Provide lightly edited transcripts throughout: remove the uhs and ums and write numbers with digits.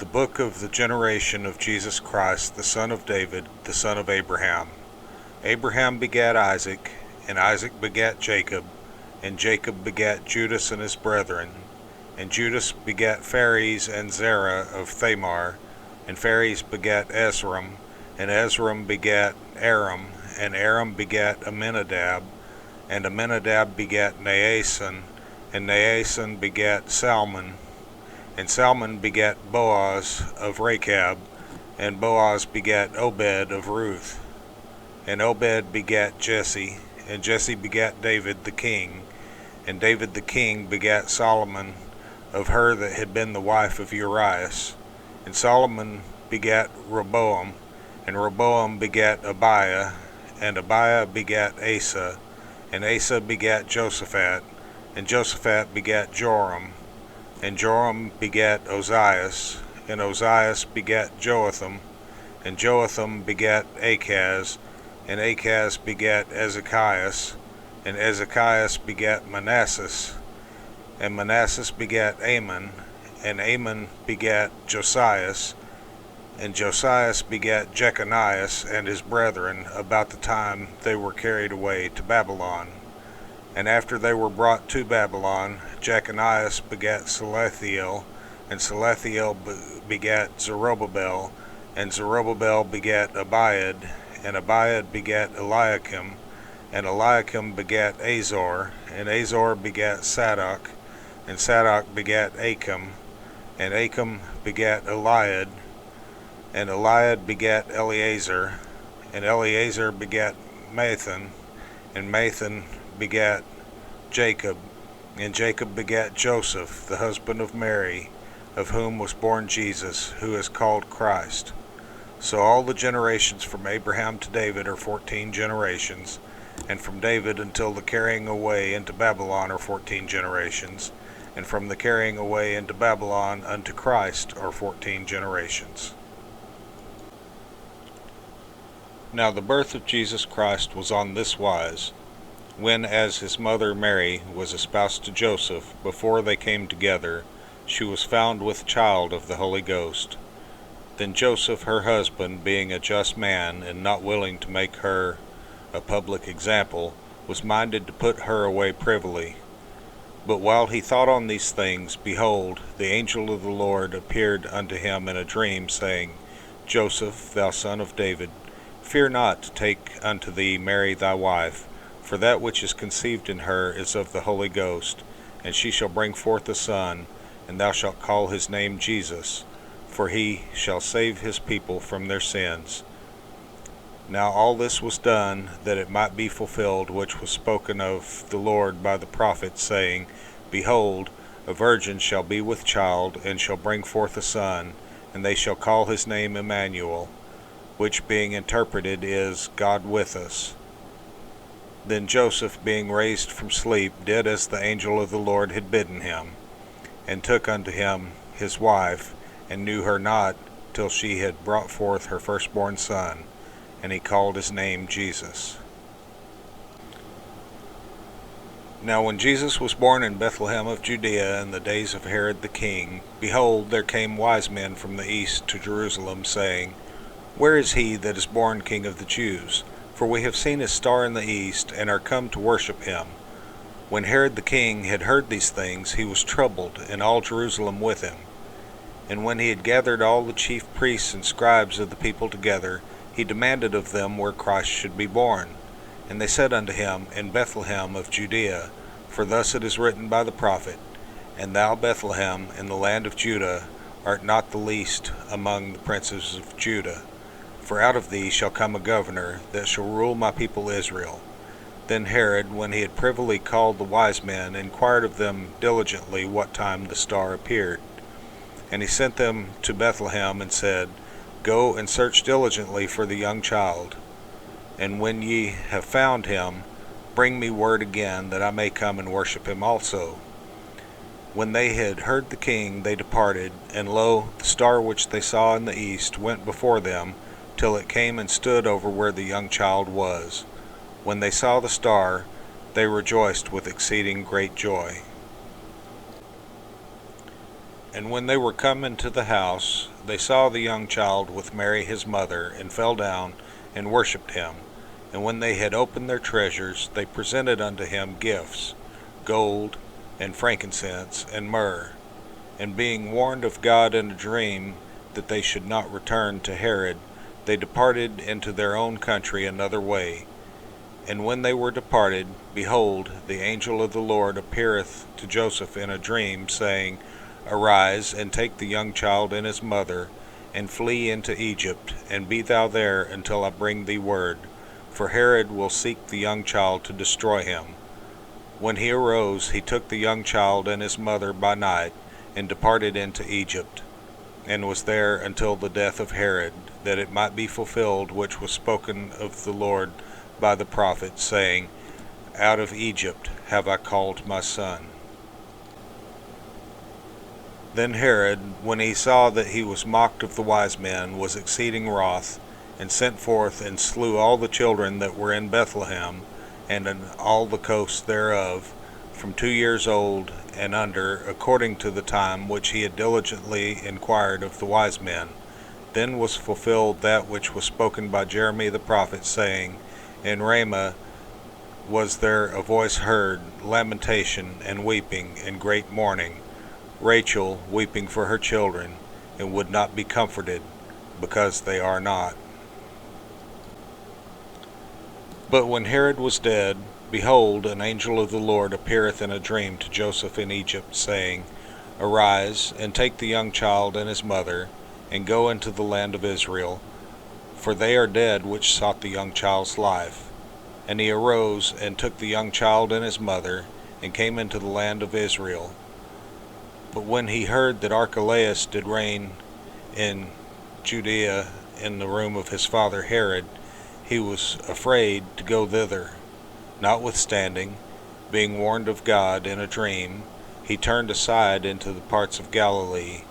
The book of the generation of Jesus Christ, the son of David, the son of Abraham. Abraham begat Isaac, and Isaac begat Jacob, and Jacob begat Judas and his brethren. And Judas begat Phares and Zerah of Thamar, and Phares begat Ezram, and Ezram begat Aram, and Aram begat Amminadab, and Amminadab begat Naason, and Naason begat Salmon, and Salmon begat Boaz of Rechab, and Boaz begat Obed of Ruth. And Obed begat Jesse, and Jesse begat David the king, and David the king begat Solomon of her that had been the wife of Urias. And Solomon begat Rehoboam, and Rehoboam begat Abiah, and Abiah begat Asa, and Asa begat Josaphat, and Josaphat begat Joram, and Joram begat Ozias, and Ozias begat Joatham, and Joatham begat Achaz, and Achaz begat Ezekias, and Ezekias begat Manasseh, and Manasseh begat Amon, and Amon begat Josias, and Josias begat Jeconias and his brethren about the time they were carried away to Babylon. And after they were brought to Babylon, Jeconias begat Salathiel, and Salathiel begat Zerubbabel, and Zerubbabel begat Abiad, and Abiad begat Eliakim, and Eliakim begat Azor, and Azor begat Sadoc, and Sadoc begat Achim, and Achim begat Eliad, and Eliad begat Eleazar, and Eleazar begat Mathan, and Mathan begat Jacob, and Jacob begat Joseph, the husband of Mary, of whom was born Jesus, who is called Christ. So all the generations from Abraham to David are 14 generations, and from David until the carrying away into Babylon are 14 generations, and from the carrying away into Babylon unto Christ are 14 generations. Now the birth of Jesus Christ was on this wise, when as his mother Mary was espoused to Joseph, before they came together, she was found with child of the Holy Ghost. Then Joseph her husband, being a just man, and not willing to make her a public example, was minded to put her away privily. But while he thought on these things, behold, the angel of the Lord appeared unto him in a dream, saying, Joseph, thou son of David, fear not to take unto thee Mary thy wife, for that which is conceived in her is of the Holy Ghost, and she shall bring forth a son, and thou shalt call his name Jesus, for he shall save his people from their sins. Now all this was done, that it might be fulfilled which was spoken of the Lord by the prophet, saying, Behold, a virgin shall be with child, and shall bring forth a son, and they shall call his name Emmanuel, which being interpreted is, God with us. Then Joseph, being raised from sleep, did as the angel of the Lord had bidden him, and took unto him his wife, and knew her not till she had brought forth her firstborn son, and he called his name Jesus. Now when Jesus was born in Bethlehem of Judea in the days of Herod the king, behold, there came wise men from the east to Jerusalem, saying, Where is he that is born King of the Jews? For we have seen his star in the east, and are come to worship him. When Herod the king had heard these things, he was troubled, and all Jerusalem with him. And when he had gathered all the chief priests and scribes of the people together, he demanded of them where Christ should be born. And they said unto him, In Bethlehem of Judea, for thus it is written by the prophet, And thou, Bethlehem, in the land of Judah, art not the least among the princes of Judah. For out of thee shall come a governor, that shall rule my people Israel. Then Herod, when he had privily called the wise men, inquired of them diligently what time the star appeared. And he sent them to Bethlehem, and said, Go and search diligently for the young child, and when ye have found him, bring me word again, that I may come and worship him also. When they had heard the king, they departed, and lo, the star which they saw in the east went before them, till it came and stood over where the young child was. When they saw the star, they rejoiced with exceeding great joy. And when they were come into the house, they saw the young child with Mary his mother, and fell down and worshipped him. And when they had opened their treasures, they presented unto him gifts, gold, and frankincense, and myrrh. And being warned of God in a dream that they should not return to Herod, they departed into their own country another way. And when they were departed, behold, the angel of the Lord appeareth to Joseph in a dream, saying, Arise, and take the young child and his mother, and flee into Egypt, and be thou there until I bring thee word. For Herod will seek the young child to destroy him. When he arose, he took the young child and his mother by night, and departed into Egypt, and was there until the death of Herod, that it might be fulfilled which was spoken of the Lord by the prophet, saying, Out of Egypt have I called my son. Then Herod, when he saw that he was mocked of the wise men, was exceeding wroth, and sent forth and slew all the children that were in Bethlehem, and in all the coasts thereof, from 2 years old and under, according to the time which he had diligently inquired of the wise men. Then was fulfilled that which was spoken by Jeremy the prophet, saying, In Ramah was there a voice heard, lamentation and weeping, and great mourning, Rachel weeping for her children, and would not be comforted, because they are not. But when Herod was dead, behold, an angel of the Lord appeareth in a dream to Joseph in Egypt, saying, Arise, and take the young child and his mother, and go into the land of Israel, for they are dead which sought the young child's life. And he arose, and took the young child and his mother, and came into the land of Israel. But when he heard that Archelaus did reign in Judea in the room of his father Herod, he was afraid to go thither. Notwithstanding, being warned of God in a dream, he turned aside into the parts of Galilee,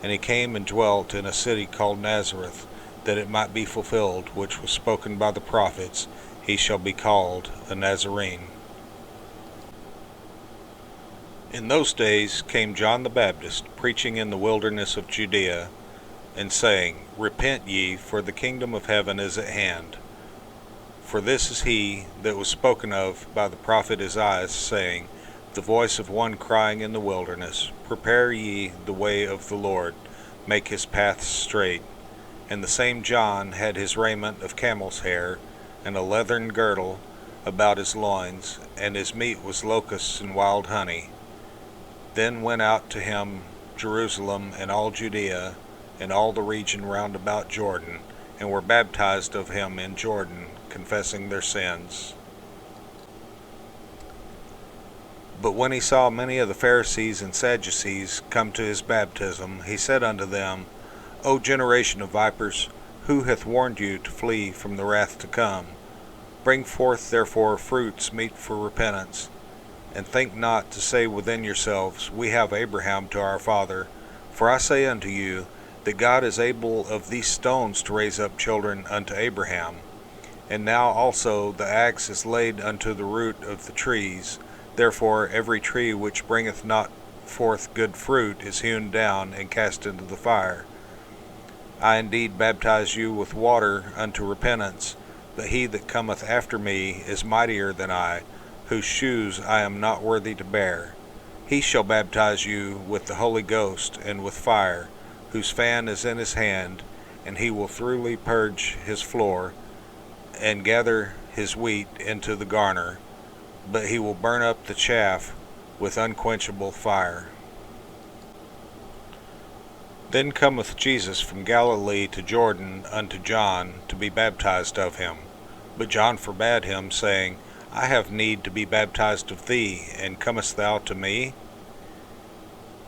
and he came and dwelt in a city called Nazareth, that it might be fulfilled which was spoken by the prophets, He shall be called a Nazarene. In those days came John the Baptist, preaching in the wilderness of Judea, and saying, Repent ye, for the kingdom of heaven is at hand. For this is he that was spoken of by the prophet Isaiah, saying, The voice of one crying in the wilderness, Prepare ye the way of the Lord, make his paths straight. And the same John had his raiment of camel's hair, and a leathern girdle about his loins, and his meat was locusts and wild honey. Then went out to him Jerusalem and all Judea, and all the region round about Jordan, and were baptized of him in Jordan, confessing their sins. But when he saw many of the Pharisees and Sadducees come to his baptism, he said unto them, O generation of vipers, who hath warned you to flee from the wrath to come? Bring forth therefore fruits meet for repentance, and think not to say within yourselves, We have Abraham to our father. For I say unto you, that God is able of these stones to raise up children unto Abraham. And now also the axe is laid unto the root of the trees. Therefore every tree which bringeth not forth good fruit is hewn down and cast into the fire. I indeed baptize you with water unto repentance, but he that cometh after me is mightier than I, whose shoes I am not worthy to bear. He shall baptize you with the Holy Ghost and with fire, whose fan is in his hand, and he will thoroughly purge his floor, and gather his wheat into the garner, but he will burn up the chaff with unquenchable fire. Then cometh Jesus from Galilee to Jordan unto John to be baptized of him. But John forbade him, saying, I have need to be baptized of thee, and comest thou to me?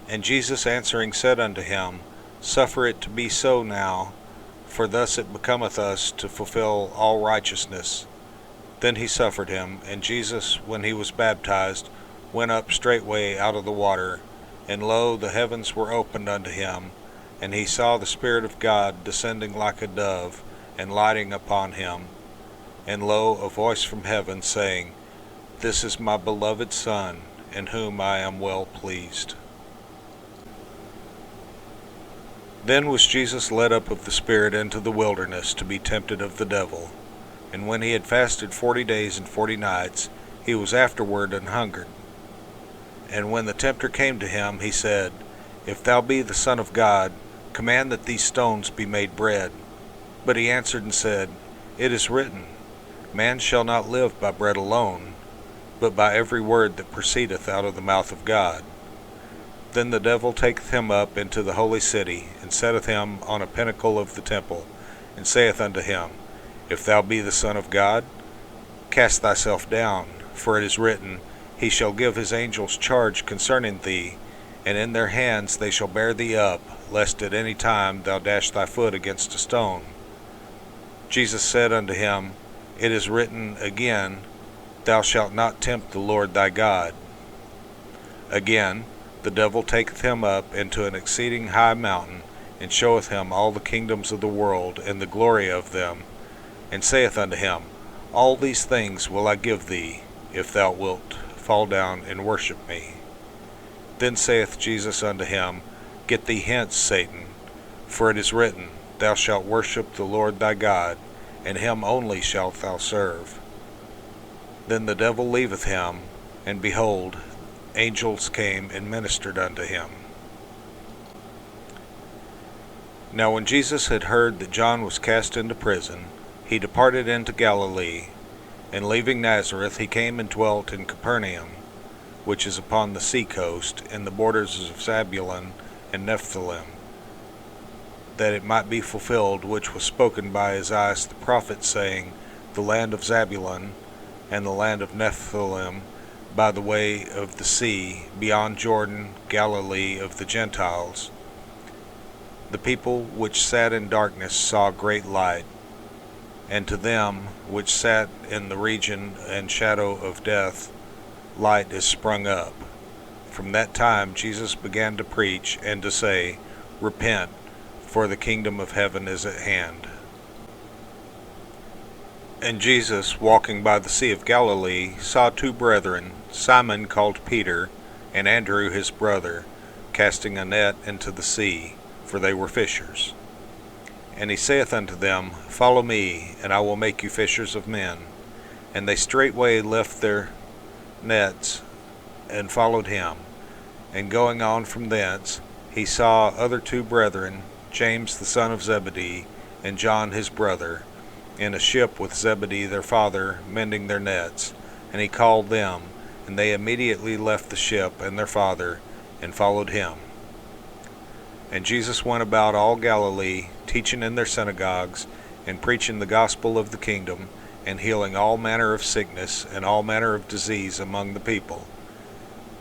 And Jesus answering said unto him, Suffer it to be so now, for thus it becometh us to fulfill all righteousness. Then he suffered him, and Jesus, when he was baptized, went up straightway out of the water, and lo, the heavens were opened unto him, and he saw the Spirit of God descending like a dove, and lighting upon him. And lo, a voice from heaven, saying, This is my beloved Son, in whom I am well pleased. Then was Jesus led up of the Spirit into the wilderness to be tempted of the devil. And when he had fasted 40 days and 40 nights, he was afterward an hungered. And when the tempter came to him, he said, If thou be the Son of God, command that these stones be made bread. But he answered and said, It is written, Man shall not live by bread alone, but by every word that proceedeth out of the mouth of God. Then the devil taketh him up into the holy city, and setteth him on a pinnacle of the temple, and saith unto him, If thou be the Son of God, cast thyself down, for it is written, He shall give his angels charge concerning thee, and in their hands they shall bear thee up, lest at any time thou dash thy foot against a stone. Jesus said unto him, It is written again, Thou shalt not tempt the Lord thy God. Again, the devil taketh him up into an exceeding high mountain, and showeth him all the kingdoms of the world, and the glory of them, and saith unto him, All these things will I give thee, if thou wilt fall down and worship me. Then saith Jesus unto him, Get thee hence, Satan, for it is written, Thou shalt worship the Lord thy God, and him only shalt thou serve. Then the devil leaveth him, and behold, angels came and ministered unto him. Now when Jesus had heard that John was cast into prison, he departed into Galilee, and leaving Nazareth he came and dwelt in Capernaum, which is upon the sea coast, in the borders of Zabulon and Nephthalim, that it might be fulfilled which was spoken by Isaiah the prophet, saying, The land of Zabulon and the land of Nephthalim, by the way of the sea, beyond Jordan, Galilee of the Gentiles. The people which sat in darkness saw great light, and to them which sat in the region and shadow of death, light is sprung up. From that time Jesus began to preach and to say, Repent, for the kingdom of heaven is at hand. And Jesus, walking by the sea of Galilee, saw two brethren, Simon called Peter, and Andrew his brother, casting a net into the sea, for they were fishers. And he saith unto them, Follow me, and I will make you fishers of men. And they straightway left their nets, and followed him. And going on from thence, he saw other two brethren, James the son of Zebedee, and John his brother, in a ship with Zebedee their father, mending their nets. And he called them, and they immediately left the ship and their father, and followed him. And Jesus went about all Galilee, teaching in their synagogues, and preaching the gospel of the kingdom, and healing all manner of sickness and all manner of disease among the people.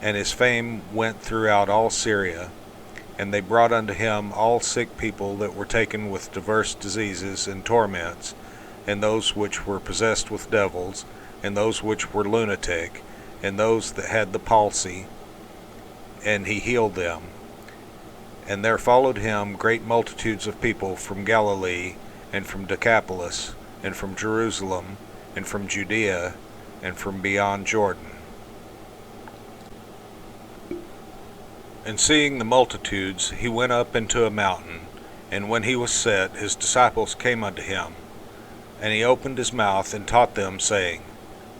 And his fame went throughout all Syria. And they brought unto him all sick people that were taken with diverse diseases and torments, and those which were possessed with devils, and those which were lunatic, and those that had the palsy, and he healed them. And there followed him great multitudes of people from Galilee, and from Decapolis, and from Jerusalem, and from Judea, and from beyond Jordan. And seeing the multitudes, he went up into a mountain, and when he was set, his disciples came unto him. And he opened his mouth and taught them, saying,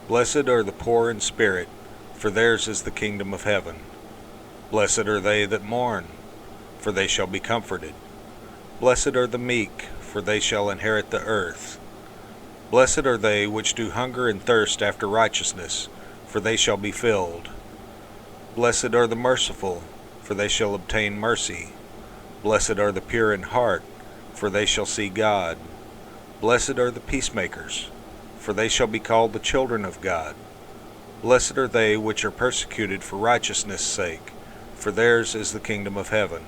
Blessed are the poor in spirit, for theirs is the kingdom of heaven. Blessed are they that mourn, for they shall be comforted. Blessed are the meek, for they shall inherit the earth. Blessed are they which do hunger and thirst after righteousness, for they shall be filled. Blessed are the merciful, for they shall obtain mercy. Blessed are the pure in heart, for they shall see God. Blessed are the peacemakers, for they shall be called the children of God. Blessed are they which are persecuted for righteousness' sake, for theirs is the kingdom of heaven.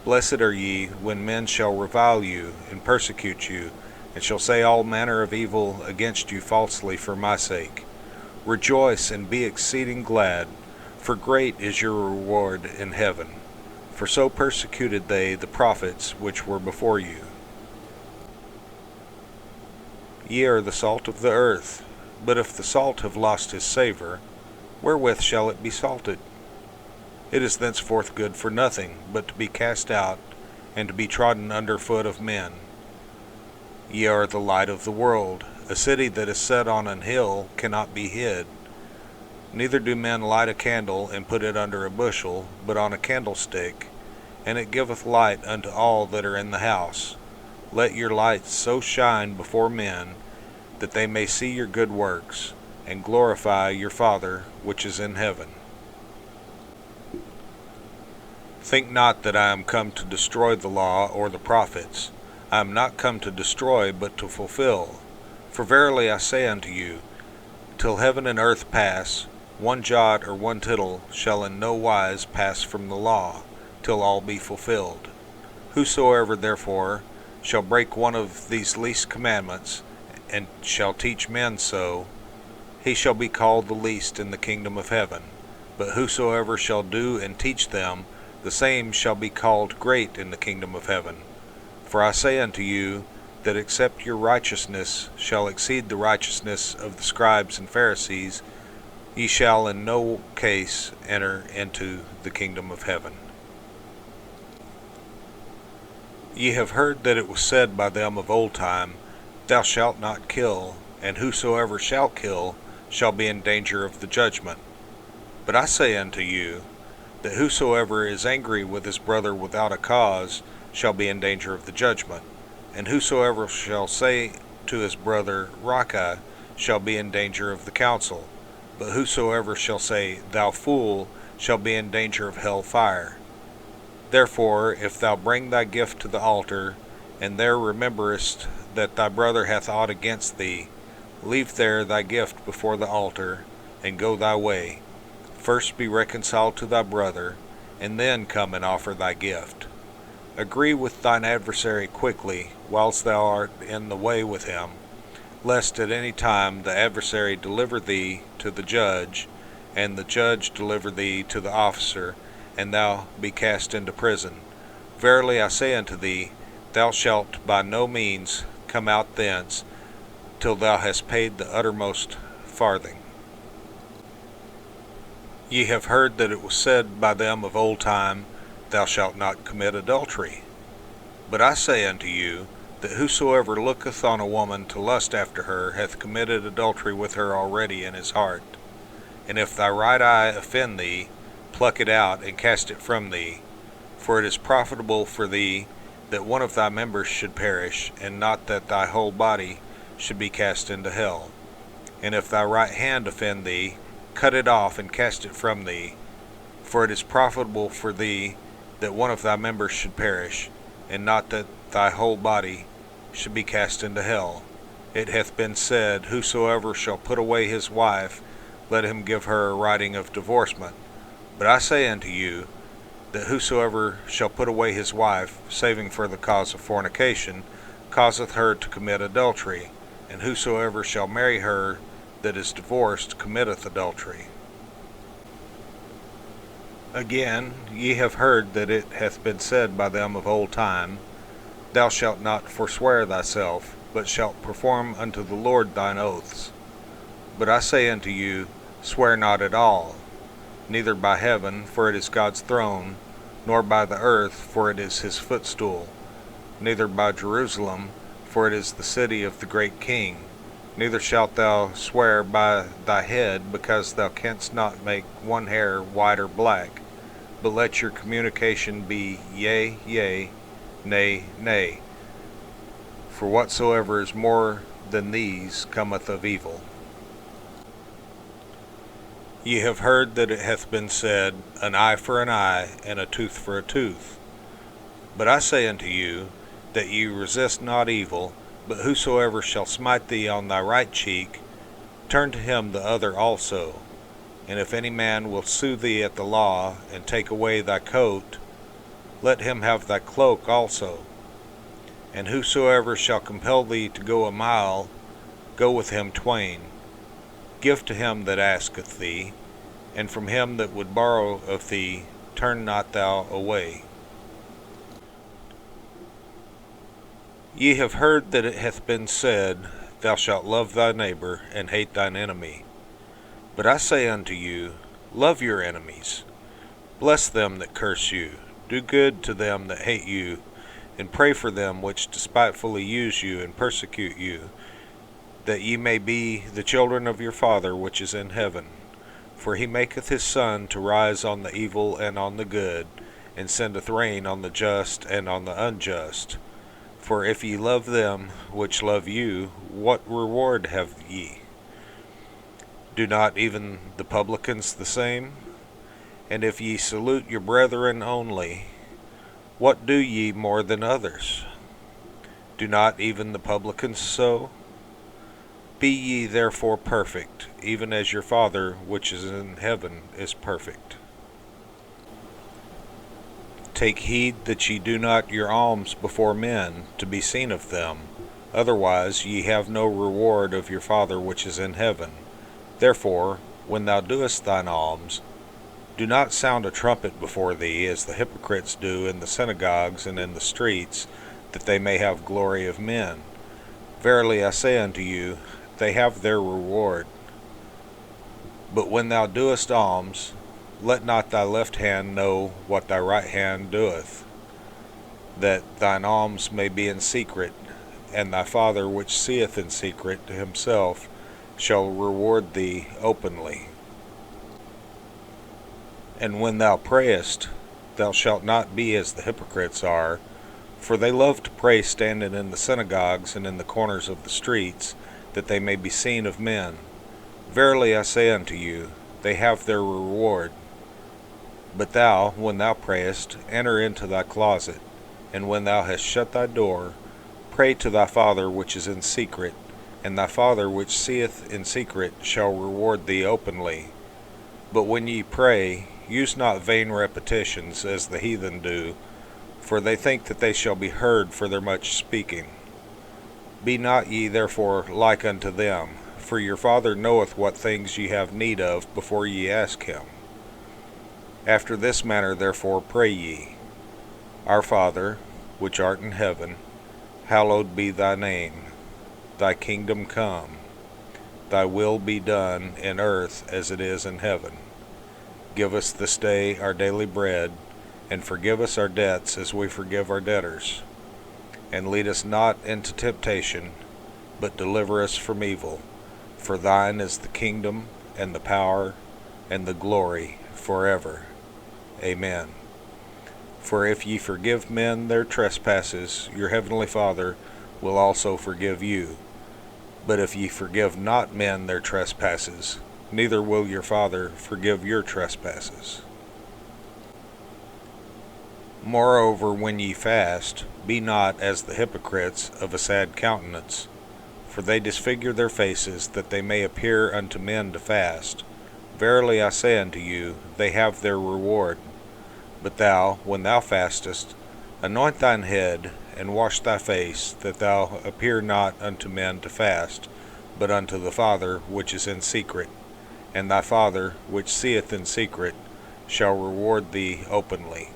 Blessed are ye, when men shall revile you, and persecute you, and shall say all manner of evil against you falsely for my sake. Rejoice and be exceeding glad, for great is your reward in heaven. For so persecuted they the prophets which were before you. Ye are the salt of the earth, but if the salt have lost his savour, wherewith shall it be salted? It is thenceforth good for nothing, but to be cast out and to be trodden under foot of men. Ye are the light of the world. A city that is set on an hill cannot be hid. Neither do men light a candle and put it under a bushel, but on a candlestick, and it giveth light unto all that are in the house. Let your light so shine before men, that they may see your good works, and glorify your Father which is in heaven. Think not that I am come to destroy the law or the prophets. I am not come to destroy, but to fulfill. For verily I say unto you, till heaven and earth pass, one jot or one tittle shall in no wise pass from the law, till all be fulfilled. Whosoever therefore shall break one of these least commandments, and shall teach men so, he shall be called the least in the kingdom of heaven. But whosoever shall do and teach them, the same shall be called great in the kingdom of heaven. For I say unto you, that except your righteousness shall exceed the righteousness of the scribes and Pharisees, ye shall in no case enter into the kingdom of heaven. Ye have heard that it was said by them of old time, Thou shalt not kill, and whosoever shall kill shall be in danger of the judgment. But I say unto you, that whosoever is angry with his brother without a cause shall be in danger of the judgment. And whosoever shall say to his brother, Raca, shall be in danger of the council. But whosoever shall say, Thou fool, shall be in danger of hell fire. Therefore, if thou bring thy gift to the altar, and there rememberest that thy brother hath aught against thee, leave there thy gift before the altar, and go thy way. First be reconciled to thy brother, and then come and offer thy gift. Agree with thine adversary quickly, whilst thou art in the way with him, lest at any time the adversary deliver thee to the judge, and the judge deliver thee to the officer, and thou be cast into prison. Verily I say unto thee, thou shalt by no means come out thence, till thou hast paid the uttermost farthing. Ye have heard that it was said by them of old time, Thou shalt not commit adultery. But I say unto you, that whosoever looketh on a woman to lust after her hath committed adultery with her already in his heart. And if thy right eye offend thee, pluck it out and cast it from thee. For it is profitable for thee that one of thy members should perish, and not that thy whole body should be cast into hell. And if thy right hand offend thee, cut it off and cast it from thee. For it is profitable for thee that one of thy members should perish, and not that thy whole body should be cast into hell. It hath been said, Whosoever shall put away his wife, let him give her a writing of divorcement. But I say unto you, that whosoever shall put away his wife, saving for the cause of fornication, causeth her to commit adultery, and whosoever shall marry her that is divorced committeth adultery. Again, ye have heard that it hath been said by them of old time, Thou shalt not forswear thyself, but shalt perform unto the Lord thine oaths. But I say unto you, swear not at all, neither by heaven, for it is God's throne, nor by the earth, for it is his footstool, neither by Jerusalem, for it is the city of the great King. Neither shalt thou swear by thy head, because thou canst not make one hair white or black. But let your communication be yea, yea, nay, nay. For whatsoever is more than these cometh of evil. Ye have heard that it hath been said, An eye for an eye, and a tooth for a tooth. But I say unto you, that ye resist not evil, but whosoever shall smite thee on thy right cheek, turn to him the other also. And if any man will sue thee at the law, and take away thy coat, let him have thy cloak also. And whosoever shall compel thee to go a mile, go with him twain. Give to him that asketh thee, and from him that would borrow of thee turn not thou away. Ye have heard that it hath been said, Thou shalt love thy neighbor, and hate thine enemy. But I say unto you, love your enemies, bless them that curse you, do good to them that hate you, And pray for them which despitefully use you and persecute you, that ye may be the children of your Father which is in heaven. For he maketh his sun to rise on the evil and on the good, and sendeth rain on the just and on the unjust. For if ye love them which love you, what reward have ye? Do not even the publicans the same? And if ye salute your brethren only, what do ye more than others? Do not even the publicans so? Be ye therefore perfect, even as your Father which is in heaven is perfect. Take heed that ye do not your alms before men, to be seen of them. Otherwise ye have no reward of your Father which is in heaven. Therefore, when thou doest thine alms, do not sound a trumpet before thee, as the hypocrites do in the synagogues and in the streets, that they may have glory of men. Verily I say unto you, they have their reward. But when thou doest alms, let not thy left hand know what thy right hand doeth, that thine alms may be in secret, and thy Father which seeth in secret himself shall reward thee openly. And when thou prayest, thou shalt not be as the hypocrites are, for they love to pray standing in the synagogues and in the corners of the streets, that they may be seen of men. Verily I say unto you, they have their reward. But thou, when thou prayest, enter into thy closet, and when thou hast shut thy door, pray to thy Father which is in secret, and thy Father which seeth in secret shall reward thee openly. But when ye pray, use not vain repetitions, as the heathen do, for they think that they shall be heard for their much speaking. Be not ye therefore like unto them, for your Father knoweth what things ye have need of before ye ask him. After this manner therefore pray ye, Our Father, which art in heaven, hallowed be thy name. Thy kingdom come. Thy will be done in earth as it is in heaven. Give us this day our daily bread, and forgive us our debts as we forgive our debtors. And lead us not into temptation, but deliver us from evil. For thine is the kingdom, and the power, and the glory, forever. Amen. For if ye forgive men their trespasses, your heavenly Father will also forgive you. But if ye forgive not men their trespasses, neither will your Father forgive your trespasses. Moreover, when ye fast, be not as the hypocrites of a sad countenance, for they disfigure their faces, that they may appear unto men to fast. Verily I say unto you, they have their reward. But thou, when thou fastest, anoint thine head, and wash thy face, that thou appear not unto men to fast, but unto the Father which is in secret. And thy Father, which seeth in secret, shall reward thee openly.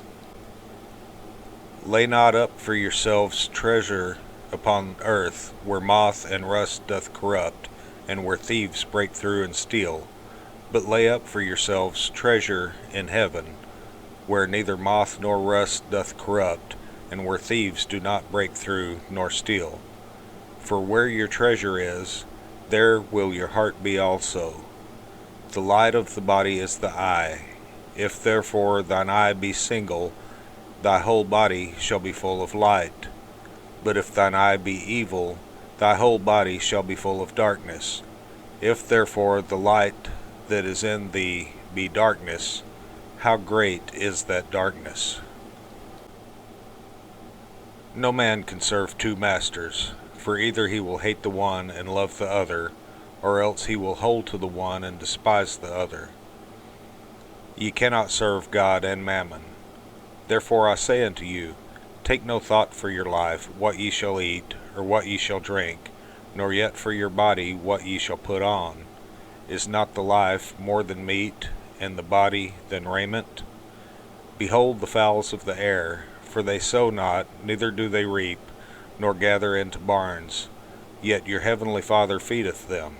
Lay not up for yourselves treasure upon earth, where moth and rust doth corrupt, and where thieves break through and steal. But lay up for yourselves treasure in heaven, where neither moth nor rust doth corrupt, and where thieves do not break through nor steal. For where your treasure is, there will your heart be also. The light of the body is the eye. If therefore thine eye be single, thy whole body shall be full of light. But if thine eye be evil, thy whole body shall be full of darkness. If therefore the light that is in thee be darkness, how great is that darkness? No man can serve two masters, for either he will hate the one and love the other, or else he will hold to the one and despise the other. Ye cannot serve God and mammon. Therefore I say unto you, take no thought for your life, what ye shall eat, or what ye shall drink, nor yet for your body, what ye shall put on. Is not the life more than meat, and the body than raiment? Behold the fowls of the air, for they sow not, neither do they reap, nor gather into barns, yet your heavenly Father feedeth them.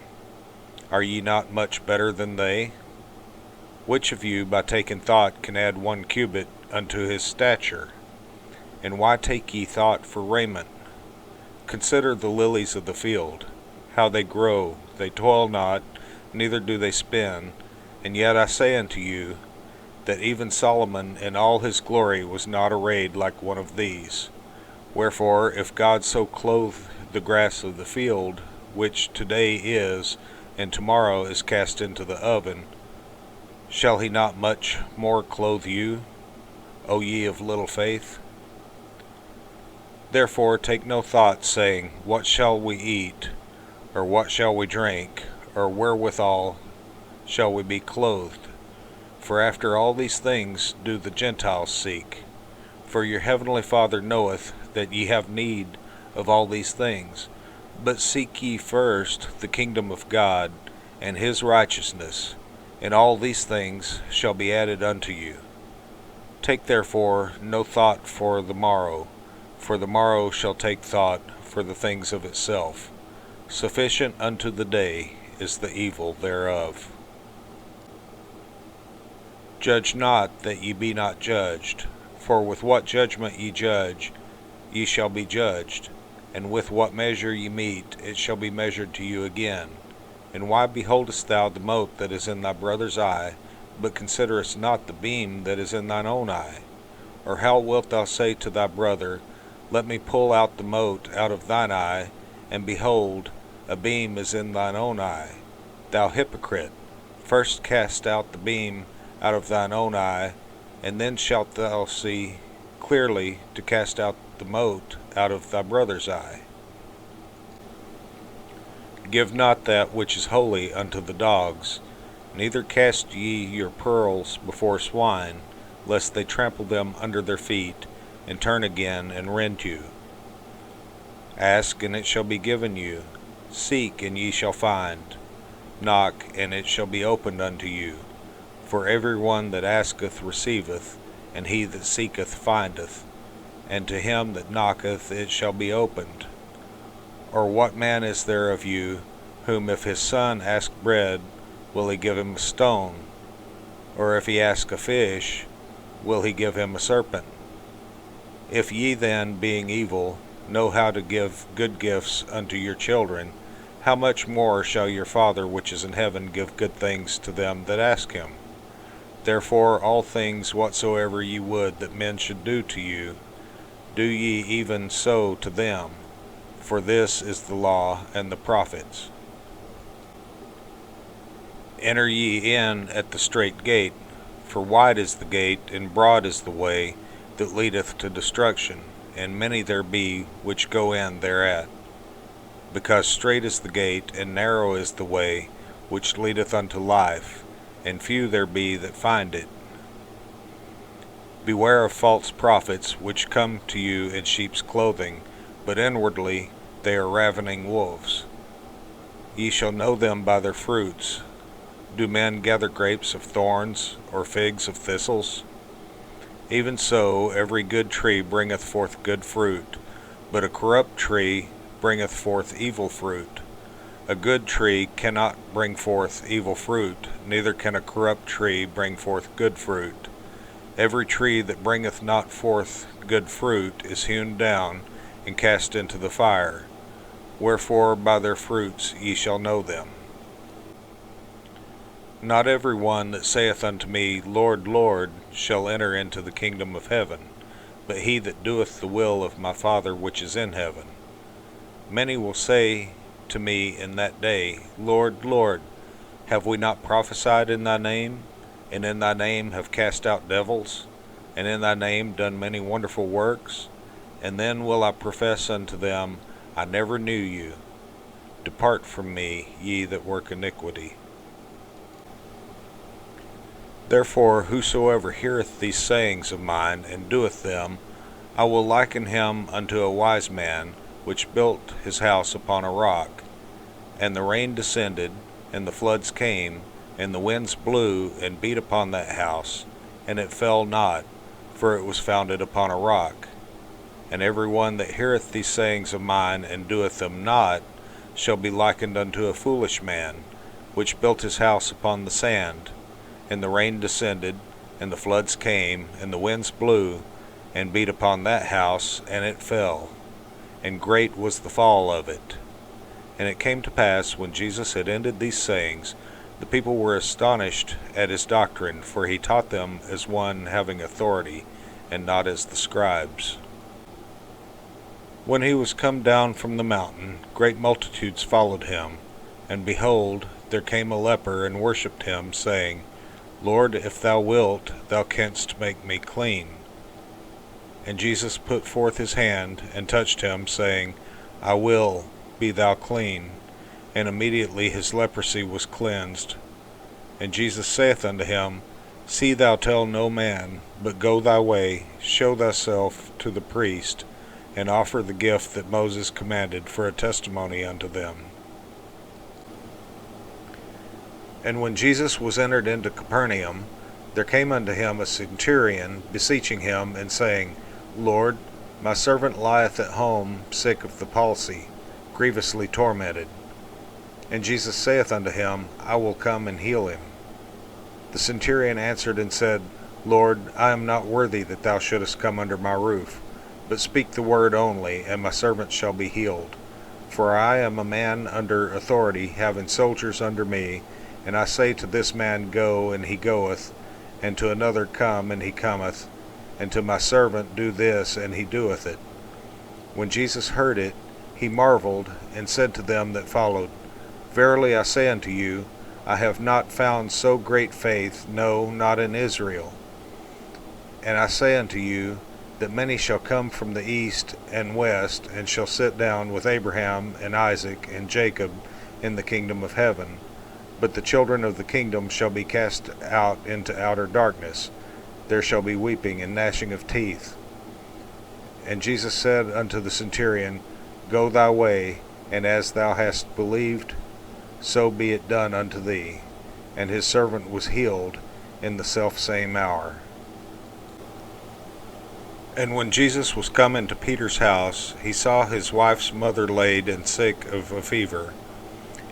Are ye not much better than they? Which of you by taking thought can add 1 cubit unto his stature? And why take ye thought for raiment? Consider the lilies of the field, how they grow, they toil not, neither do they spin. And yet I say unto you, that even Solomon in all his glory was not arrayed like one of these. Wherefore, if God so clothe the grass of the field, which today is, and tomorrow is cast into the oven, shall he not much more clothe you, O ye of little faith? Therefore take no thought, saying, What shall we eat? Or what shall we drink? Or wherewithal shall we be clothed? For after all these things do the Gentiles seek. For your heavenly Father knoweth that ye have need of all these things. But seek ye first the kingdom of God, and his righteousness, and all these things shall be added unto you. Take therefore no thought for the morrow shall take thought for the things of itself. Sufficient unto the day is the evil thereof. Judge not that ye be not judged, for with what judgment ye judge, ye shall be judged, and with what measure ye mete, it shall be measured to you again. And why beholdest thou the mote that is in thy brother's eye, but considerest not the beam that is in thine own eye? Or how wilt thou say to thy brother, Let me pull out the mote out of thine eye, and behold, a beam is in thine own eye? Thou hypocrite, first cast out the beam out of thine own eye, and then shalt thou see clearly to cast out the mote out of thy brother's eye. Give not that which is holy unto the dogs, neither cast ye your pearls before swine, lest they trample them under their feet, and turn again and rend you. Ask, and it shall be given you. Seek, and ye shall find. Knock, and it shall be opened unto you. For every one that asketh receiveth, and he that seeketh findeth, and to him that knocketh it shall be opened. Or what man is there of you, whom if his son ask bread, will he give him a stone? Or if he ask a fish, will he give him a serpent? If ye then, being evil, know how to give good gifts unto your children, how much more shall your Father which is in heaven give good things to them that ask him? Therefore all things whatsoever ye would that men should do to you, do ye even so to them. For this is the law and the prophets. Enter ye in at the strait gate, for wide is the gate, and broad is the way that leadeth to destruction, and many there be which go in thereat. Because strait is the gate, and narrow is the way which leadeth unto life, and few there be that find it. Beware of false prophets, which come to you in sheep's clothing, but inwardly they are ravening wolves. Ye shall know them by their fruits. Do men gather grapes of thorns, or figs of thistles? Even so every good tree bringeth forth good fruit, but a corrupt tree bringeth forth evil fruit. A good tree cannot bring forth evil fruit, neither can a corrupt tree bring forth good fruit. Every tree that bringeth not forth good fruit is hewn down, and cast into the fire. Wherefore by their fruits ye shall know them. Not every one that saith unto me, Lord, Lord, shall enter into the kingdom of heaven, but he that doeth the will of my Father which is in heaven. Many will say to me in that day, Lord, Lord, have we not prophesied in thy name, and in thy name have cast out devils, and in thy name done many wonderful works? And then will I profess unto them, I never knew you. Depart from me, ye that work iniquity. Therefore whosoever heareth these sayings of mine, and doeth them, I will liken him unto a wise man, which built his house upon a rock. And the rain descended, and the floods came, and the winds blew, and beat upon that house, and it fell not, for it was founded upon a rock. And every one that heareth these sayings of mine, and doeth them not, shall be likened unto a foolish man, which built his house upon the sand. And the rain descended, and the floods came, and the winds blew, and beat upon that house, and it fell, and great was the fall of it. And it came to pass, when Jesus had ended these sayings, the people were astonished at his doctrine, for he taught them as one having authority, and not as the scribes. When he was come down from the mountain, great multitudes followed him. And behold, there came a leper, and worshipped him, saying, Lord, if thou wilt, thou canst make me clean. And Jesus put forth his hand, and touched him, saying, I will, be thou clean. And immediately his leprosy was cleansed. And Jesus saith unto him, See thou tell no man, but go thy way, show thyself to the priest, and offer the gift that Moses commanded for a testimony unto them. And when Jesus was entered into Capernaum, there came unto him a centurion, beseeching him, and saying, Lord, my servant lieth at home, sick of the palsy, grievously tormented. And Jesus saith unto him, I will come and heal him. The centurion answered and said, Lord, I am not worthy that thou shouldest come under my roof, but speak the word only, and my servant shall be healed. For I am a man under authority, having soldiers under me, and I say to this man, Go, and he goeth, and to another, Come, and he cometh, and to my servant, Do this, and he doeth it. When Jesus heard it, he marveled, and said to them that followed, Verily I say unto you, I have not found so great faith, no, not in Israel. And I say unto you, that many shall come from the east and west, and shall sit down with Abraham and Isaac and Jacob in the kingdom of heaven. But the children of the kingdom shall be cast out into outer darkness. There shall be weeping and gnashing of teeth. And Jesus said unto the centurion, Go thy way, and as thou hast believed, so be it done unto thee. And his servant was healed in the selfsame hour. And when Jesus was come into Peter's house, he saw his wife's mother laid and sick of a fever.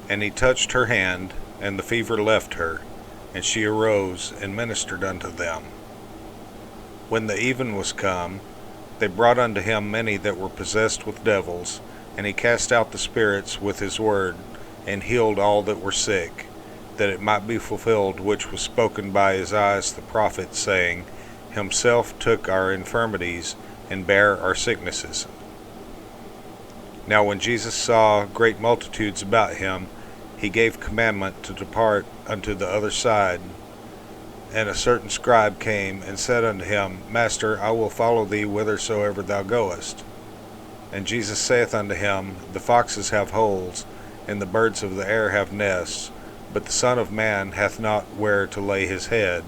And he touched her hand, and the fever left her, and she arose and ministered unto them. When the even was come, they brought unto him many that were possessed with devils, and he cast out the spirits with his word, and healed all that were sick, that it might be fulfilled which was spoken by Isaiah the prophet, saying, Himself took our infirmities, and bare our sicknesses. Now when Jesus saw great multitudes about him, he gave commandment to depart unto the other side. And a certain scribe came, and said unto him, Master, I will follow thee whithersoever thou goest. And Jesus saith unto him, The foxes have holes, and the birds of the air have nests, but the Son of Man hath not where to lay his head.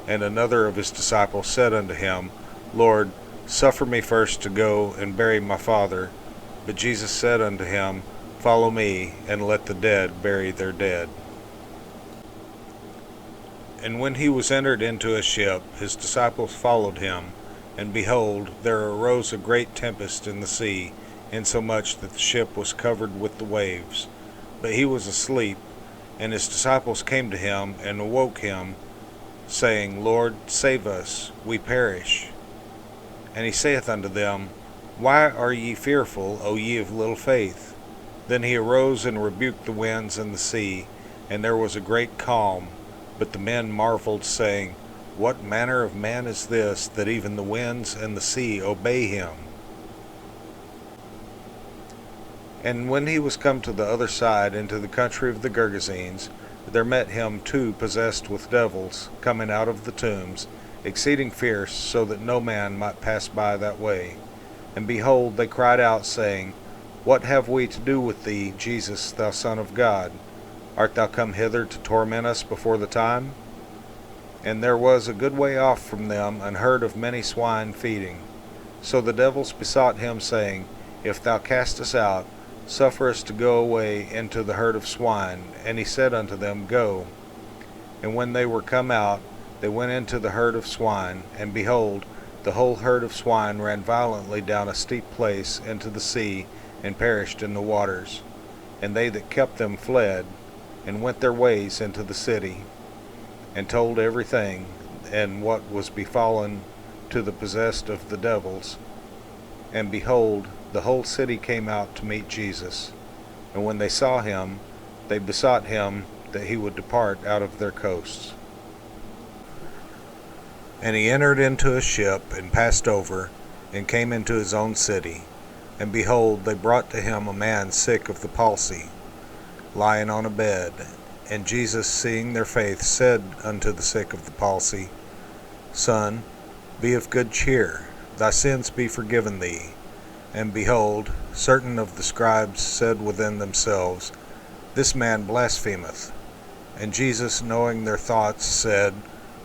And another of his disciples said unto him, Lord, suffer me first to go and bury my father. But Jesus said unto him, Follow me, and let the dead bury their dead. And when he was entered into a ship, his disciples followed him. And behold, there arose a great tempest in the sea, insomuch that the ship was covered with the waves. But he was asleep, and his disciples came to him, and awoke him, saying, Lord, save us, we perish. And he saith unto them, Why are ye fearful, O ye of little faith? Then he arose and rebuked the winds and the sea, and there was a great calm. But the men marveled, saying, What manner of man is this, that even the winds and the sea obey him? And when he was come to the other side, into the country of the Gergesenes, there met him two possessed with devils, coming out of the tombs, exceeding fierce, so that no man might pass by that way. And behold, they cried out, saying, What have we to do with thee, Jesus, thou Son of God? Art thou come hither to torment us before the time? And there was a good way off from them an herd of many swine feeding. So the devils besought him, saying, If thou cast us out, suffer us to go away into the herd of swine. And he said unto them, Go. And when they were come out, they went into the herd of swine, and behold, the whole herd of swine ran violently down a steep place into the sea, and perished in the waters. And they that kept them fled, and went their ways into the city, and told everything, and what was befallen to the possessed of the devils. And behold, the whole city came out to meet Jesus. And when they saw him, they besought him that he would depart out of their coasts. And he entered into a ship, and passed over, and came into his own city. And behold, they brought to him a man sick of the palsy, lying on a bed. And Jesus, seeing their faith, said unto the sick of the palsy, Son, be of good cheer, thy sins be forgiven thee. And behold, certain of the scribes said within themselves, This man blasphemeth. And Jesus, knowing their thoughts, said,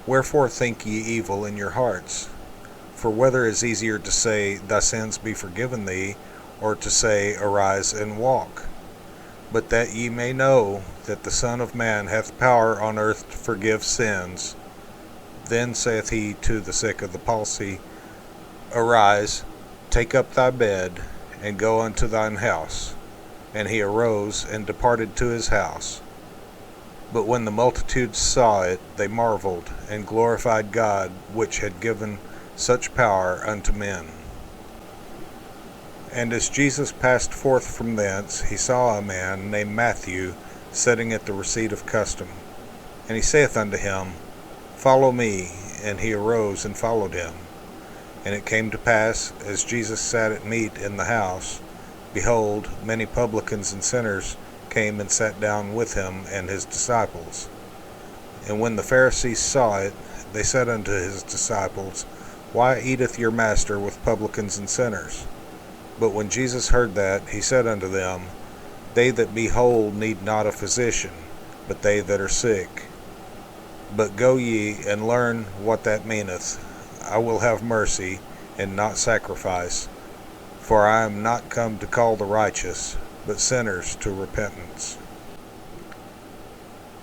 Wherefore think ye evil in your hearts? For whether is easier to say, Thy sins be forgiven thee, or to say, Arise and walk? But that ye may know that the Son of Man hath power on earth to forgive sins. Then saith he to the sick of the palsy, Arise, take up thy bed, and go unto thine house. And he arose, and departed to his house. But when the multitudes saw it, they marveled, and glorified God, which had given such power unto men. And as Jesus passed forth from thence, he saw a man named Matthew sitting at the receipt of custom. And he saith unto him, Follow me. And he arose and followed him. And it came to pass, as Jesus sat at meat in the house, behold, many publicans and sinners came and sat down with him and his disciples. And when the Pharisees saw it, they said unto his disciples, Why eateth your master with publicans and sinners? But when Jesus heard that, he said unto them, They that be whole need not a physician, but they that are sick. But go ye and learn what that meaneth. I will have mercy, and not sacrifice. For I am not come to call the righteous, but sinners to repentance.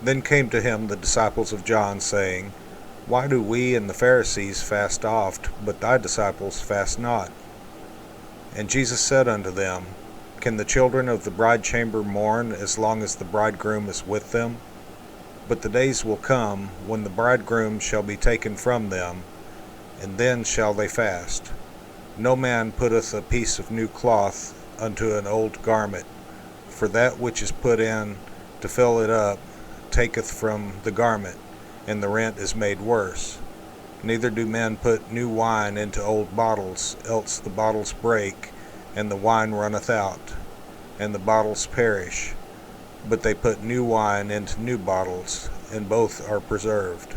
Then came to him the disciples of John, saying, Why do we and the Pharisees fast oft, but thy disciples fast not? And Jesus said unto them, Can the children of the bridechamber mourn as long as the bridegroom is with them? But the days will come, when the bridegroom shall be taken from them, and then shall they fast. No man putteth a piece of new cloth unto an old garment, for that which is put in to fill it up taketh from the garment, and the rent is made worse. Neither do men put new wine into old bottles, else the bottles break, and the wine runneth out, and the bottles perish. But they put new wine into new bottles, and both are preserved.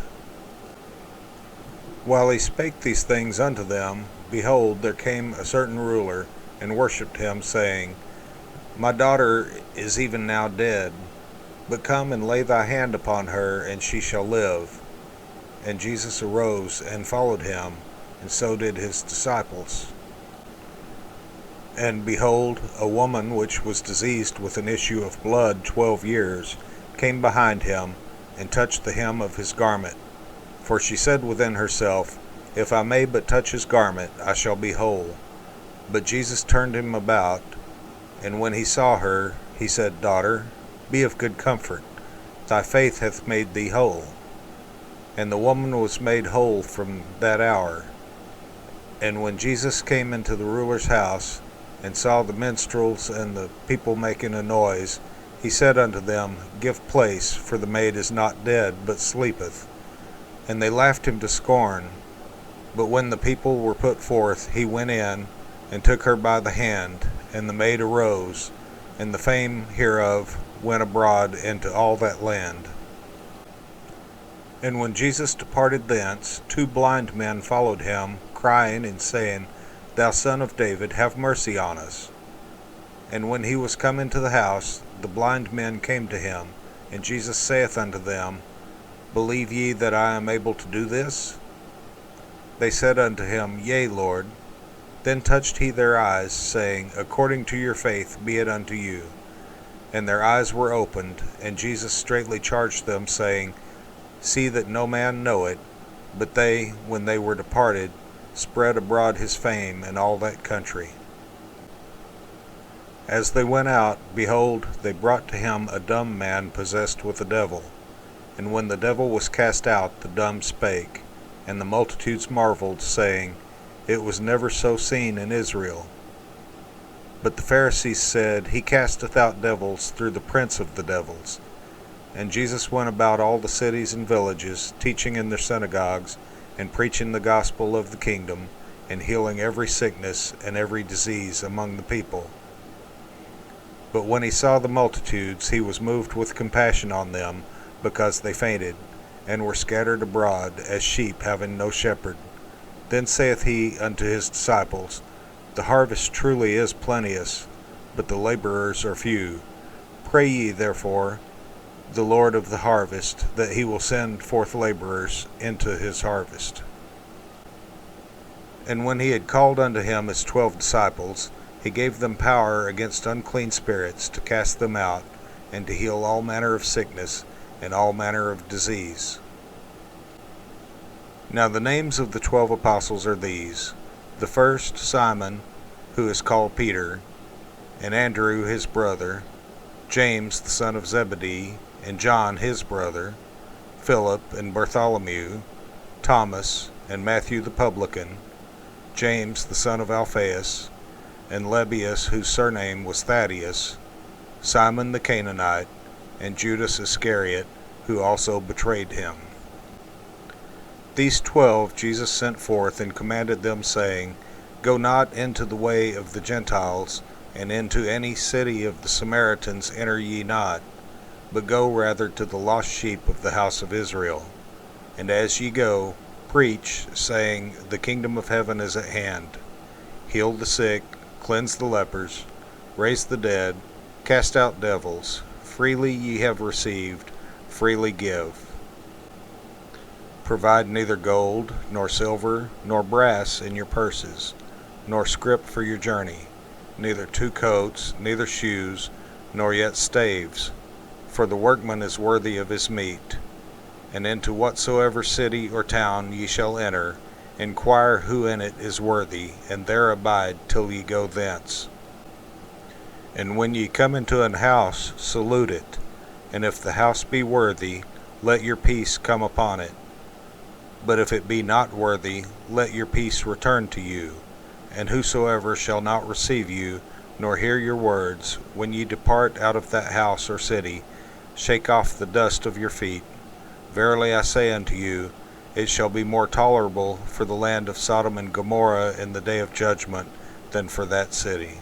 While he spake these things unto them, behold, there came a certain ruler, and worshipped him, saying, My daughter is even now dead, but come and lay thy hand upon her, and she shall live. And Jesus arose and followed him, and so did his disciples. And behold, a woman which was diseased with an issue of blood 12 years came behind him, and touched the hem of his garment. For she said within herself, If I may but touch his garment, I shall be whole. But Jesus turned him about, and when he saw her, he said, Daughter, be of good comfort, thy faith hath made thee whole. And the woman was made whole from that hour. And when Jesus came into the ruler's house, and saw the minstrels and the people making a noise, he said unto them, Give place, for the maid is not dead, but sleepeth. And they laughed him to scorn. But when the people were put forth, he went in, and took her by the hand, and the maid arose, and the fame hereof went abroad into all that land. And when Jesus departed thence, 2 blind men followed him, crying and saying, Thou Son of David, have mercy on us. And when he was come into the house, the blind men came to him, and Jesus saith unto them, Believe ye that I am able to do this? They said unto him, Yea, Lord. Then touched he their eyes, saying, According to your faith be it unto you. And their eyes were opened, and Jesus straitly charged them, saying, See that no man know it. But they, when they were departed, spread abroad his fame in all that country. As they went out, behold, they brought to him a dumb man possessed with a devil. And when the devil was cast out, the dumb spake, And the multitudes marveled, saying, It was never so seen in Israel. But the Pharisees said, He casteth out devils through the prince of the devils. And Jesus went about all the cities and villages, teaching in their synagogues, and preaching the gospel of the kingdom, and healing every sickness and every disease among the people. But when he saw the multitudes, he was moved with compassion on them, because they fainted, and were scattered abroad, as sheep having no shepherd. Then saith he unto his disciples, The harvest truly is plenteous, but the laborers are few. Pray ye therefore the Lord of the harvest, that he will send forth laborers into his harvest. And when he had called unto him his 12 disciples, he gave them power against unclean spirits to cast them out, and to heal all manner of sickness and all manner of disease. Now the names of the 12 apostles are these: the first, Simon, who is called Peter, and Andrew his brother, James the son of Zebedee, and John his brother, Philip and Bartholomew, Thomas, and Matthew the publican, James the son of Alphaeus, and Lebbaeus, whose surname was Thaddeus, Simon the Canaanite, and Judas Iscariot, who also betrayed him. These 12 Jesus sent forth, and commanded them, saying, Go not into the way of the Gentiles, and into any city of the Samaritans enter ye not, but go rather to the lost sheep of the house of Israel. And as ye go, preach, saying, The kingdom of heaven is at hand. Heal the sick, cleanse the lepers, raise the dead, cast out devils. Freely ye have received, freely give. Provide neither gold, nor silver, nor brass in your purses, nor scrip for your journey, neither 2 coats, neither shoes, nor yet staves, for the workman is worthy of his meat. And into whatsoever city or town ye shall enter, inquire who in it is worthy, and there abide till ye go thence. And when ye come into an house, salute it, and if the house be worthy, let your peace come upon it. But if it be not worthy, let your peace return to you. And whosoever shall not receive you, nor hear your words, when ye depart out of that house or city, shake off the dust of your feet. Verily I say unto you, it shall be more tolerable for the land of Sodom and Gomorrah in the day of judgment than for that city.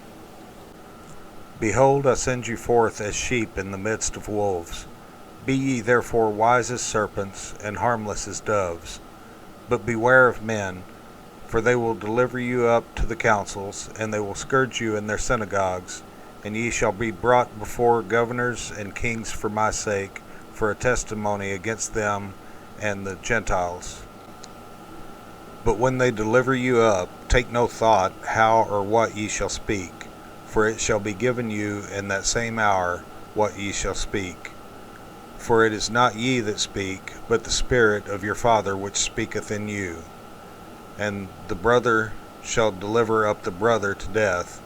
Behold, I send you forth as sheep in the midst of wolves. Be ye therefore wise as serpents, and harmless as doves. But beware of men, for they will deliver you up to the councils, and they will scourge you in their synagogues, and ye shall be brought before governors and kings for my sake, for a testimony against them and the Gentiles. But when they deliver you up, take no thought how or what ye shall speak, for it shall be given you in that same hour what ye shall speak. For it is not ye that speak, but the Spirit of your Father which speaketh in you. And the brother shall deliver up the brother to death,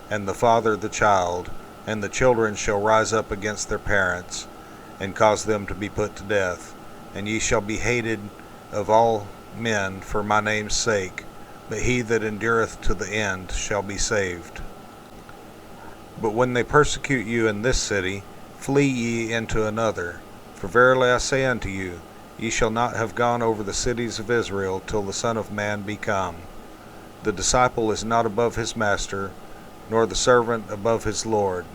and the father the child, and the children shall rise up against their parents, and cause them to be put to death. And ye shall be hated of all men for my name's sake, but he that endureth to the end shall be saved. But when they persecute you in this city, flee ye into another. For verily I say unto you, ye shall not have gone over the cities of Israel till the Son of Man be come. The disciple is not above his master, nor the servant above his Lord.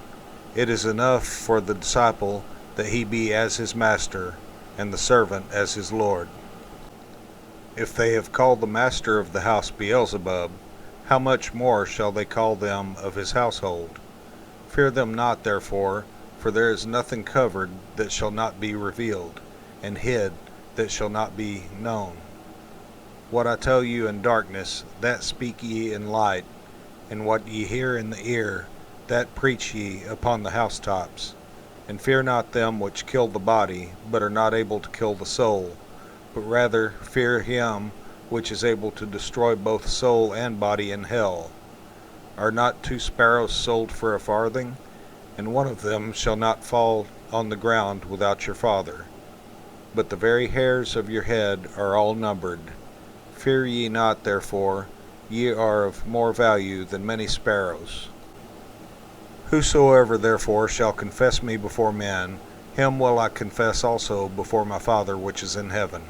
It is enough for the disciple that he be as his master, and the servant as his Lord. If they have called the master of the house Beelzebub, how much more shall they call them of his household? Fear them not, therefore, for there is nothing covered that shall not be revealed, and hid that shall not be known. What I tell you in darkness, that speak ye in light, and what ye hear in the ear, that preach ye upon the housetops. And fear not them which kill the body, but are not able to kill the soul, but rather fear him which is able to destroy both soul and body in hell. Are not 2 sparrows sold for a farthing? And one of them shall not fall on the ground without your Father. But the very hairs of your head are all numbered. Fear ye not, therefore, ye are of more value than many sparrows. Whosoever therefore shall confess me before men, him will I confess also before my Father which is in heaven.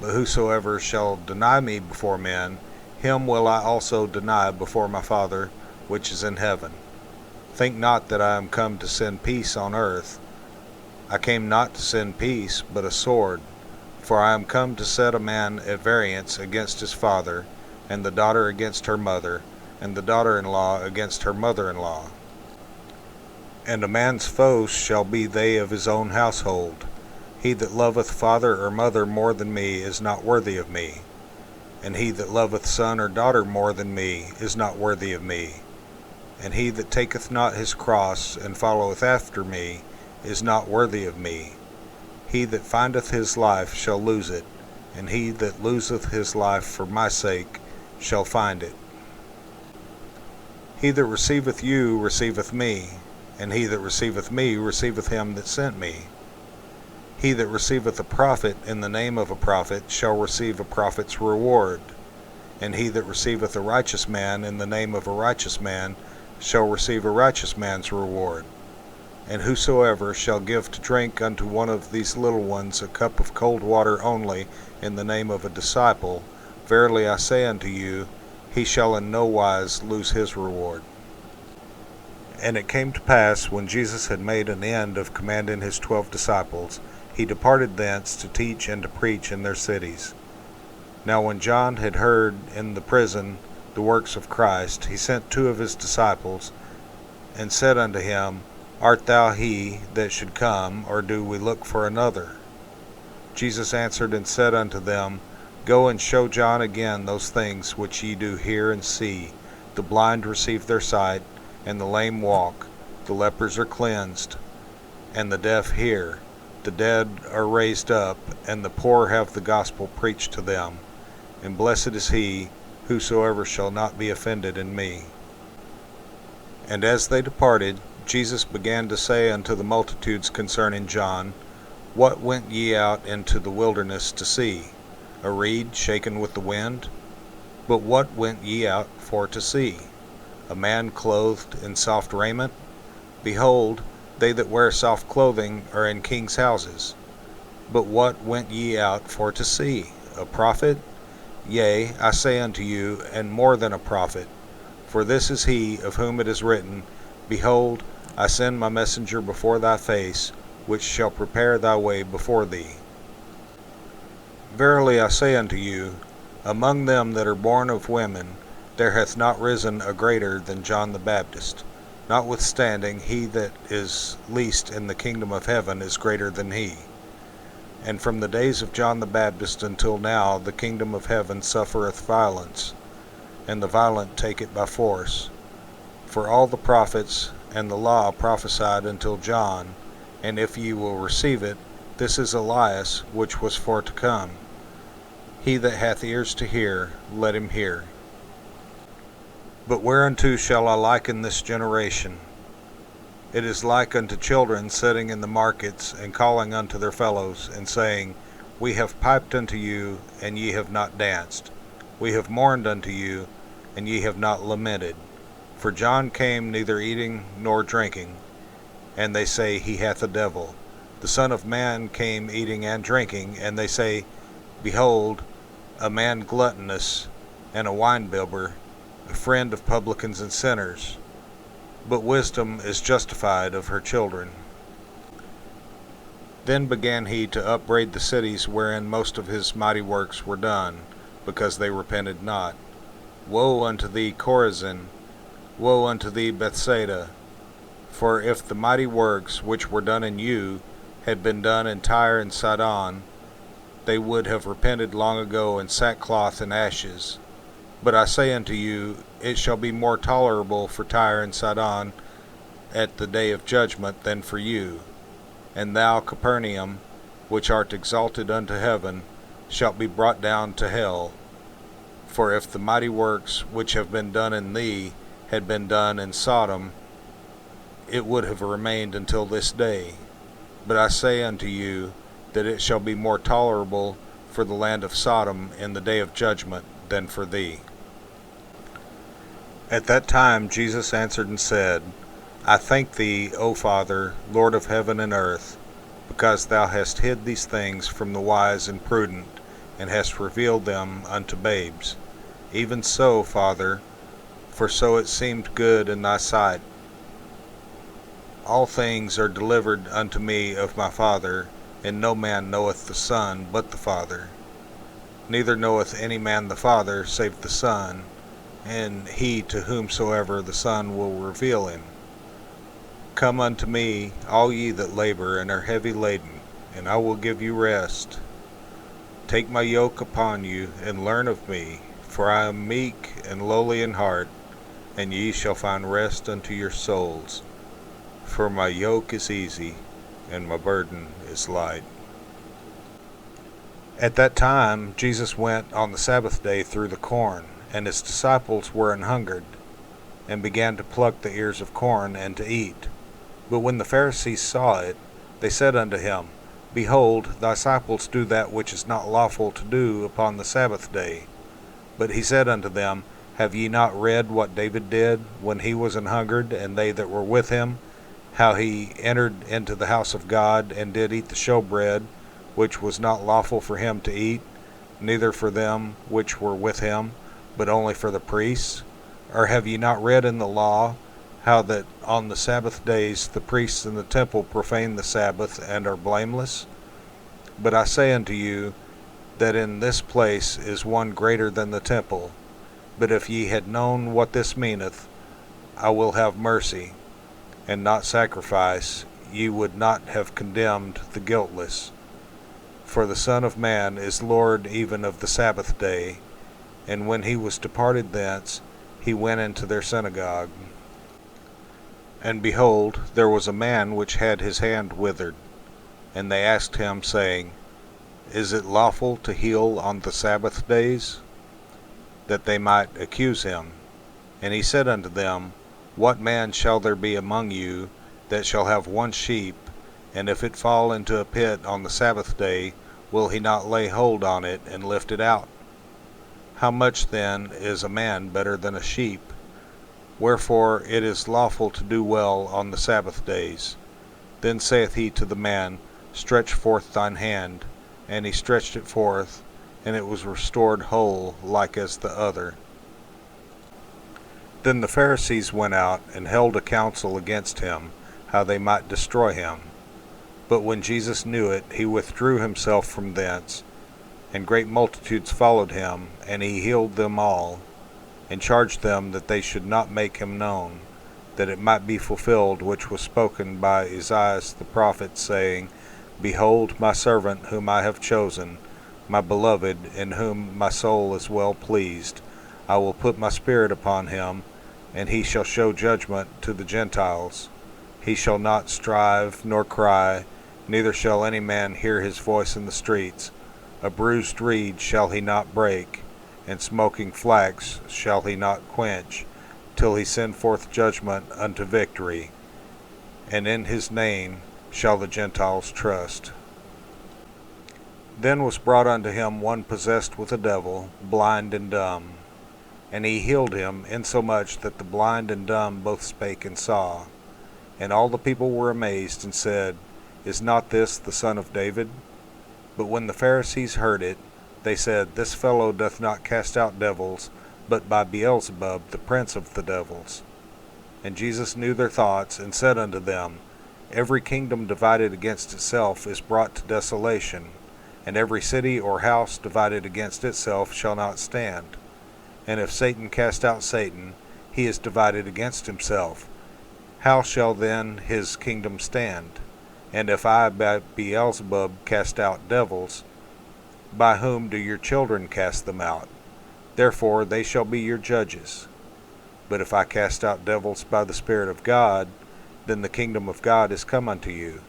But whosoever shall deny me before men, him will I also deny before my Father which is in heaven. Think not that I am come to send peace on earth. I came not to send peace, but a sword. For I am come to set a man at variance against his father, and the daughter against her mother, and the daughter-in-law against her mother-in-law. And a man's foes shall be they of his own household. He that loveth father or mother more than me is not worthy of me. And he that loveth son or daughter more than me is not worthy of me. And he that taketh not his cross and followeth after me is not worthy of me. He that findeth his life shall lose it, and he that loseth his life for my sake shall find it. He that receiveth you receiveth me, and he that receiveth me receiveth him that sent me. He that receiveth a prophet in the name of a prophet shall receive a prophet's reward, and he that receiveth a righteous man in the name of a righteous man shall receive a righteous man's reward. And whosoever shall give to drink unto one of these little ones a cup of cold water only in the name of a disciple, verily I say unto you, he shall in no wise lose his reward. And it came to pass, when Jesus had made an end of commanding his 12 disciples, he departed thence to teach and to preach in their cities. Now when John had heard in the prison the works of Christ, he sent 2 of his disciples, and said unto him, Art thou he that should come, or do we look for another? Jesus answered and said unto them, Go and show John again those things which ye do hear and see. The blind receive their sight, and the lame walk, the lepers are cleansed, and the deaf hear. The dead are raised up, and the poor have the gospel preached to them. And blessed is he, whosoever shall not be offended in me. And as they departed, Jesus began to say unto the multitudes concerning John, What went ye out into the wilderness to see? A reed shaken with the wind? But what went ye out for to see? A man clothed in soft raiment? Behold, they that wear soft clothing are in kings' houses. But what went ye out for to see? A prophet? Yea, I say unto you, and more than a prophet. For this is he of whom it is written, Behold, I send my messenger before thy face, which shall prepare thy way before thee. Verily I say unto you, among them that are born of women, there hath not risen a greater than John the Baptist. Notwithstanding, he that is least in the kingdom of heaven is greater than he. And from the days of John the Baptist until now, the kingdom of heaven suffereth violence, and the violent take it by force. For all the prophets and the law prophesied until John, and if ye will receive it, this is Elias, which was for to come. He that hath ears to hear, let him hear. But whereunto shall I liken this generation? It is like unto children sitting in the markets, and calling unto their fellows, and saying, We have piped unto you, and ye have not danced. We have mourned unto you, and ye have not lamented. For John came neither eating nor drinking, and they say, He hath a devil. The Son of Man came eating and drinking, and they say, Behold, a man gluttonous, and a winebibber, a friend of publicans and sinners. But wisdom is justified of her children. Then began he to upbraid the cities wherein most of his mighty works were done, because they repented not. Woe unto thee, Chorazin! Woe unto thee, Bethsaida! For if the mighty works which were done in you had been done in Tyre and Sidon, they would have repented long ago in sackcloth and ashes. But I say unto you, it shall be more tolerable for Tyre and Sidon at the day of judgment than for you. And thou, Capernaum, which art exalted unto heaven, shalt be brought down to hell. For if the mighty works which have been done in thee had been done in Sodom, it would have remained until this day. But I say unto you, that it shall be more tolerable for the land of Sodom in the day of judgment than for thee. At that time Jesus answered and said, I thank thee, O Father, Lord of heaven and earth, because thou hast hid these things from the wise and prudent, and hast revealed them unto babes. Even so, Father, for so it seemed good in thy sight. All things are delivered unto me of my Father, and no man knoweth the Son but the Father. Neither knoweth any man the Father save the Son, and he to whomsoever the Son will reveal him. Come unto me, all ye that labor and are heavy laden, and I will give you rest. Take my yoke upon you, and learn of me, for I am meek and lowly in heart, and ye shall find rest unto your souls. For my yoke is easy, and my burden is light. At that time Jesus went on the Sabbath day through the corn, and his disciples were an hungered, and began to pluck the ears of corn and to eat. But when the Pharisees saw it, they said unto him, Behold, thy disciples do that which is not lawful to do upon the Sabbath day. But he said unto them, Have ye not read what David did when he was an hungered, and they that were with him, how he entered into the house of God, and did eat the showbread, which was not lawful for him to eat, neither for them which were with him, but only for the priests? Or have ye not read in the law, how that on the Sabbath days the priests in the temple profane the Sabbath, and are blameless? But I say unto you, that in this place is one greater than the temple. But if ye had known what this meaneth, I will have mercy, and not sacrifice, ye would not have condemned the guiltless. For the Son of Man is Lord even of the Sabbath day. And when he was departed thence, he went into their synagogue. And behold, there was a man which had his hand withered. And they asked him, saying, Is it lawful to heal on the Sabbath days? That they might accuse him. And he said unto them, What man shall there be among you that shall have one sheep, and if it fall into a pit on the Sabbath day, will he not lay hold on it and lift it out? How much then is a man better than a sheep? Wherefore it is lawful to do well on the Sabbath days. Then saith he to the man, Stretch forth thine hand. And he stretched it forth, and it was restored whole, like as the other. Then the Pharisees went out, and held a council against him, how they might destroy him. But when Jesus knew it, he withdrew himself from thence, and great multitudes followed him, and he healed them all, and charged them that they should not make him known, that it might be fulfilled which was spoken by Esaias the prophet, saying, Behold my servant whom I have chosen, my beloved, in whom my soul is well pleased. I will put my spirit upon him, and he shall show judgment to the Gentiles. He shall not strive nor cry, neither shall any man hear his voice in the streets. A bruised reed shall he not break, and smoking flax shall he not quench, till he send forth judgment unto victory. And in his name shall the Gentiles trust. Then was brought unto him one possessed with a devil, blind and dumb. And he healed him, insomuch that the blind and dumb both spake and saw. And all the people were amazed, and said, Is not this the son of David? But when the Pharisees heard it, they said, This fellow doth not cast out devils, but by Beelzebub, the prince of the devils. And Jesus knew their thoughts, and said unto them, Every kingdom divided against itself is brought to desolation, and every city or house divided against itself shall not stand. And if Satan cast out Satan, he is divided against himself. How shall then his kingdom stand? And if I by Beelzebub cast out devils, by whom do your children cast them out? Therefore they shall be your judges. But if I cast out devils by the Spirit of God, then the kingdom of God is come unto you.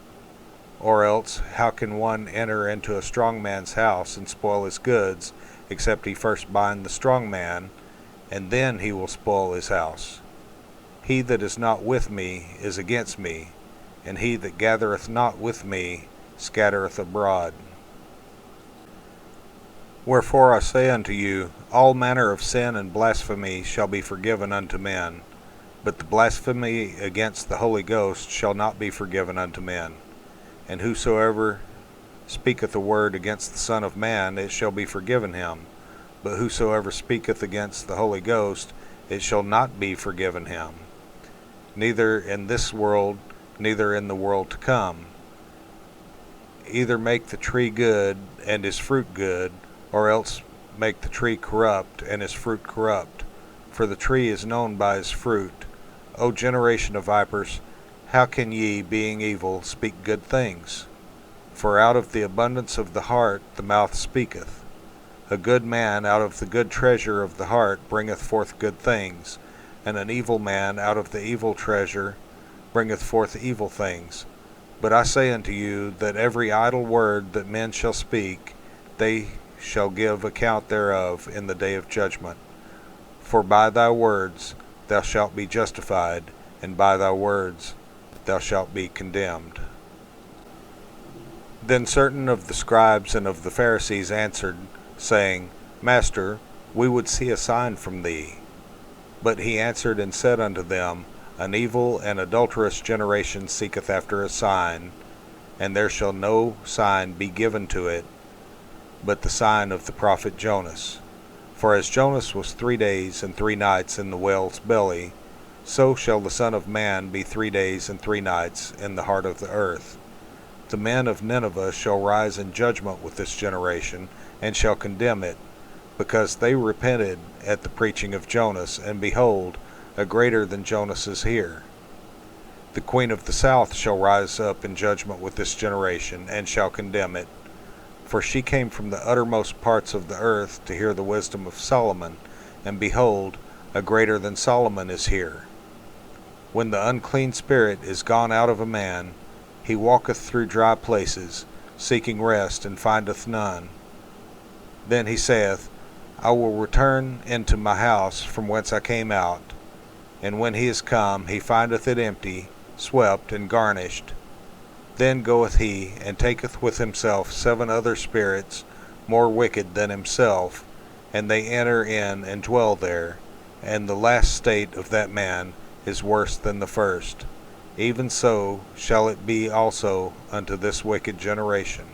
Or else, how can one enter into a strong man's house and spoil his goods, except he first bind the strong man, and then he will spoil his house? He that is not with me is against me, and he that gathereth not with me scattereth abroad. Wherefore I say unto you, all manner of sin and blasphemy shall be forgiven unto men, but the blasphemy against the Holy Ghost shall not be forgiven unto men. And whosoever speaketh a word against the Son of Man, it shall be forgiven him. But whosoever speaketh against the Holy Ghost, it shall not be forgiven him, neither in this world, neither in the world to come. Either make the tree good, and his fruit good, or else make the tree corrupt, and his fruit corrupt. For the tree is known by his fruit. O generation of vipers, how can ye, being evil, speak good things? For out of the abundance of the heart the mouth speaketh. A good man out of the good treasure of the heart bringeth forth good things, and an evil man out of the evil treasure bringeth forth evil things. But I say unto you, that every idle word that men shall speak, they shall give account thereof in the day of judgment. For by thy words thou shalt be justified, and by thy words thou shalt be condemned. Then certain of the scribes and of the Pharisees answered, saying, Master, we would see a sign from thee. But he answered and said unto them, An evil and adulterous generation seeketh after a sign, and there shall no sign be given to it, but the sign of the prophet Jonas. For as Jonas was 3 days and 3 nights in the whale's belly, so shall the Son of Man be 3 days and 3 nights in the heart of the earth. The men of Nineveh shall rise in judgment with this generation, and shall condemn it, because they repented at the preaching of Jonas, and behold, a greater than Jonas is here. The queen of the south shall rise up in judgment with this generation, and shall condemn it. For she came from the uttermost parts of the earth to hear the wisdom of Solomon, and behold, a greater than Solomon is here. When the unclean spirit is gone out of a man, he walketh through dry places, seeking rest, and findeth none. Then he saith, I will return into my house from whence I came out. And when he is come, he findeth it empty, swept, and garnished. Then goeth he, and taketh with himself 7 other spirits, more wicked than himself, and they enter in and dwell there. And the last state of that man is worse than the first. Even so shall it be also unto this wicked generation.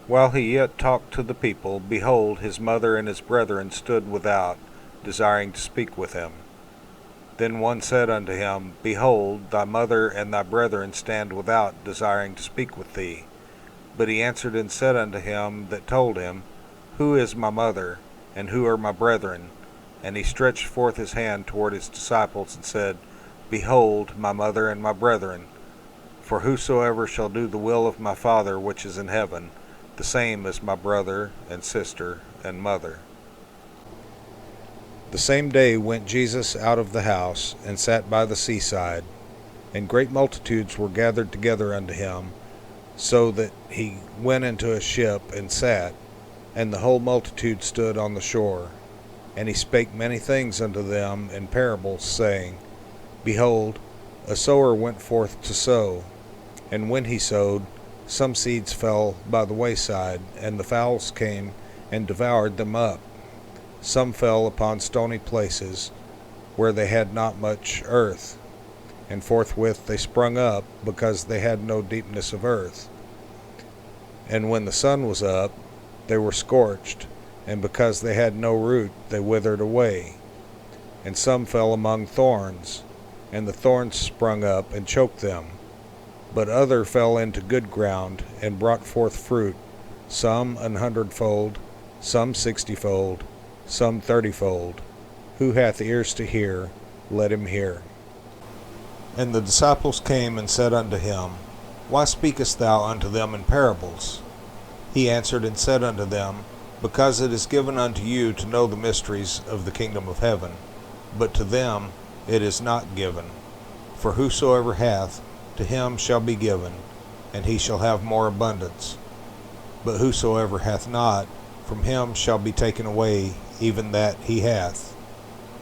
While he yet talked to the people, behold, his mother and his brethren stood without, desiring to speak with him. Then one said unto him, Behold, thy mother and thy brethren stand without, desiring to speak with thee. But he answered and said unto him that told him, Who is my mother, and who are my brethren? And he stretched forth his hand toward his disciples, and said, Behold, my mother and my brethren. For whosoever shall do the will of my Father which is in heaven, the same is my brother and sister and mother. The same day went Jesus out of the house, and sat by the seaside, and great multitudes were gathered together unto him, so that he went into a ship and sat, and the whole multitude stood on the shore. And he spake many things unto them in parables, saying, Behold, a sower went forth to sow, and when he sowed, some seeds fell by the wayside, and the fowls came and devoured them up. Some fell upon stony places, where they had not much earth, and forthwith they sprung up, because they had no deepness of earth. And when the sun was up, they were scorched, and because they had no root, they withered away. And some fell among thorns, and the thorns sprung up and choked them. But other fell into good ground, and brought forth fruit, some 100-fold, some 60-fold, some 30-fold. Who hath ears to hear, let him hear. And the disciples came and said unto him, Why speakest thou unto them in parables? He answered and said unto them, Because it is given unto you to know the mysteries of the kingdom of heaven, but to them it is not given. For whosoever hath, to him shall be given, and he shall have more abundance. But whosoever hath not, from him shall be taken away even that he hath.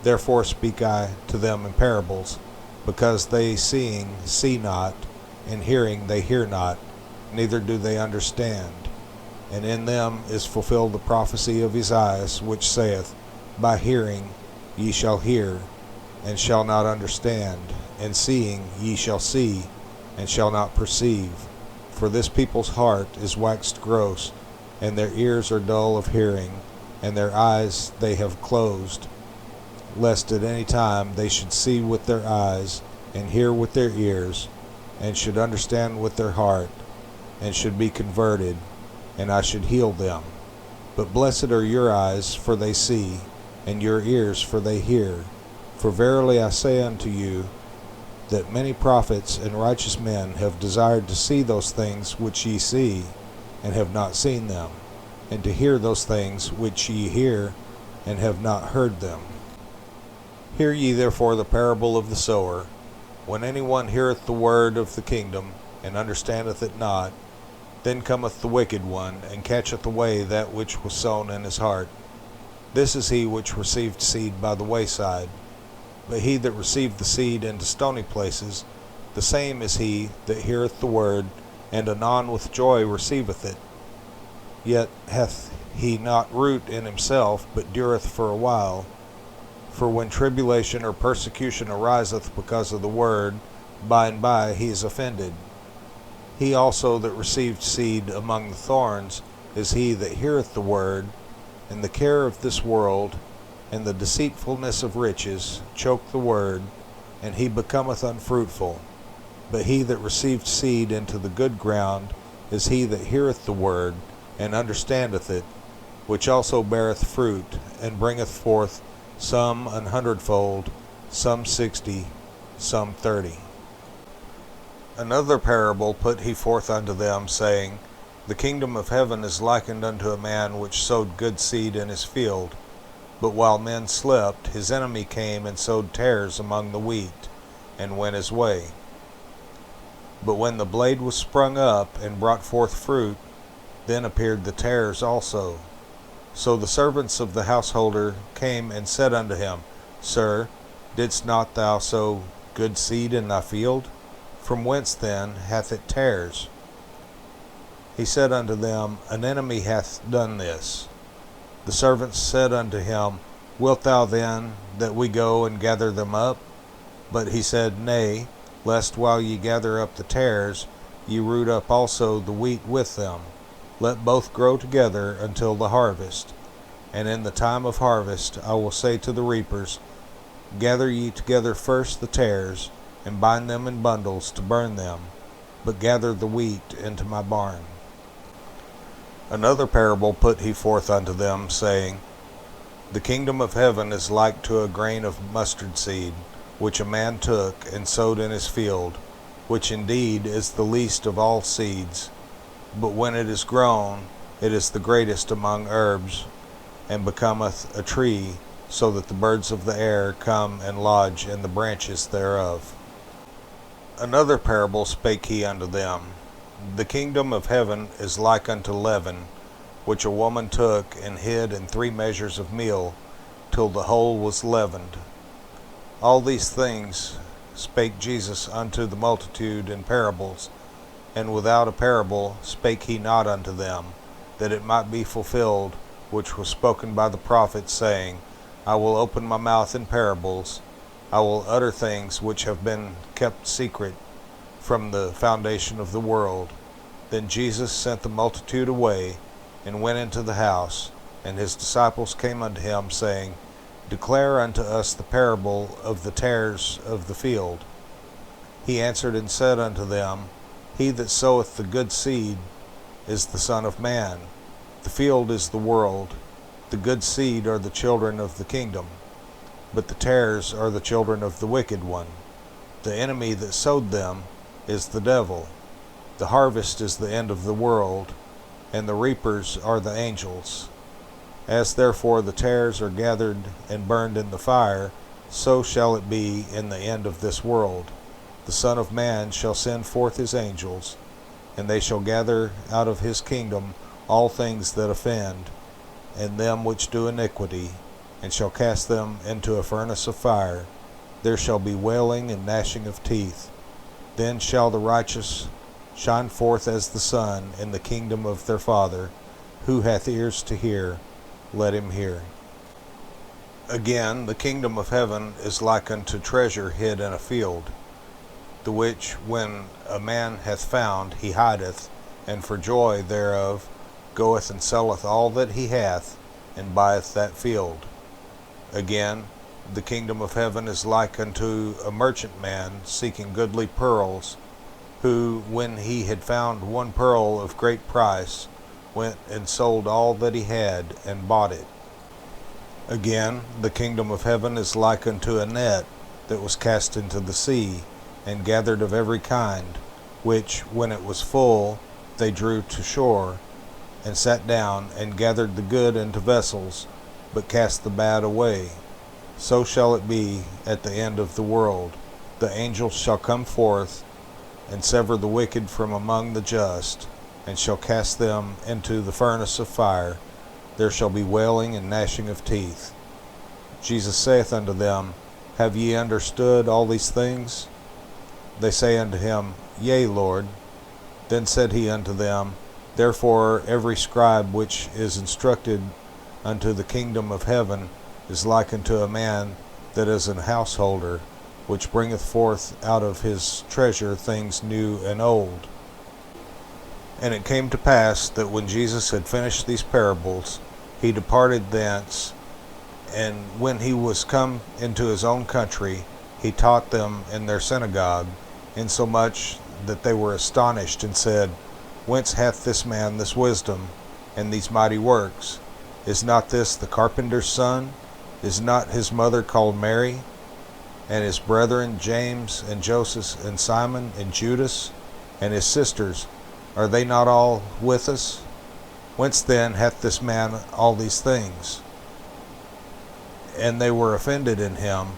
Therefore speak I to them in parables, because they seeing see not, and hearing they hear not, neither do they understand. And in them is fulfilled the prophecy of Isaiah, which saith, By hearing ye shall hear, and shall not understand, and seeing ye shall see, and shall not perceive. For this people's heart is waxed gross, and their ears are dull of hearing, and their eyes they have closed, lest at any time they should see with their eyes, and hear with their ears, and should understand with their heart, and should be converted, and I should heal them. But blessed are your eyes, for they see, and your ears, for they hear. For verily I say unto you, that many prophets and righteous men have desired to see those things which ye see, and have not seen them, and to hear those things which ye hear, and have not heard them. Hear ye therefore the parable of the sower. When any one heareth the word of the kingdom, and understandeth it not, then cometh the wicked one, and catcheth away that which was sown in his heart. This is he which received seed by the wayside. But he that received the seed into stony places, the same is he that heareth the word, and anon with joy receiveth it. Yet hath he not root in himself, but dureth for a while. For when tribulation or persecution ariseth because of the word, by and by he is offended. He also that received seed among the thorns is he that heareth the word, and the care of this world, and the deceitfulness of riches choke the word, and he becometh unfruitful. But he that received seed into the good ground is he that heareth the word, and understandeth it, which also beareth fruit, and bringeth forth some 100-fold, some 60, some 30. Another parable put he forth unto them, saying, The kingdom of heaven is likened unto a man which sowed good seed in his field. But while men slept, his enemy came and sowed tares among the wheat, and went his way. But when the blade was sprung up, and brought forth fruit, then appeared the tares also. So the servants of the householder came and said unto him, Sir, didst not thou sow good seed in thy field? From whence then hath it tares? He said unto them, An enemy hath done this. The servants said unto him, Wilt thou then that we go and gather them up? But he said, Nay, lest while ye gather up the tares, ye root up also the wheat with them. Let both grow together until the harvest. And in the time of harvest I will say to the reapers, Gather ye together first the tares, and bind them in bundles to burn them, but gather the wheat into my barn. Another parable put he forth unto them, saying, The kingdom of heaven is like to a grain of mustard seed, which a man took and sowed in his field, which indeed is the least of all seeds. But when it is grown, it is the greatest among herbs, and becometh a tree, so that the birds of the air come and lodge in the branches thereof. Another parable spake he unto them, The kingdom of heaven is like unto leaven, which a woman took and hid in 3 measures of meal, till the whole was leavened. All these things spake Jesus unto the multitude in parables, and without a parable spake he not unto them, that it might be fulfilled which was spoken by the prophet, saying, I will open my mouth in parables, I will utter things which have been kept secret from the foundation of the world. Then Jesus sent the multitude away, and went into the house, and his disciples came unto him, saying, Declare unto us the parable of the tares of the field. He answered and said unto them, He that soweth the good seed is the Son of Man. The field is the world. The good seed are the children of the kingdom, but the tares are the children of the wicked one. The enemy that sowed them is the devil. The harvest is the end of the world, and the reapers are the angels. As therefore the tares are gathered and burned in the fire, so shall it be in the end of this world. The Son of Man shall send forth his angels, and they shall gather out of his kingdom all things that offend, and them which do iniquity, and shall cast them into a furnace of fire. There shall be wailing and gnashing of teeth. Then shall the righteous shine forth as the sun in the kingdom of their Father. Who hath ears to hear, let him hear. Again, the kingdom of heaven is like unto treasure hid in a field, the which when a man hath found, he hideth, and for joy thereof goeth and selleth all that he hath, and buyeth that field. Again, the kingdom of heaven is like unto a merchant man seeking goodly pearls, who, when he had found one pearl of great price, went and sold all that he had, and bought it. Again, the kingdom of heaven is like unto a net that was cast into the sea, and gathered of every kind, which, when it was full, they drew to shore, and sat down, and gathered the good into vessels, but cast the bad away. So shall it be at the end of the world. The angels shall come forth, and sever the wicked from among the just, and shall cast them into the furnace of fire. There shall be wailing and gnashing of teeth. Jesus saith unto them, Have ye understood all these things? They say unto him, Yea, Lord. Then said he unto them, Therefore every scribe which is instructed unto the kingdom of heaven is like unto a man that is an householder, which bringeth forth out of his treasure things new and old. And it came to pass that when Jesus had finished these parables, he departed thence, and when he was come into his own country, he taught them in their synagogue, insomuch that they were astonished, and said, Whence hath this man this wisdom, and these mighty works? Is not this the carpenter's son? Is not his mother called Mary? And his brethren James, and Joseph, and Simon, and Judas, and his sisters, are they not all with us? Whence then hath this man all these things? And they were offended in him.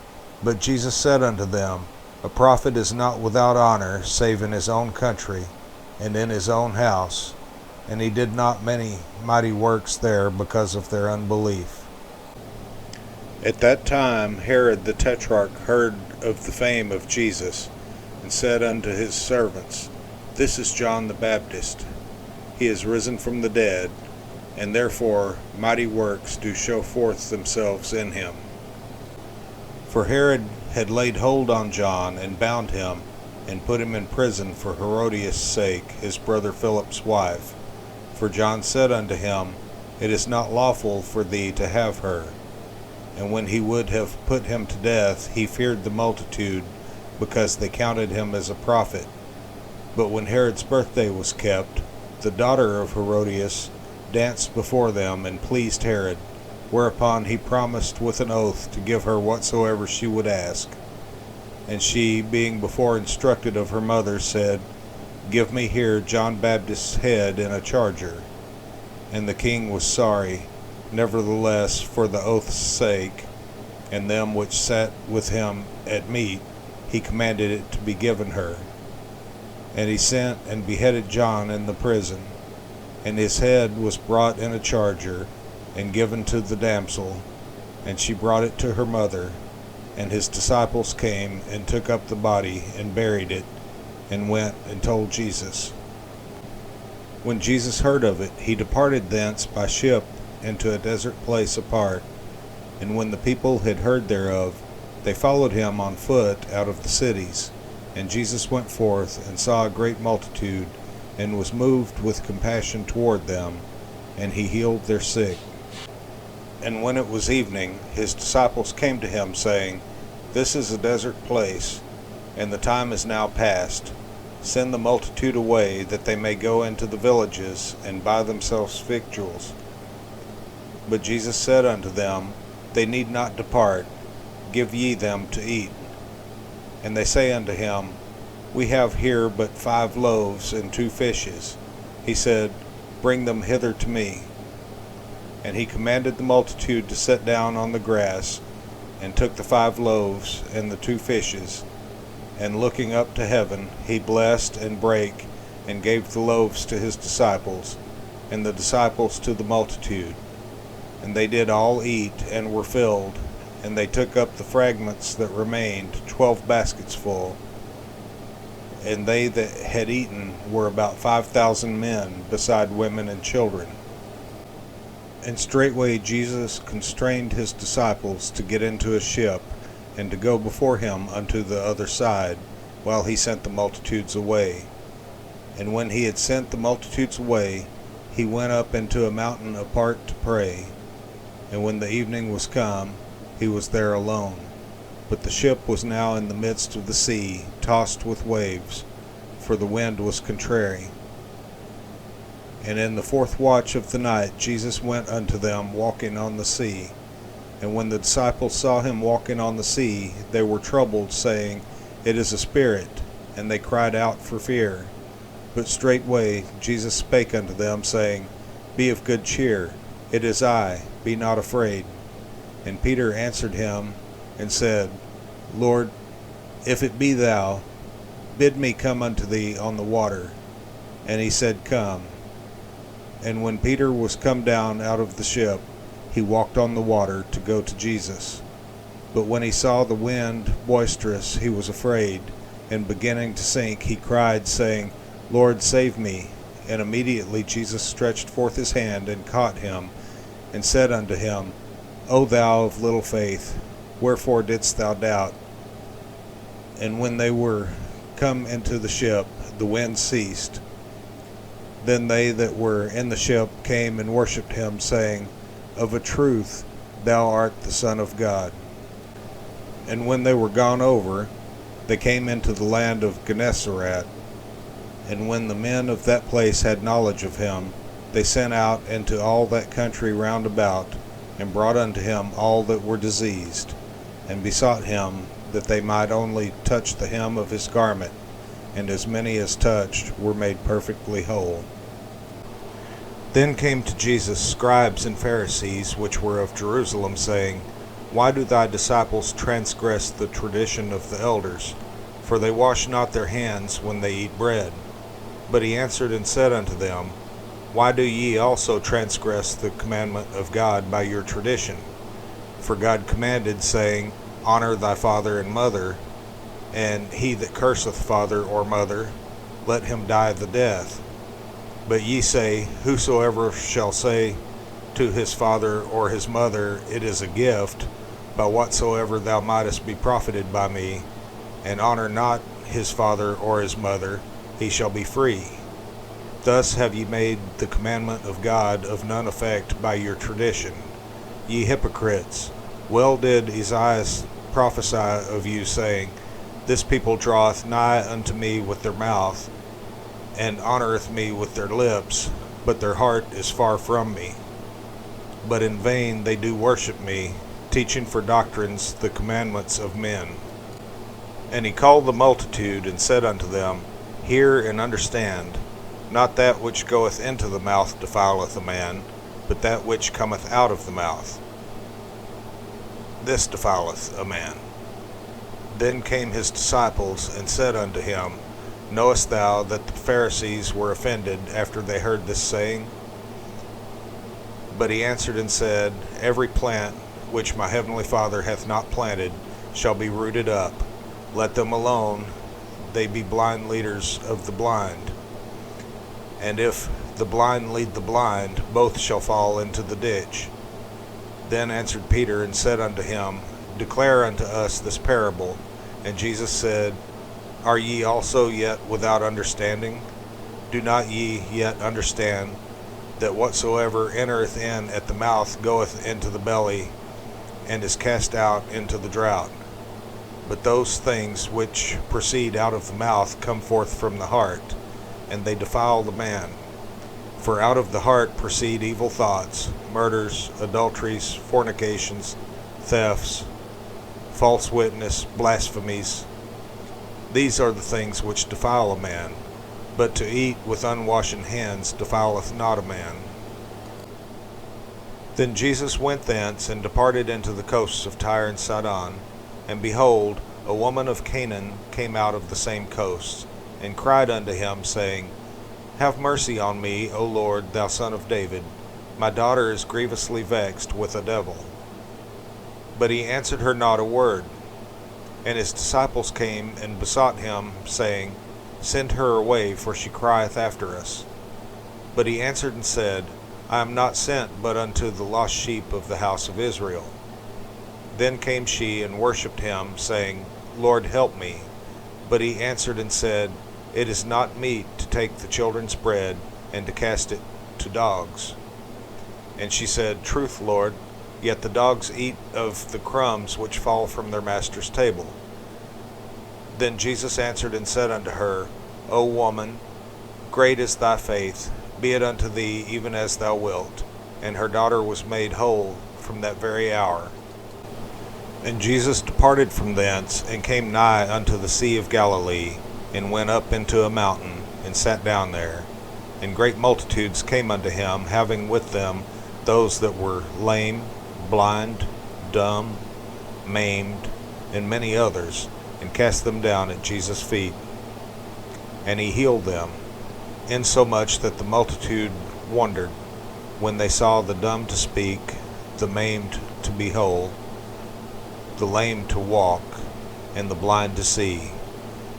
But Jesus said unto them, A prophet is not without honor, save in his own country, and in his own house. And he did not many mighty works there because of their unbelief. At that time Herod the Tetrarch heard of the fame of Jesus, and said unto his servants, This is John the Baptist. He is risen from the dead, and therefore mighty works do show forth themselves in him. For Herod had laid hold on John, and bound him, and put him in prison for Herodias' sake, his brother Philip's wife. For John said unto him, It is not lawful for thee to have her. And when he would have put him to death, he feared the multitude, because they counted him as a prophet. But when Herod's birthday was kept, the daughter of Herodias danced before them, and pleased Herod, whereupon he promised with an oath to give her whatsoever she would ask. And she, being before instructed of her mother, said, Give me here John Baptist's head in a charger. And the king was sorry, nevertheless, for the oath's sake, and them which sat with him at meat, he commanded it to be given her. And he sent and beheaded John in the prison. And his head was brought in a charger, and given to the damsel, and she brought it to her mother. And his disciples came, and took up the body, and buried it, and went and told Jesus. When Jesus heard of it, he departed thence by ship into a desert place apart. And when the people had heard thereof, they followed him on foot out of the cities. And Jesus went forth, and saw a great multitude, and was moved with compassion toward them, and he healed their sick. And when it was evening, his disciples came to him, saying, This is a desert place, and the time is now past. Send the multitude away, that they may go into the villages, and buy themselves victuals. But Jesus said unto them, They need not depart, give ye them to eat. And they say unto him, We have here but 5 loaves and 2 fishes. He said, Bring them hither to me. And he commanded the multitude to sit down on the grass, and took the 5 loaves and the 2 fishes, and looking up to heaven, he blessed and brake, and gave the loaves to his disciples, and the disciples to the multitude. And they did all eat, and were filled. And they took up the fragments that remained, 12 baskets full. And they that had eaten were about 5,000 men, beside women and children. And straightway Jesus constrained his disciples to get into a ship, and to go before him unto the other side, while he sent the multitudes away. And when he had sent the multitudes away, he went up into a mountain apart to pray. And when the evening was come, he was there alone. But the ship was now in the midst of the sea, tossed with waves, for the wind was contrary. And in the fourth watch of the night Jesus went unto them walking on the sea. And when the disciples saw him walking on the sea, they were troubled, saying, It is a spirit. And they cried out for fear. But straightway Jesus spake unto them, saying, Be of good cheer, it is I, be not afraid. And Peter answered him, and said, Lord, if it be thou, bid me come unto thee on the water. And he said, Come. And when Peter was come down out of the ship, he walked on the water to go to Jesus. But when he saw the wind boisterous, he was afraid, and beginning to sink, he cried, saying, Lord, save me. And immediately Jesus stretched forth his hand and caught him, and said unto him, O thou of little faith, wherefore didst thou doubt? And when they were come into the ship, the wind ceased. Then they that were in the ship came and worshipped him, saying, Of a truth thou art the Son of God. And when they were gone over, they came into the land of Gennesaret. And when the men of that place had knowledge of him, they sent out into all that country round about, and brought unto him all that were diseased, and besought him that they might only touch the hem of his garment, and as many as touched were made perfectly whole. Then came to Jesus scribes and Pharisees, which were of Jerusalem, saying, Why do thy disciples transgress the tradition of the elders? For they wash not their hands when they eat bread. But he answered and said unto them, Why do ye also transgress the commandment of God by your tradition? For God commanded, saying, Honor thy father and mother, and he that curseth father or mother, let him die the death. But ye say, Whosoever shall say to his father or his mother, It is a gift, by whatsoever thou mightest be profited by me, and honor not his father or his mother, he shall be free. Thus have ye made the commandment of God of none effect by your tradition. Ye hypocrites, well did Esaias prophesy of you, saying, This people draweth nigh unto me with their mouth, and honoureth me with their lips, but their heart is far from me. But in vain they do worship me, teaching for doctrines the commandments of men. And he called the multitude, and said unto them, Hear and understand. Not that which goeth into the mouth defileth a man, but that which cometh out of the mouth, this defileth a man. Then came his disciples, and said unto him, Knowest thou that the Pharisees were offended after they heard this saying? But he answered and said, Every plant which my heavenly Father hath not planted shall be rooted up. Let them alone, they be blind leaders of the blind. And if the blind lead the blind, both shall fall into the ditch. Then answered Peter and said unto him, Declare unto us this parable. And Jesus said, Are ye also yet without understanding? Do not ye yet understand that whatsoever entereth in at the mouth goeth into the belly, and is cast out into the draught? But those things which proceed out of the mouth come forth from the heart, and they defile the man. For out of the heart proceed evil thoughts, murders, adulteries, fornications, thefts, false witness, blasphemies. These are the things which defile a man, but to eat with unwashen hands defileth not a man. Then Jesus went thence, and departed into the coasts of Tyre and Sidon. And behold, a woman of Canaan came out of the same coasts, and cried unto him, saying, Have mercy on me, O Lord, thou Son of David. My daughter is grievously vexed with a devil. But he answered her not a word. And his disciples came and besought him, saying, Send her away, for she crieth after us. But he answered and said, I am not sent but unto the lost sheep of the house of Israel. Then came she and worshipped him, saying, Lord, help me. But he answered and said, It is not meet to take the children's bread and to cast it to dogs. And she said, Truth, Lord, yet the dogs eat of the crumbs which fall from their master's table. Then Jesus answered and said unto her, O woman, great is thy faith, be it unto thee even as thou wilt. And her daughter was made whole from that very hour. And Jesus departed from thence, and came nigh unto the sea of Galilee, and went up into a mountain, and sat down there. And great multitudes came unto him, having with them those that were lame, blind, dumb, maimed, and many others, and cast them down at Jesus' feet. And he healed them, insomuch that the multitude wondered, when they saw the dumb to speak, the maimed to be whole, the lame to walk, and the blind to see,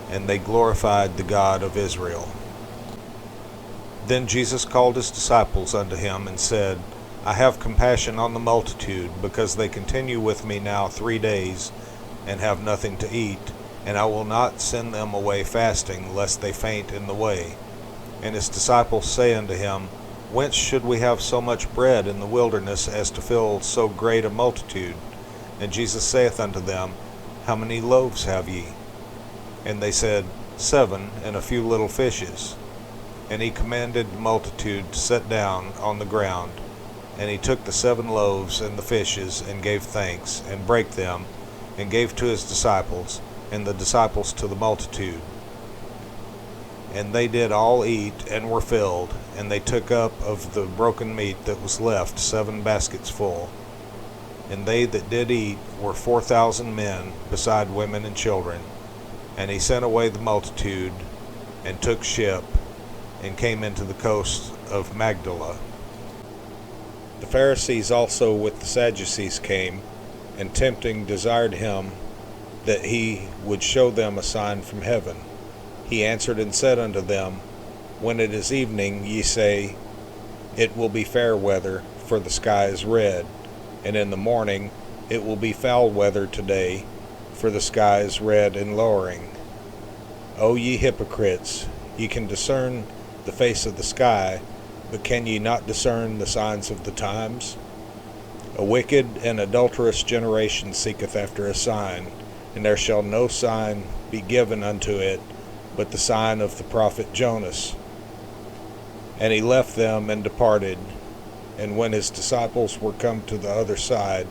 and they glorified the God of Israel. Then Jesus called his disciples unto him, and said, I have compassion on the multitude, because they continue with me now 3 days, and have nothing to eat, and I will not send them away fasting, lest they faint in the way. And his disciples say unto him, Whence should we have so much bread in the wilderness as to fill so great a multitude? And Jesus saith unto them, How many loaves have ye? And they said, 7, and a few little fishes. And he commanded the multitude to sit down on the ground. And he took the 7 loaves and the fishes, and gave thanks, and brake them, and gave to his disciples, and the disciples to the multitude. And they did all eat, and were filled, and they took up of the broken meat that was left 7 baskets full. And they that did eat were 4,000 men, beside women and children. And he sent away the multitude, and took ship, and came into the coast of Magdala. The Pharisees also with the Sadducees came, and tempting desired him that he would show them a sign from heaven. He answered and said unto them, When it is evening, ye say, It will be fair weather, for the sky is red. And in the morning, It will be foul weather today, for the sky is red and lowering. O ye hypocrites, ye can discern the face of the sky, but can ye not discern the signs of the times? A wicked and adulterous generation seeketh after a sign, and there shall no sign be given unto it, but the sign of the prophet Jonas. And he left them and departed. And when his disciples were come to the other side,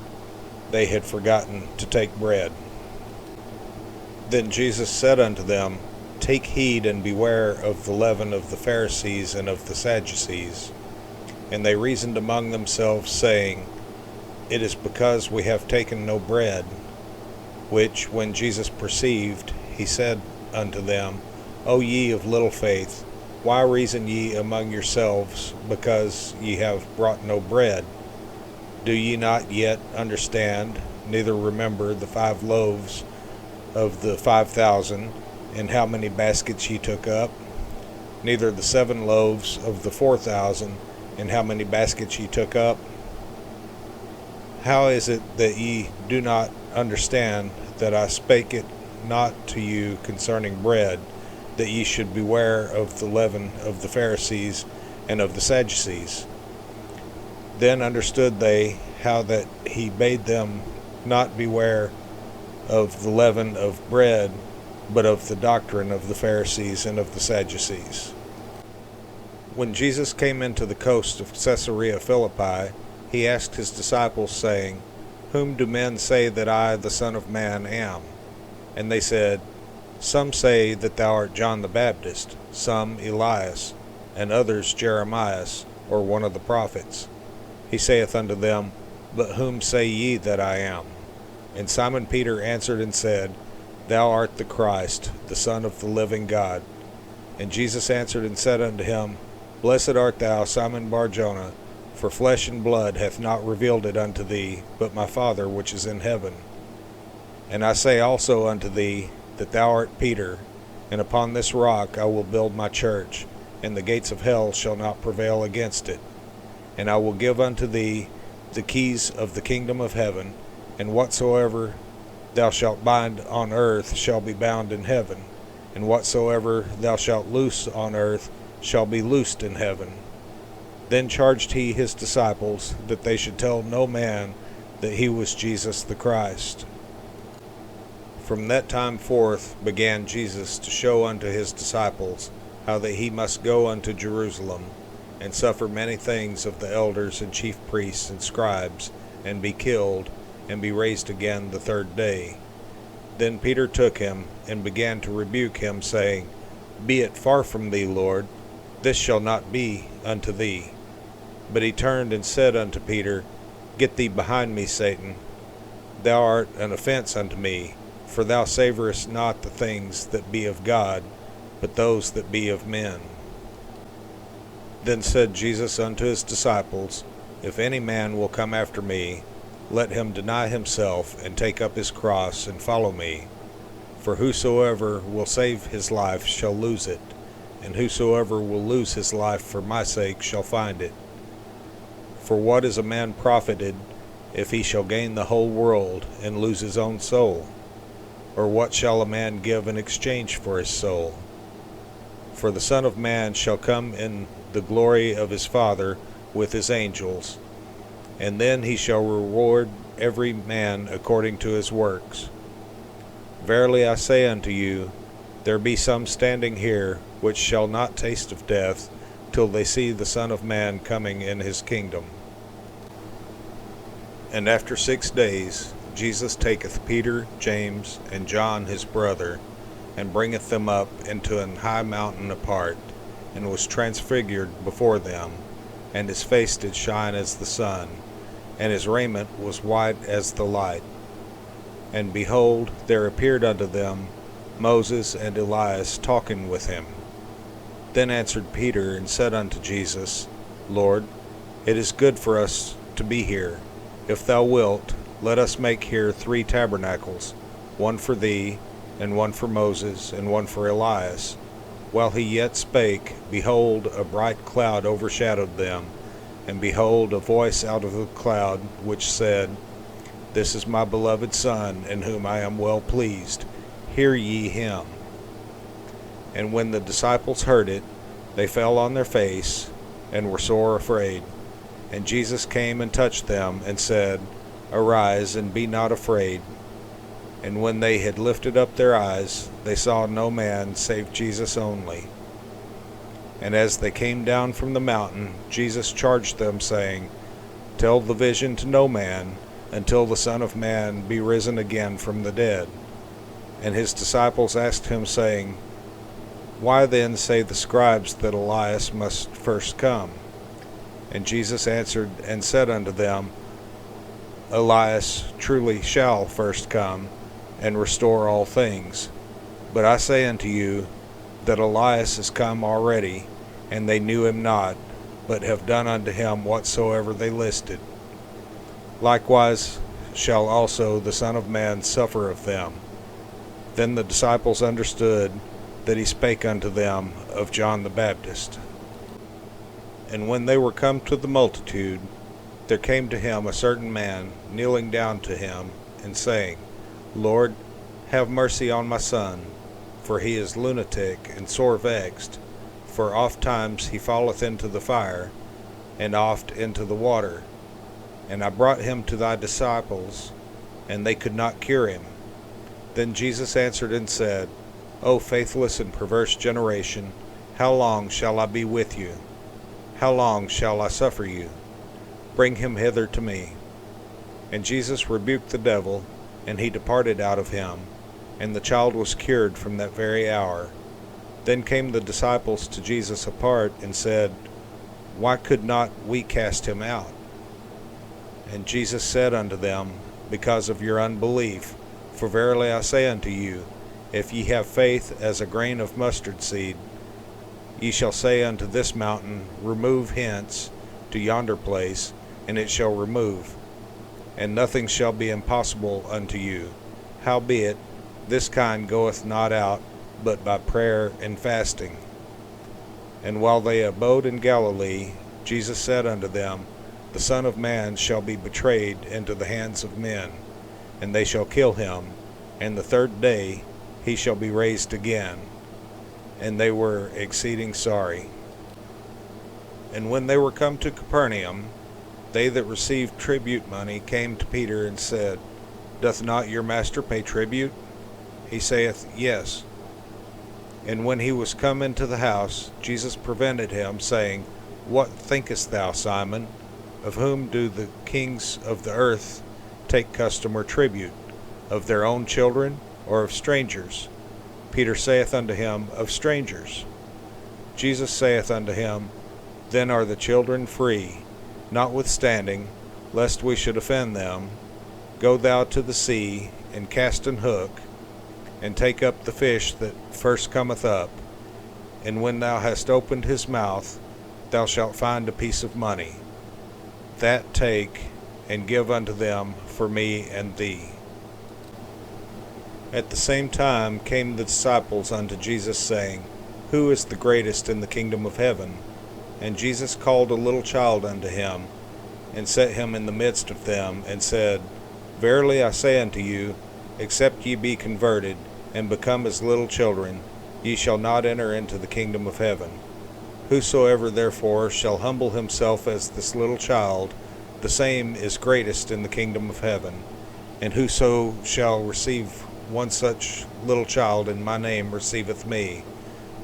they had forgotten to take bread. Then Jesus said unto them, Take heed and beware of the leaven of the Pharisees and of the Sadducees. And they reasoned among themselves, saying, It is because we have taken no bread. Which, when Jesus perceived, he said unto them, O ye of little faith, why reason ye among yourselves, because ye have brought no bread? Do ye not yet understand, neither remember the 5 loaves of the 5,000, and how many baskets ye took up? Neither the 7 loaves of the 4,000, and how many baskets ye took up? How is it that ye do not understand that I spake it not to you concerning bread, that ye should beware of the leaven of the Pharisees and of the Sadducees? Then understood they how that he bade them not beware of the leaven of bread, but of the doctrine of the Pharisees and of the Sadducees. When Jesus came into the coast of Caesarea Philippi, he asked his disciples, saying, Whom do men say that I, the Son of Man, am? And they said, Some say that thou art John the Baptist, some Elias, and others Jeremias, or one of the prophets. He saith unto them, But whom say ye that I am? And Simon Peter answered and said, Thou art the Christ, the Son of the living God. And Jesus answered and said unto him, Blessed art thou, Simon Bar-Jonah, for flesh and blood hath not revealed it unto thee, but my Father which is in heaven. And I say also unto thee, that thou art Peter, and upon this rock I will build my church, and the gates of hell shall not prevail against it. and I will give unto thee the keys of the kingdom of heaven, and whatsoever thou shalt bind on earth shall be bound in heaven, and whatsoever thou shalt loose on earth shall be loosed in heaven. Then charged he his disciples that they should tell no man that he was Jesus the Christ. From that time forth began Jesus to show unto his disciples how that he must go unto Jerusalem, and suffer many things of the elders and chief priests and scribes, and be killed, and be raised again the third day. Then Peter took him, and began to rebuke him, saying, Be it far from thee, Lord, this shall not be unto thee. But he turned and said unto Peter, Get thee behind me, Satan. Thou art an offense unto me, for thou savorest not the things that be of God, but those that be of men. Then said Jesus unto his disciples, If any man will come after me, let him deny himself, and take up his cross, and follow me. For whosoever will save his life shall lose it, and whosoever will lose his life for my sake shall find it. For what is a man profited, if he shall gain the whole world, and lose his own soul? Or what shall a man give in exchange for his soul? For the Son of Man shall come in the glory of his Father with his angels, and then he shall reward every man according to his works. Verily I say unto you, there be some standing here which shall not taste of death till they see the Son of Man coming in his kingdom. And after 6 days Jesus taketh Peter, James, and John his brother, and bringeth them up into an high mountain apart, and was transfigured before them, and his face did shine as the sun, and his raiment was white as the light. And behold, there appeared unto them Moses and Elias talking with him. Then answered Peter and said unto Jesus, Lord, it is good for us to be here. If thou wilt, let us make here 3 tabernacles, one for thee, and one for Moses, and one for Elias. While he yet spake, behold, a bright cloud overshadowed them, and behold, a voice out of the cloud, which said, This is my beloved Son, in whom I am well pleased. Hear ye him. And when the disciples heard it, they fell on their face, and were sore afraid. And Jesus came and touched them, and said, Arise, and be not afraid. And when they had lifted up their eyes, they saw no man save Jesus only. And as they came down from the mountain, Jesus charged them, saying, Tell the vision to no man, until the Son of Man be risen again from the dead. And his disciples asked him, saying, Why then say the scribes that Elias must first come? And Jesus answered and said unto them, Elias truly shall first come, and restore all things. But I say unto you, that Elias is come already, and they knew him not, but have done unto him whatsoever they listed. Likewise shall also the Son of Man suffer of them. Then the disciples understood that he spake unto them of John the Baptist. And when they were come to the multitude, there came to him a certain man, kneeling down to him, and saying, Lord, have mercy on my son, for he is lunatic and sore vexed, for oft times he falleth into the fire, and oft into the water. And I brought him to thy disciples, and they could not cure him. Then Jesus answered and said, O faithless and perverse generation, how long shall I be with you? How long shall I suffer you? Bring him hither to me. And Jesus rebuked the devil, and he departed out of him, and the child was cured from that very hour. Then came the disciples to Jesus apart, and said, Why could not we cast him out? And Jesus said unto them, Because of your unbelief. For verily I say unto you, if ye have faith as a grain of mustard seed, ye shall say unto this mountain, Remove hence to yonder place, and it shall remove, and nothing shall be impossible unto you. Howbeit, this kind goeth not out, but by prayer and fasting. And while they abode in Galilee, Jesus said unto them, The Son of Man shall be betrayed into the hands of men, and they shall kill him, and the third day he shall be raised again. And they were exceeding sorry. And when they were come to Capernaum, they that received tribute money came to Peter and said, Doth not your master pay tribute? He saith, Yes. And when he was come into the house, Jesus prevented him, saying, What thinkest thou, Simon? Of whom do the kings of the earth take custom or tribute? Of their own children, or of strangers? Peter saith unto him, Of strangers. Jesus saith unto him, Then are the children free. Notwithstanding, lest we should offend them, go thou to the sea, and cast an hook, and take up the fish that first cometh up. And when thou hast opened his mouth, thou shalt find a piece of money. That take, and give unto them for me and thee. At the same time came the disciples unto Jesus, saying, Who is the greatest in the kingdom of heaven? And Jesus called a little child unto him, and set him in the midst of them, and said, Verily I say unto you, except ye be converted, and become as little children, ye shall not enter into the kingdom of heaven. Whosoever therefore shall humble himself as this little child, the same is greatest in the kingdom of heaven. And whoso shall receive one such little child in my name receiveth me.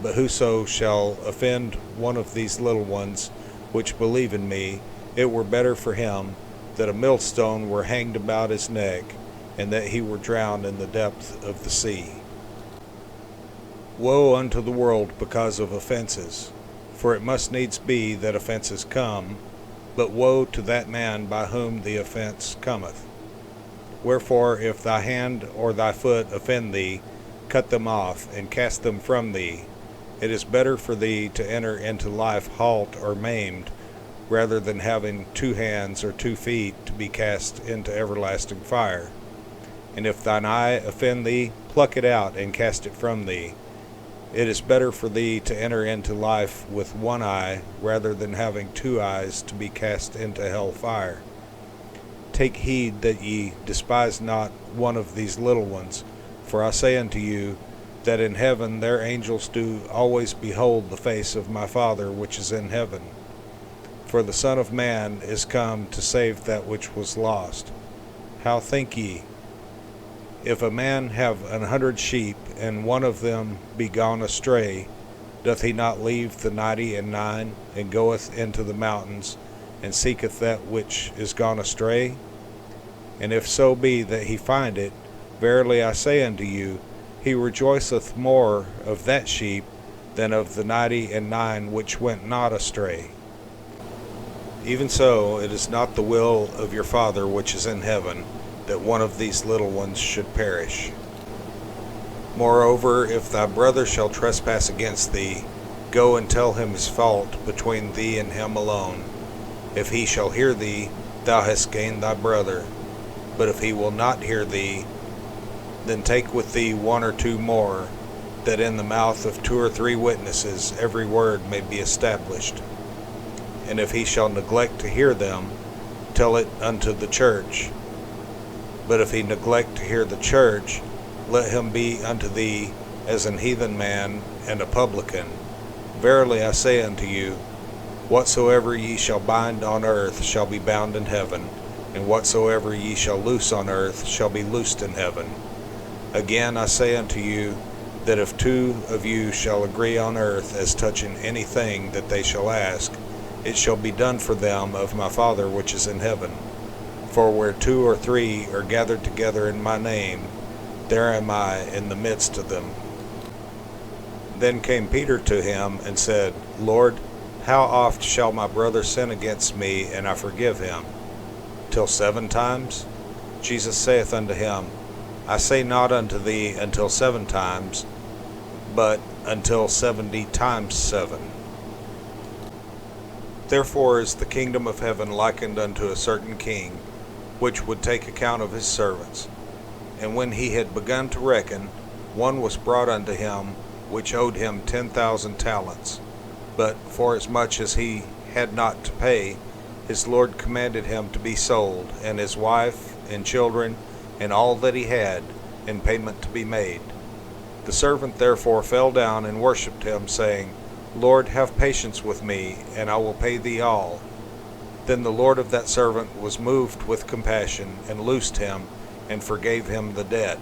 But whoso shall offend one of these little ones which believe in me, it were better for him that a millstone were hanged about his neck, and that he were drowned in the depth of the sea. Woe unto the world because of offenses! For it must needs be that offenses come, but woe to that man by whom the offense cometh. Wherefore, if thy hand or thy foot offend thee, cut them off, and cast them from thee. It is better for thee to enter into life halt or maimed, rather than having 2 hands or 2 feet to be cast into everlasting fire. And if thine eye offend thee, pluck it out, and cast it from thee. It is better for thee to enter into life with 1 eye, rather than having 2 eyes to be cast into hell fire. Take heed that ye despise not one of these little ones, for I say unto you, that in heaven their angels do always behold the face of my Father which is in heaven. For the Son of Man is come to save that which was lost. How think ye? If a man have 100 sheep, and one of them be gone astray, doth he not leave the 99, and goeth into the mountains, and seeketh that which is gone astray? And if so be that he find it, verily I say unto you, he rejoiceth more of that sheep than of the 99 which went not astray. Even so, it is not the will of your Father which is in heaven, that one of these little ones should perish. Moreover, if thy brother shall trespass against thee, go and tell him his fault between thee and him alone. If he shall hear thee, thou hast gained thy brother. But if he will not hear thee, then take with thee 1 or 2 more, that in the mouth of 2 or 3 witnesses every word may be established. And if he shall neglect to hear them, tell it unto the church. But if he neglect to hear the church, let him be unto thee as an heathen man and a publican. Verily I say unto you, whatsoever ye shall bind on earth shall be bound in heaven, and whatsoever ye shall loose on earth shall be loosed in heaven. Again I say unto you, that if 2 of you shall agree on earth as touching anything that they shall ask, it shall be done for them of my Father which is in heaven. For where 2 or 3 are gathered together in my name, there am I in the midst of them. Then came Peter to him and said, Lord, how oft shall my brother sin against me, and I forgive him? Till 7 times? Jesus saith unto him, I say not unto thee until 7 times, but until 70 times 7. Therefore is the kingdom of heaven likened unto a certain king, which would take account of his servants. And when he had begun to reckon, one was brought unto him, which owed him 10,000 talents. But forasmuch as he had not to pay, his Lord commanded him to be sold, and his wife, and children, and all that he had, in payment to be made. The servant therefore fell down and worshipped him, saying, Lord, have patience with me, and I will pay thee all. Then the Lord of that servant was moved with compassion, and loosed him, and forgave him the debt.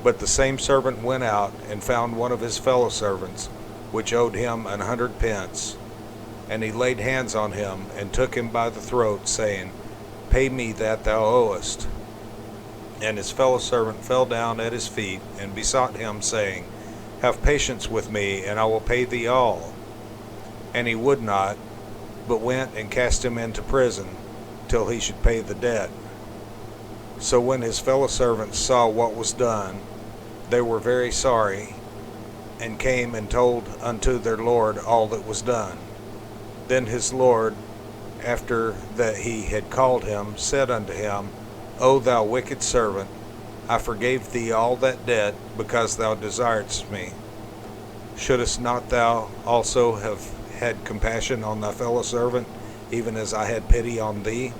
But the same servant went out, and found one of his fellow servants, which owed him 100 pence. And he laid hands on him, and took him by the throat, saying, Pay me that thou owest. And his fellow servant fell down at his feet, and besought him, saying, Have patience with me, and I will pay thee all. And he would not, but went and cast him into prison, till he should pay the debt. So when his fellow servants saw what was done, they were very sorry, and came and told unto their Lord all that was done. Then his Lord, after that he had called him, said unto him, O thou wicked servant, I forgave thee all that debt, because thou desiredst me. Shouldest not thou also have had compassion on thy fellow servant, even as I had pity on thee?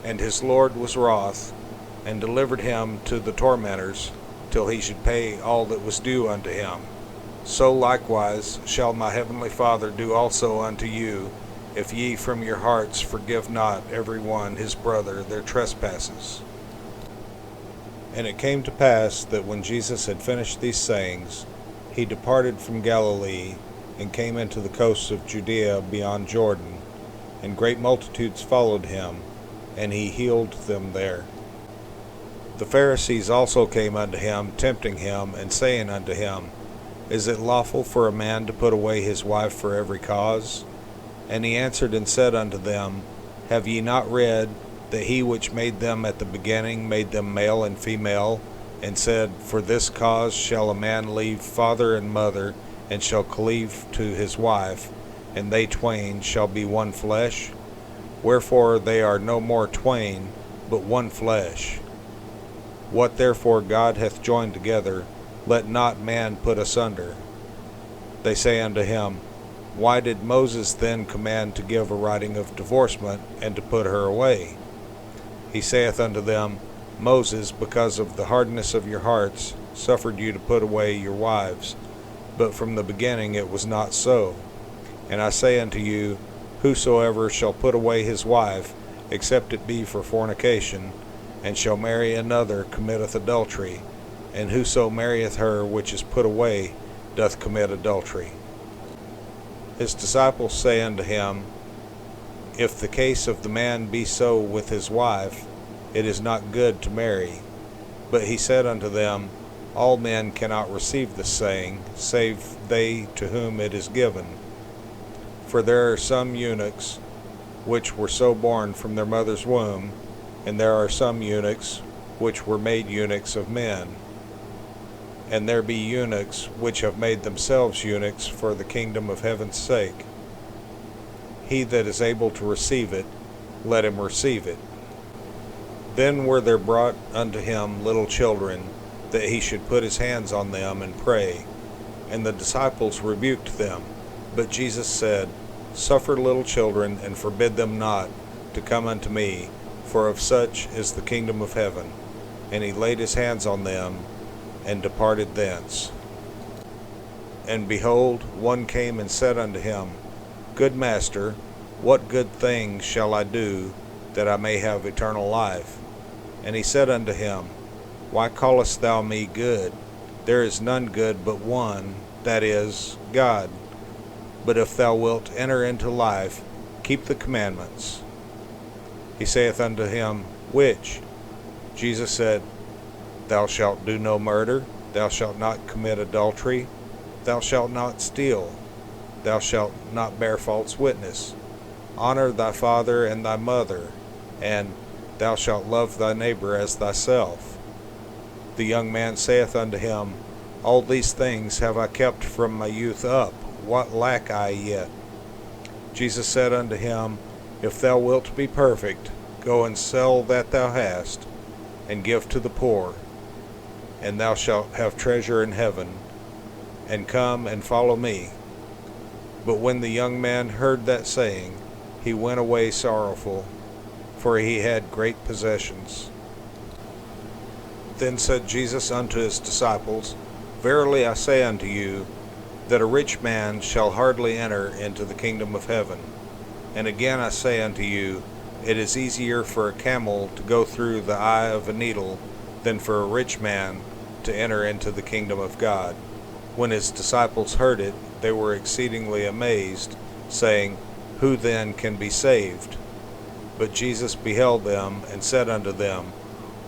And his Lord was wroth, and delivered him to the tormentors, till he should pay all that was due unto him. So likewise shall my heavenly Father do also unto you, if ye from your hearts forgive not every one his brother their trespasses. And it came to pass that when Jesus had finished these sayings, he departed from Galilee, and came into the coasts of Judea beyond Jordan, and great multitudes followed him, and he healed them there. The Pharisees also came unto him, tempting him, and saying unto him, Is it lawful for a man to put away his wife for every cause? And he answered and said unto them, Have ye not read that he which made them at the beginning made them male and female, and said, For this cause shall a man leave father and mother, and shall cleave to his wife, and they twain shall be one flesh? Wherefore they are no more twain, but one flesh. What therefore God hath joined together, let not man put asunder. They say unto him, Why did Moses then command to give a writing of divorcement, and to put her away? He saith unto them, Moses, because of the hardness of your hearts, suffered you to put away your wives, but from the beginning it was not so. And I say unto you, Whosoever shall put away his wife, except it be for fornication, and shall marry another, committeth adultery, and whoso marrieth her which is put away doth commit adultery. His disciples say unto him, If the case of the man be so with his wife, it is not good to marry. But he said unto them, All men cannot receive this saying, save they to whom it is given. For there are some eunuchs, which were so born from their mother's womb, and there are some eunuchs, which were made eunuchs of men. And there be eunuchs, which have made themselves eunuchs for the kingdom of heaven's sake. He that is able to receive it, let him receive it. Then were there brought unto him little children, that he should put his hands on them and pray. And the disciples rebuked them. But Jesus said, Suffer little children, and forbid them not to come unto me, for of such is the kingdom of heaven. And he laid his hands on them, and departed thence. And behold, one came and said unto him, Good master, what good thing shall I do, that I may have eternal life? And he said unto him, Why callest thou me good? There is none good but one, that is, God. But if thou wilt enter into life, keep the commandments. He saith unto him, Which? Jesus said, Thou shalt do no murder, thou shalt not commit adultery, thou shalt not steal, thou shalt not bear false witness, honor thy father and thy mother, and thou shalt love thy neighbor as thyself. The young man saith unto him, All these things have I kept from my youth up. What lack I yet? Jesus said unto him, If thou wilt be perfect, go and sell that thou hast, and give to the poor, and thou shalt have treasure in heaven, and come and follow me. But when the young man heard that saying, he went away sorrowful, for he had great possessions. Then said Jesus unto his disciples, Verily I say unto you, that a rich man shall hardly enter into the kingdom of heaven. And again I say unto you, it is easier for a camel to go through the eye of a needle than for a rich man to enter into the kingdom of God. When his disciples heard it, they were exceedingly amazed, saying, Who then can be saved? But Jesus beheld them, and said unto them,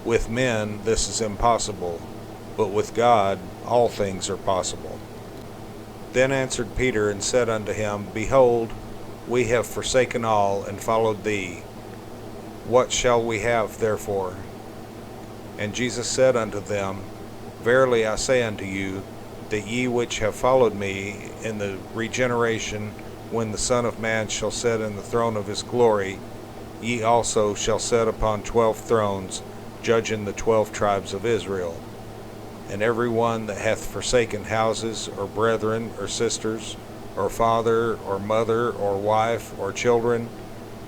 With men this is impossible, but with God all things are possible. Then answered Peter, and said unto him, Behold, we have forsaken all, and followed thee. What shall we have therefore? And Jesus said unto them, Verily I say unto you, that ye which have followed me in the regeneration, when the Son of Man shall sit in the throne of his glory, ye also shall sit upon 12 thrones, judging the 12 tribes of Israel. And every one that hath forsaken houses, or brethren, or sisters, or father, or mother, or wife, or children,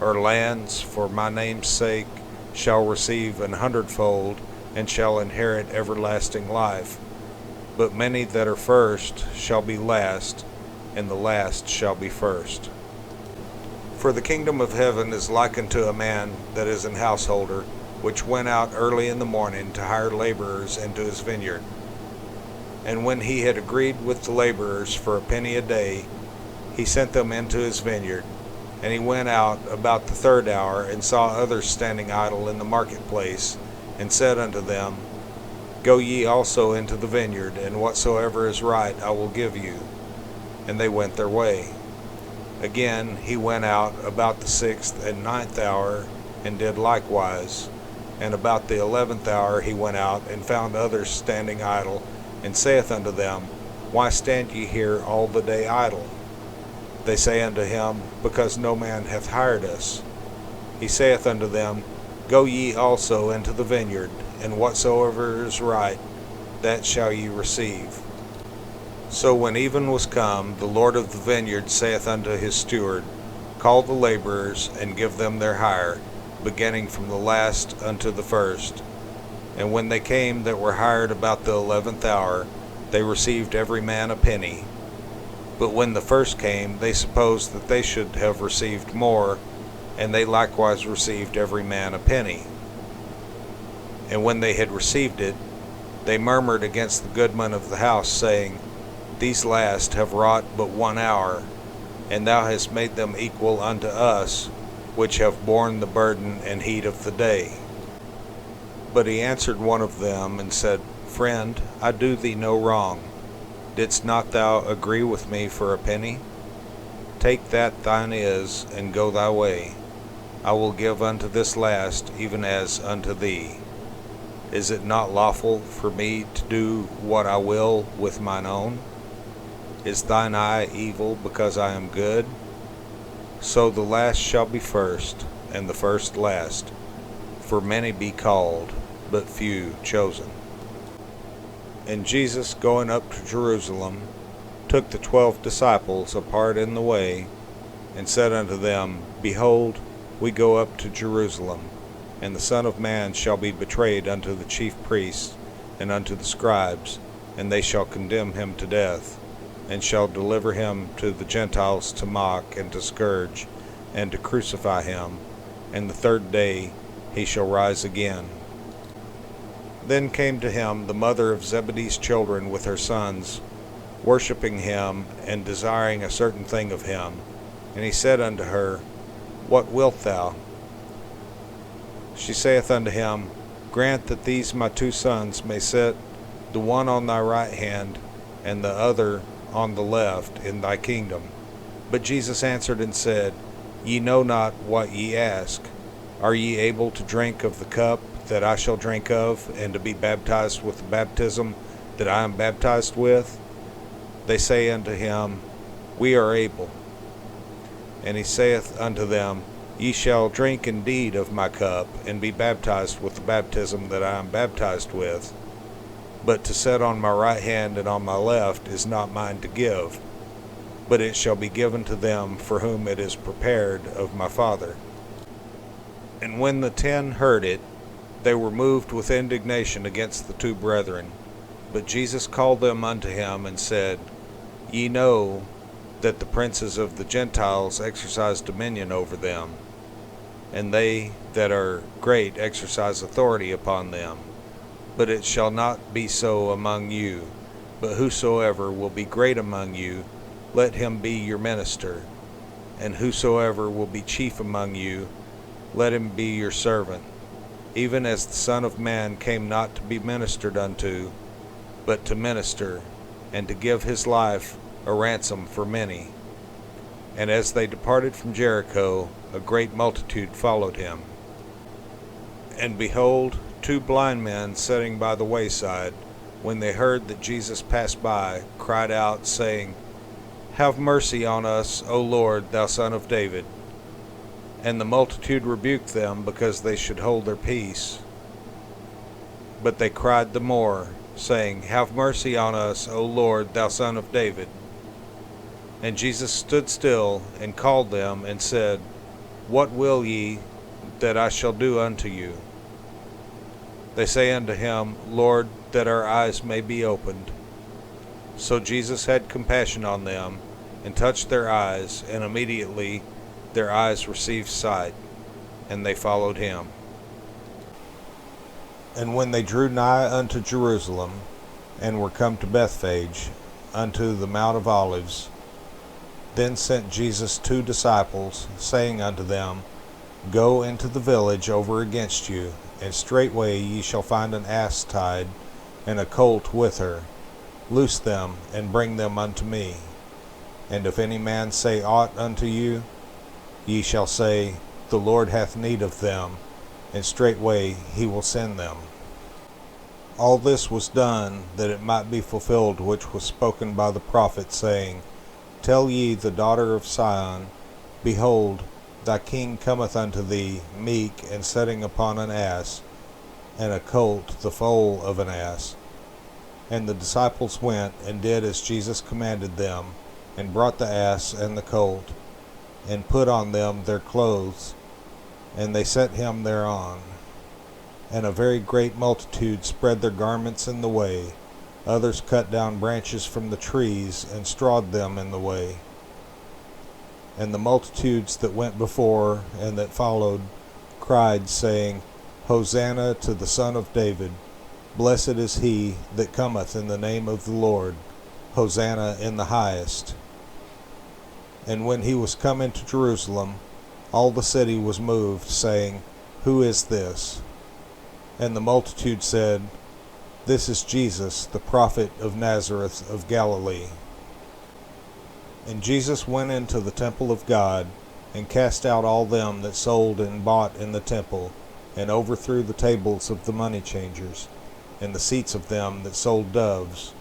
or lands, for my name's sake, shall receive 100-fold, and shall inherit everlasting life. But many that are first shall be last, and the last shall be first. For the kingdom of heaven is like unto a man that is an householder, which went out early in the morning to hire laborers into his vineyard. And when he had agreed with the laborers for a penny a day, he sent them into his vineyard. And he went out about the 3rd hour, and saw others standing idle in the marketplace, and said unto them, Go ye also into the vineyard, and whatsoever is right I will give you. And they went their way. Again he went out about the 6th and 9th hour, and did likewise. And about the 11th hour he went out, and found others standing idle, and saith unto them, Why stand ye here all the day idle? They say unto him, Because no man hath hired us. He saith unto them, Go ye also into the vineyard, and whatsoever is right, that shall ye receive. So when even was come, the Lord of the vineyard saith unto his steward, Call the laborers, and give them their hire, beginning from the last unto the first. And when they came that were hired about the 11th hour, they received every man a penny. But when the first came, they supposed that they should have received more, and they likewise received every man a penny. And when they had received it, they murmured against the goodman of the house, saying, These last have wrought but 1 hour, and thou hast made them equal unto us, which have borne the burden and heat of the day. But he answered one of them, and said, Friend, I do thee no wrong. Didst not thou agree with me for a penny? Take that thine is, and go thy way. I will give unto this last, even as unto thee. Is it not lawful for me to do what I will with mine own? Is thine eye evil because I am good? So the last shall be first, and the first last. For many be called, but few chosen. And Jesus, going up to Jerusalem, took the 12 disciples apart in the way, and said unto them, Behold, we go up to Jerusalem, and the Son of Man shall be betrayed unto the chief priests and unto the scribes, and they shall condemn him to death, and shall deliver him to the Gentiles to mock and to scourge, and to crucify him, and the 3rd day he shall rise again. Then came to him the mother of Zebedee's children with her sons, worshipping him, and desiring a certain thing of him. And he said unto her, What wilt thou? She saith unto him, Grant that these my 2 sons may sit, the one on thy right hand, and the other on the left, in thy kingdom. But Jesus answered and said, Ye know not what ye ask. Are ye able to drink of the cup that I shall drink of, and to be baptized with the baptism that I am baptized with? They say unto him, We are able. And he saith unto them, Ye shall drink indeed of my cup, and be baptized with the baptism that I am baptized with. But to sit on my right hand and on my left is not mine to give, but it shall be given to them for whom it is prepared of my Father. And when the 10 heard it, they were moved with indignation against the 2 brethren. But Jesus called them unto him, and said, Ye know that the princes of the Gentiles exercise dominion over them, and they that are great exercise authority upon them. But it shall not be so among you. But whosoever will be great among you, let him be your minister. And whosoever will be chief among you, let him be your servant. Even as the Son of Man came not to be ministered unto, but to minister, and to give his life a ransom for many. And as they departed from Jericho, a great multitude followed him. And behold, 2 blind men sitting by the wayside, when they heard that Jesus passed by, cried out, saying, Have mercy on us, O Lord, thou Son of David. And the multitude rebuked them, because they should hold their peace. But they cried the more, saying, Have mercy on us, O Lord, thou Son of David. And Jesus stood still, and called them, and said, What will ye that I shall do unto you? They say unto him, Lord, that our eyes may be opened. So Jesus had compassion on them, and touched their eyes, and immediately their eyes received sight, and they followed him. And when they drew nigh unto Jerusalem, and were come to Bethphage, unto the Mount of Olives, then sent Jesus 2 disciples, saying unto them, Go into the village over against you, and straightway ye shall find an ass tied, and a colt with her. Loose them, and bring them unto me. And if any man say aught unto you, ye shall say, The Lord hath need of them, and straightway he will send them. All this was done, that it might be fulfilled which was spoken by the prophet, saying, Tell ye the daughter of Sion, Behold, thy king cometh unto thee, meek, and sitting upon an ass, and a colt, the foal of an ass. And the disciples went, and did as Jesus commanded them, and brought the ass and the colt, and put on them their clothes, and they set him thereon. And a very great multitude spread their garments in the way. Others cut down branches from the trees, and strawed them in the way. And the multitudes that went before and that followed cried, saying, Hosanna to the Son of David. Blessed is he that cometh in the name of the Lord. Hosanna in the highest. And when he was come into Jerusalem, all the city was moved, saying, Who is this? And the multitude said, This is Jesus, the prophet of Nazareth of Galilee. And Jesus went into the temple of God, and cast out all them that sold and bought in the temple, and overthrew the tables of the money changers, and the seats of them that sold doves,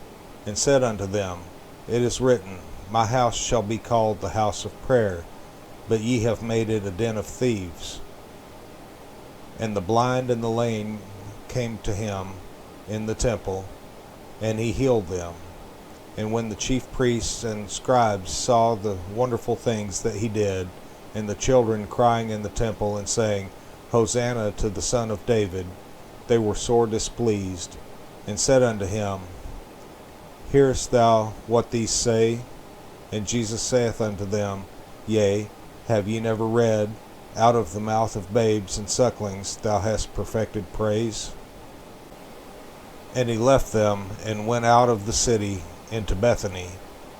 and said unto them, It is written, My house shall be called the house of prayer, but ye have made it a den of thieves. And the blind and the lame came to him in the temple, and he healed them. And when the chief priests and scribes saw the wonderful things that he did, and the children crying in the temple and saying, Hosanna to the Son of David, they were sore displeased, and said unto him, Hearest thou what these say? And Jesus saith unto them, Yea, have ye never read, Out of the mouth of babes and sucklings thou hast perfected praise? And he left them, and went out of the city into Bethany,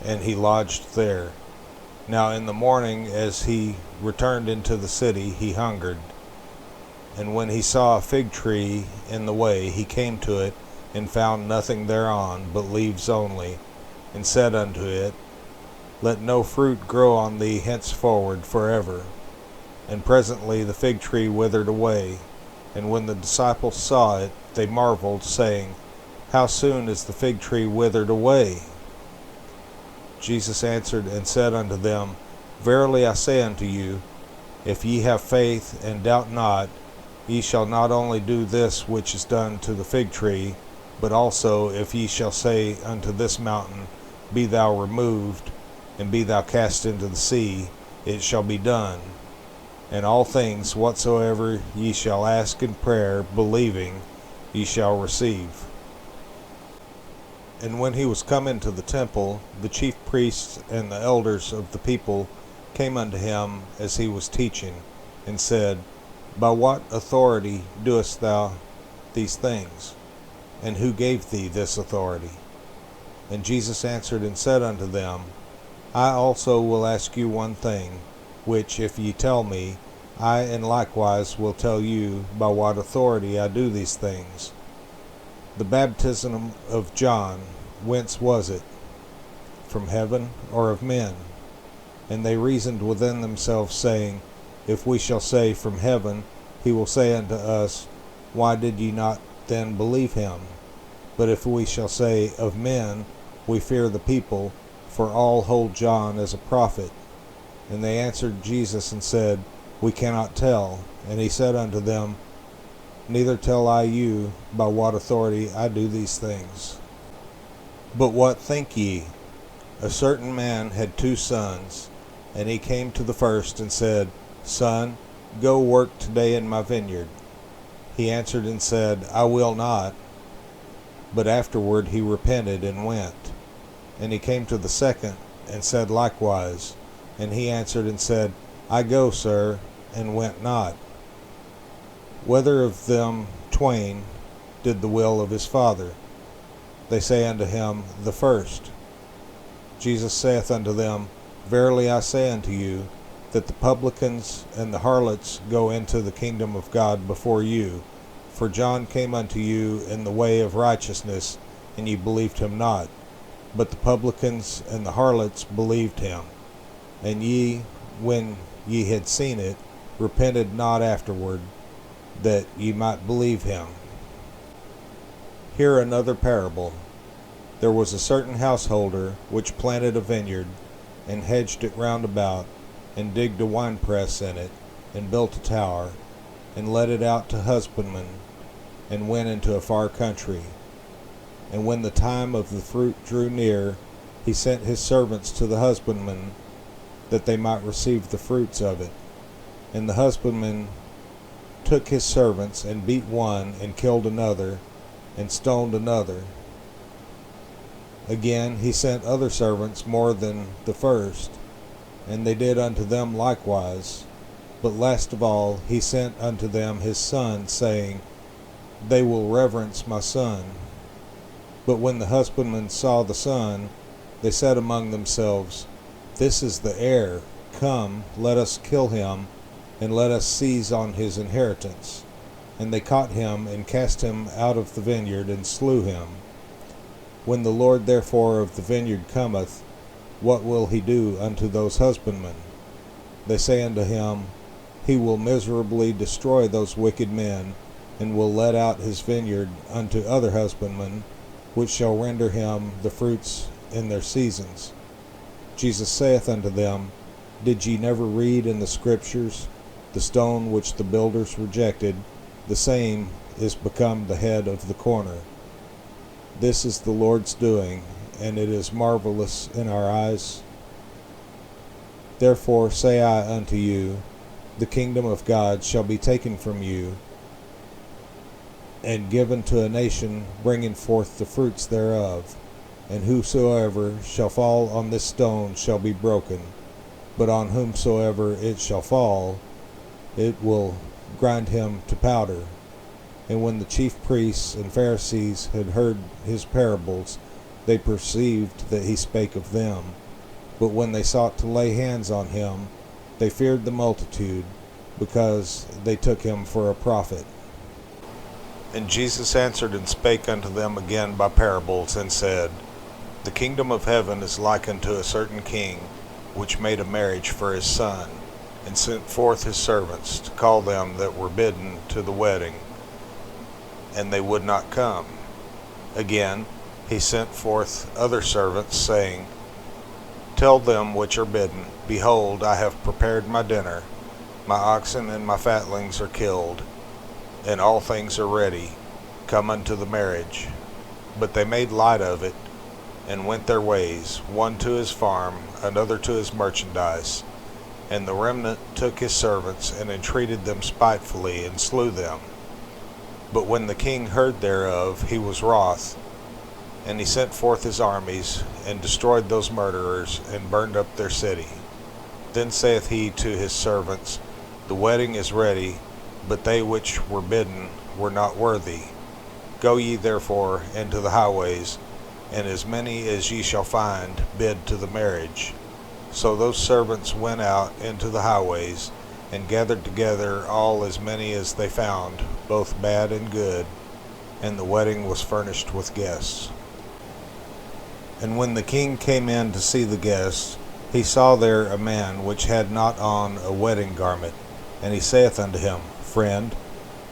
and he lodged there. Now in the morning, as he returned into the city, he hungered. And when he saw a fig tree in the way, he came to it, and found nothing thereon, but leaves only, and said unto it, Let no fruit grow on thee henceforward forever. And presently the fig tree withered away. And when the disciples saw it, they marveled, saying, How soon is the fig tree withered away? Jesus answered and said unto them, Verily I say unto you, if ye have faith and doubt not, ye shall not only do this which is done to the fig tree, but also if ye shall say unto this mountain, Be thou removed, and be thou cast into the sea, it shall be done. And all things whatsoever ye shall ask in prayer, believing, ye shall receive. And when he was come into the temple, the chief priests and the elders of the people came unto him as he was teaching, and said, By what authority doest thou these things? And who gave thee this authority? And Jesus answered and said unto them, I also will ask you one thing, which if ye tell me, I and likewise will tell you by what authority I do these things. The baptism of John, whence was it? From heaven or of men? And they reasoned within themselves, saying, If we shall say, From heaven, he will say unto us, Why did ye not then believe him? But if we shall say, Of men, we fear the people, for all hold John as a prophet. And they answered Jesus and said, We cannot tell. And he said unto them, Neither tell I you by what authority I do these things. But what think ye? A certain man had 2 sons, and he came to the first and said, Son, go work today in my vineyard. He answered and said, I will not. But afterward he repented and went. And he came to the second and said likewise. And he answered and said, I go, sir, and went not. Whether of them twain did the will of his father? They say unto him, The first. Jesus saith unto them, Verily I say unto you, that the publicans and the harlots go into the kingdom of God before you. For John came unto you in the way of righteousness, and ye believed him not. But the publicans and the harlots believed him. And ye, when ye had seen it, repented not afterward, that ye might believe him. Hear another parable. There was a certain householder which planted a vineyard, and hedged it round about, and digged a winepress in it, and built a tower, and let it out to husbandmen, and went into a far country. And when the time of the fruit drew near, he sent his servants to the husbandmen, that they might receive the fruits of it. And the husbandman took his servants, and beat one, and killed another, and stoned another. Again he sent other servants more than the first, and they did unto them likewise. But last of all he sent unto them his son, saying, They will reverence my son. But when the husbandmen saw the son, they said among themselves, This is the heir. Come, let us kill him, and let us seize on his inheritance. And they caught him, and cast him out of the vineyard, and slew him. When the Lord therefore of the vineyard cometh, what will he do unto those husbandmen? They say unto him, He will miserably destroy those wicked men, and will let out his vineyard unto other husbandmen, which shall render him the fruits in their seasons. Jesus saith unto them, Did ye never read in the Scriptures, The stone which the builders rejected, the same is become the head of the corner? This is the Lord's doing, and it is marvelous in our eyes. Therefore say I unto you, the kingdom of God shall be taken from you, and given to a nation bringing forth the fruits thereof. And whosoever shall fall on this stone shall be broken, but on whomsoever it shall fall, it will grind him to powder. And when the chief priests and Pharisees had heard his parables, they perceived that he spake of them. But when they sought to lay hands on him, they feared the multitude, because they took him for a prophet. And Jesus answered and spake unto them again by parables, and said, The kingdom of heaven is like unto a certain king, which made a marriage for his son, and sent forth his servants to call them that were bidden to the wedding, and they would not come. Again he sent forth other servants, saying, Tell them which are bidden, Behold, I have prepared my dinner, my oxen and my fatlings are killed, and all things are ready. Come unto the marriage. But they made light of it, and went their ways, one to his farm, another to his merchandise. And the remnant took his servants, and entreated them spitefully, and slew them. But when the king heard thereof, he was wroth, and he sent forth his armies, and destroyed those murderers, and burned up their city. Then saith he to his servants, The wedding is ready, but they which were bidden were not worthy. Go ye therefore into the highways, and as many as ye shall find, bid to the marriage. So those servants went out into the highways, and gathered together all as many as they found, both bad and good, and the wedding was furnished with guests. And when the king came in to see the guests, he saw there a man which had not on a wedding garment. And he saith unto him, Friend,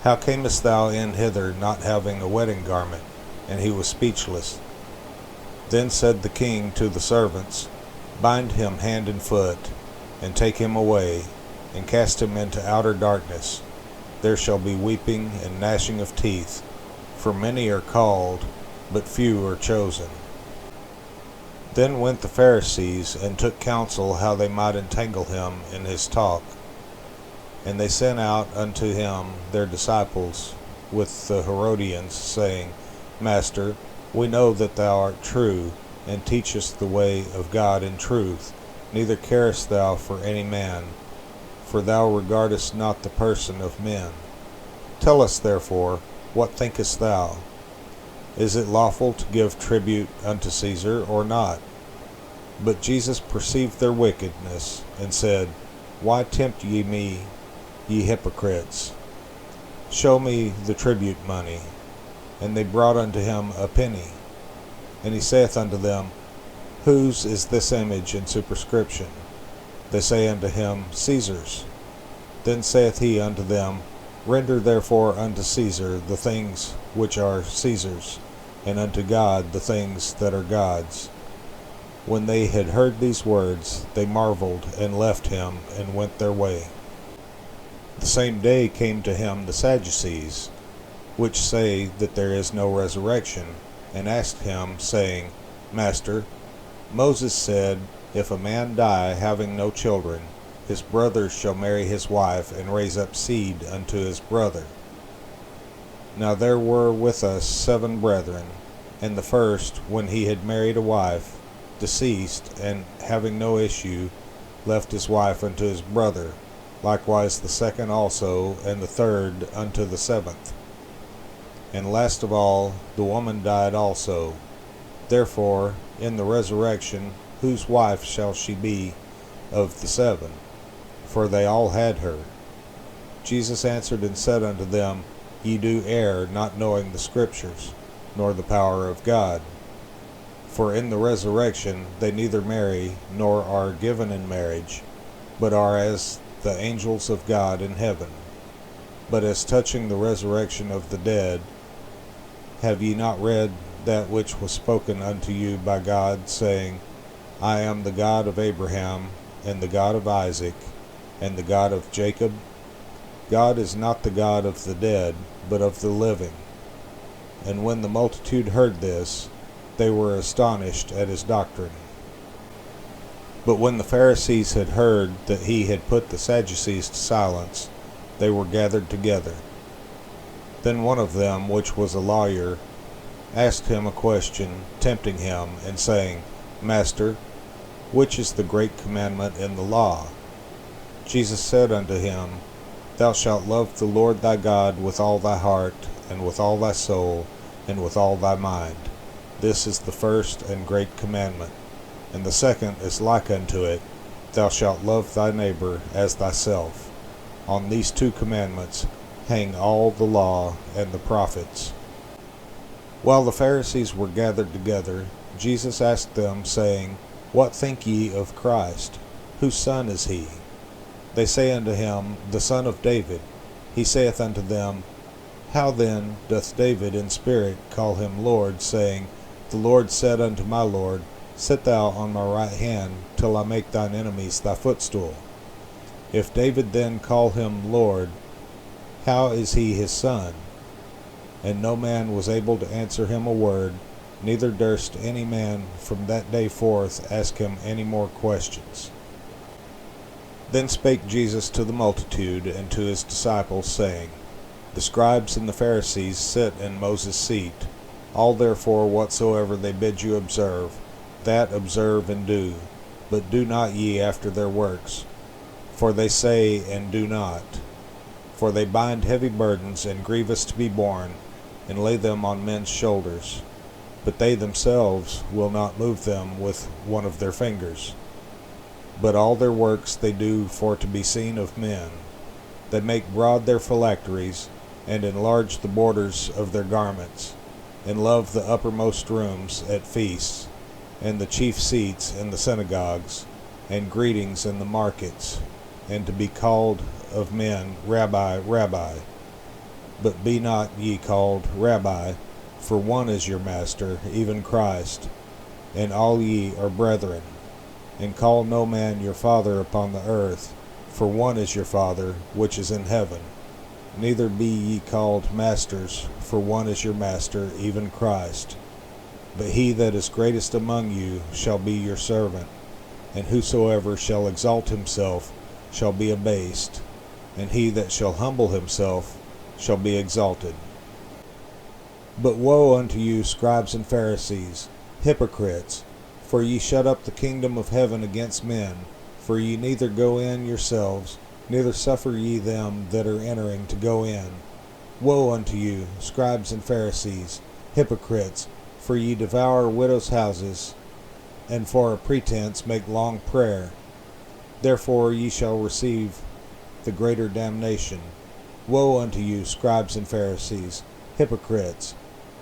how camest thou in hither not having a wedding garment? And he was speechless. Then said the king to the servants, Bind him hand and foot, and take him away, and cast him into outer darkness. There shall be weeping and gnashing of teeth, for many are called, but few are chosen. Then went the Pharisees, and took counsel how they might entangle him in his talk. And they sent out unto him their disciples with the Herodians, saying, Master, we know that thou art true, and teachest the way of God in truth, neither carest thou for any man, for thou regardest not the person of men. Tell us therefore, what thinkest thou? Is it lawful to give tribute unto Caesar, or not? But Jesus perceived their wickedness, and said, Why tempt ye me, ye hypocrites? Show me the tribute money. And they brought unto him a penny. And he saith unto them, Whose is this image and superscription? They say unto him, Caesar's. Then saith he unto them, Render therefore unto Caesar the things which are Caesar's, and unto God the things that are God's. When they had heard these words, they marveled, and left him, and went their way. The same day came to him the Sadducees, which say that there is no resurrection, and asked him, saying, Master, Moses said, If a man die having no children, his brother shall marry his wife, and raise up seed unto his brother. Now there were with us 7 brethren, and the first, when he had married a wife, deceased, and having no issue, left his wife unto his brother, likewise the second also, and the third unto the 7th. And last of all, the woman died also. Therefore, in the resurrection, whose wife shall she be of the 7? For they all had her. Jesus answered and said unto them, Ye do err, not knowing the Scriptures, nor the power of God. For in the resurrection they neither marry, nor are given in marriage, but are as the angels of God in heaven. But as touching the resurrection of the dead, have ye not read that which was spoken unto you by God, saying, I am the God of Abraham, and the God of Isaac, and the God of Jacob? God is not the God of the dead, but of the living. And when the multitude heard this, they were astonished at his doctrine. But when the Pharisees had heard that he had put the Sadducees to silence, they were gathered together. Then one of them, which was a lawyer, asked him a question, tempting him, and saying, Master, which is the great commandment in the law? Jesus said unto him, Thou shalt love the Lord thy God with all thy heart, and with all thy soul, and with all thy mind. This is the first and great commandment. And the second is like unto it, Thou shalt love thy neighbor as thyself. On these 2 commandments hang all the law and the prophets. While the Pharisees were gathered together, Jesus asked them, saying, What think ye of Christ? Whose son is he? They say unto him, The son of David. He saith unto them, How then doth David in spirit call him Lord, saying, The Lord said unto my Lord, Sit thou on my right hand, till I make thine enemies thy footstool. If David then call him Lord, how is he his son? And no man was able to answer him a word, neither durst any man from that day forth ask him any more questions. Then spake Jesus to the multitude and to his disciples, saying, The scribes and the Pharisees sit in Moses' seat. All therefore whatsoever they bid you observe, that observe and do, but do not ye after their works. For they say and do not. For they bind heavy burdens and grievous to be borne, and lay them on men's shoulders, but they themselves will not move them with one of their fingers. But all their works they do for to be seen of men. They make broad their phylacteries, and enlarge the borders of their garments, and love the uppermost rooms at feasts, and the chief seats in the synagogues, and greetings in the markets, and to be called of men, Rabbi, Rabbi. But be not ye called Rabbi, for one is your master, even Christ, and all ye are brethren. And call no man your father upon the earth, for one is your Father, which is in heaven. Neither be ye called masters, for one is your master, even Christ. But he that is greatest among you shall be your servant, and whosoever shall exalt himself shall be abased, and he that shall humble himself shall be exalted. But woe unto you, scribes and Pharisees, hypocrites! For ye shut up the kingdom of heaven against men, for ye neither go in yourselves, neither suffer ye them that are entering to go in. Woe unto you, scribes and Pharisees, hypocrites! For ye devour widows' houses, and for a pretense make long prayer. Therefore ye shall receive the greater damnation. Woe unto you, scribes and Pharisees, hypocrites!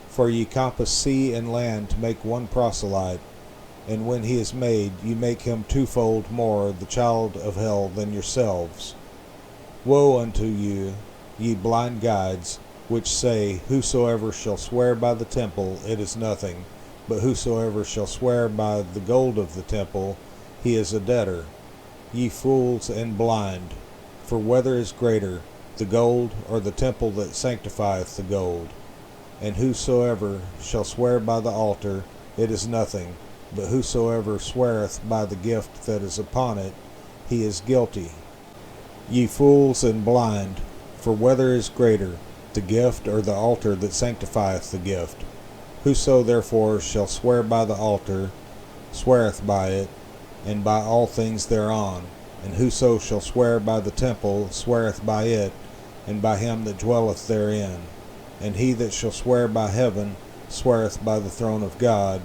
For ye compass sea and land to make one proselyte, and when he is made, ye make him twofold more the child of hell than yourselves. Woe unto you, ye blind guides, which say, Whosoever shall swear by the temple, it is nothing, but whosoever shall swear by the gold of the temple, he is a debtor. Ye fools and blind! For whether is greater, the gold or the temple that sanctifieth the gold? And whosoever shall swear by the altar, it is nothing, but whosoever sweareth by the gift that is upon it, he is guilty. Ye fools and blind! For whether is greater, the gift or the altar that sanctifieth the gift? Whoso therefore shall swear by the altar, sweareth by it, and by all things thereon. And whoso shall swear by the temple, sweareth by it, and by him that dwelleth therein. And he that shall swear by heaven, sweareth by the throne of God,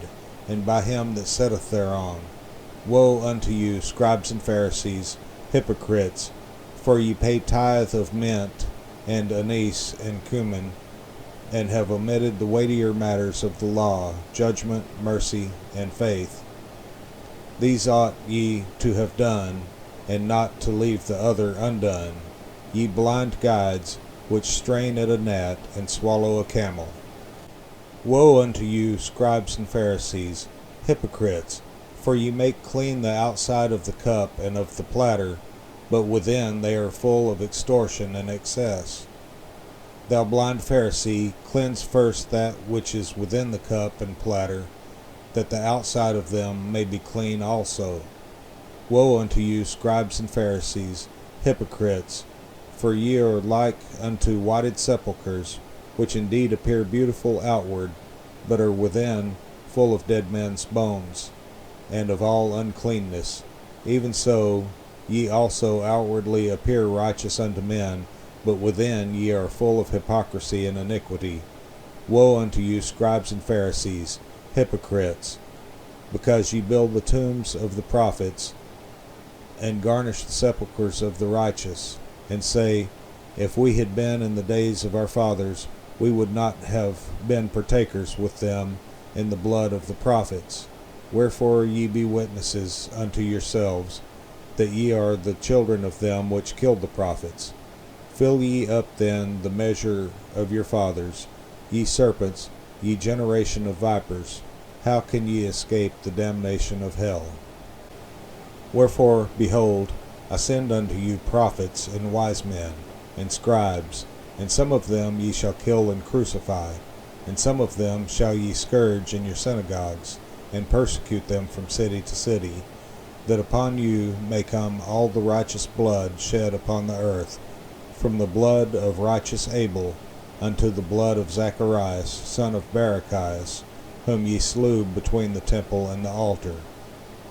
and by him that sitteth thereon. Woe unto you, scribes and Pharisees, hypocrites! For ye pay tithe of mint, and anise, and cumin, and have omitted the weightier matters of the law, judgment, mercy, and faith. These ought ye to have done, and not to leave the other undone. Ye blind guides, which strain at a gnat, and swallow a camel. Woe unto you, scribes and Pharisees, hypocrites! For ye make clean the outside of the cup and of the platter, but within they are full of extortion and excess. Thou blind Pharisee, cleanse first that which is within the cup and platter, that the outside of them may be clean also. Woe unto you, scribes and Pharisees, hypocrites! For ye are like unto whited sepulchres, which indeed appear beautiful outward, but are within full of dead men's bones, and of all uncleanness. Even so ye also outwardly appear righteous unto men, but within ye are full of hypocrisy and iniquity. Woe unto you, scribes and Pharisees, hypocrites! Because ye build the tombs of the prophets, and garnish the sepulchres of the righteous, and say, If we had been in the days of our fathers, we would not have been partakers with them in the blood of the prophets. Wherefore ye be witnesses unto yourselves, that ye are the children of them which killed the prophets. Fill ye up then the measure of your fathers, ye serpents, ye generation of vipers. How can ye escape the damnation of hell? Wherefore, behold, I send unto you prophets and wise men, and scribes, and some of them ye shall kill and crucify, And some of them shall ye scourge in your synagogues, and persecute them from city to city, that upon you may come all the righteous blood shed upon the earth, from the blood of righteous Abel unto the blood of Zacharias, son of Barachias, whom ye slew between the temple and the altar.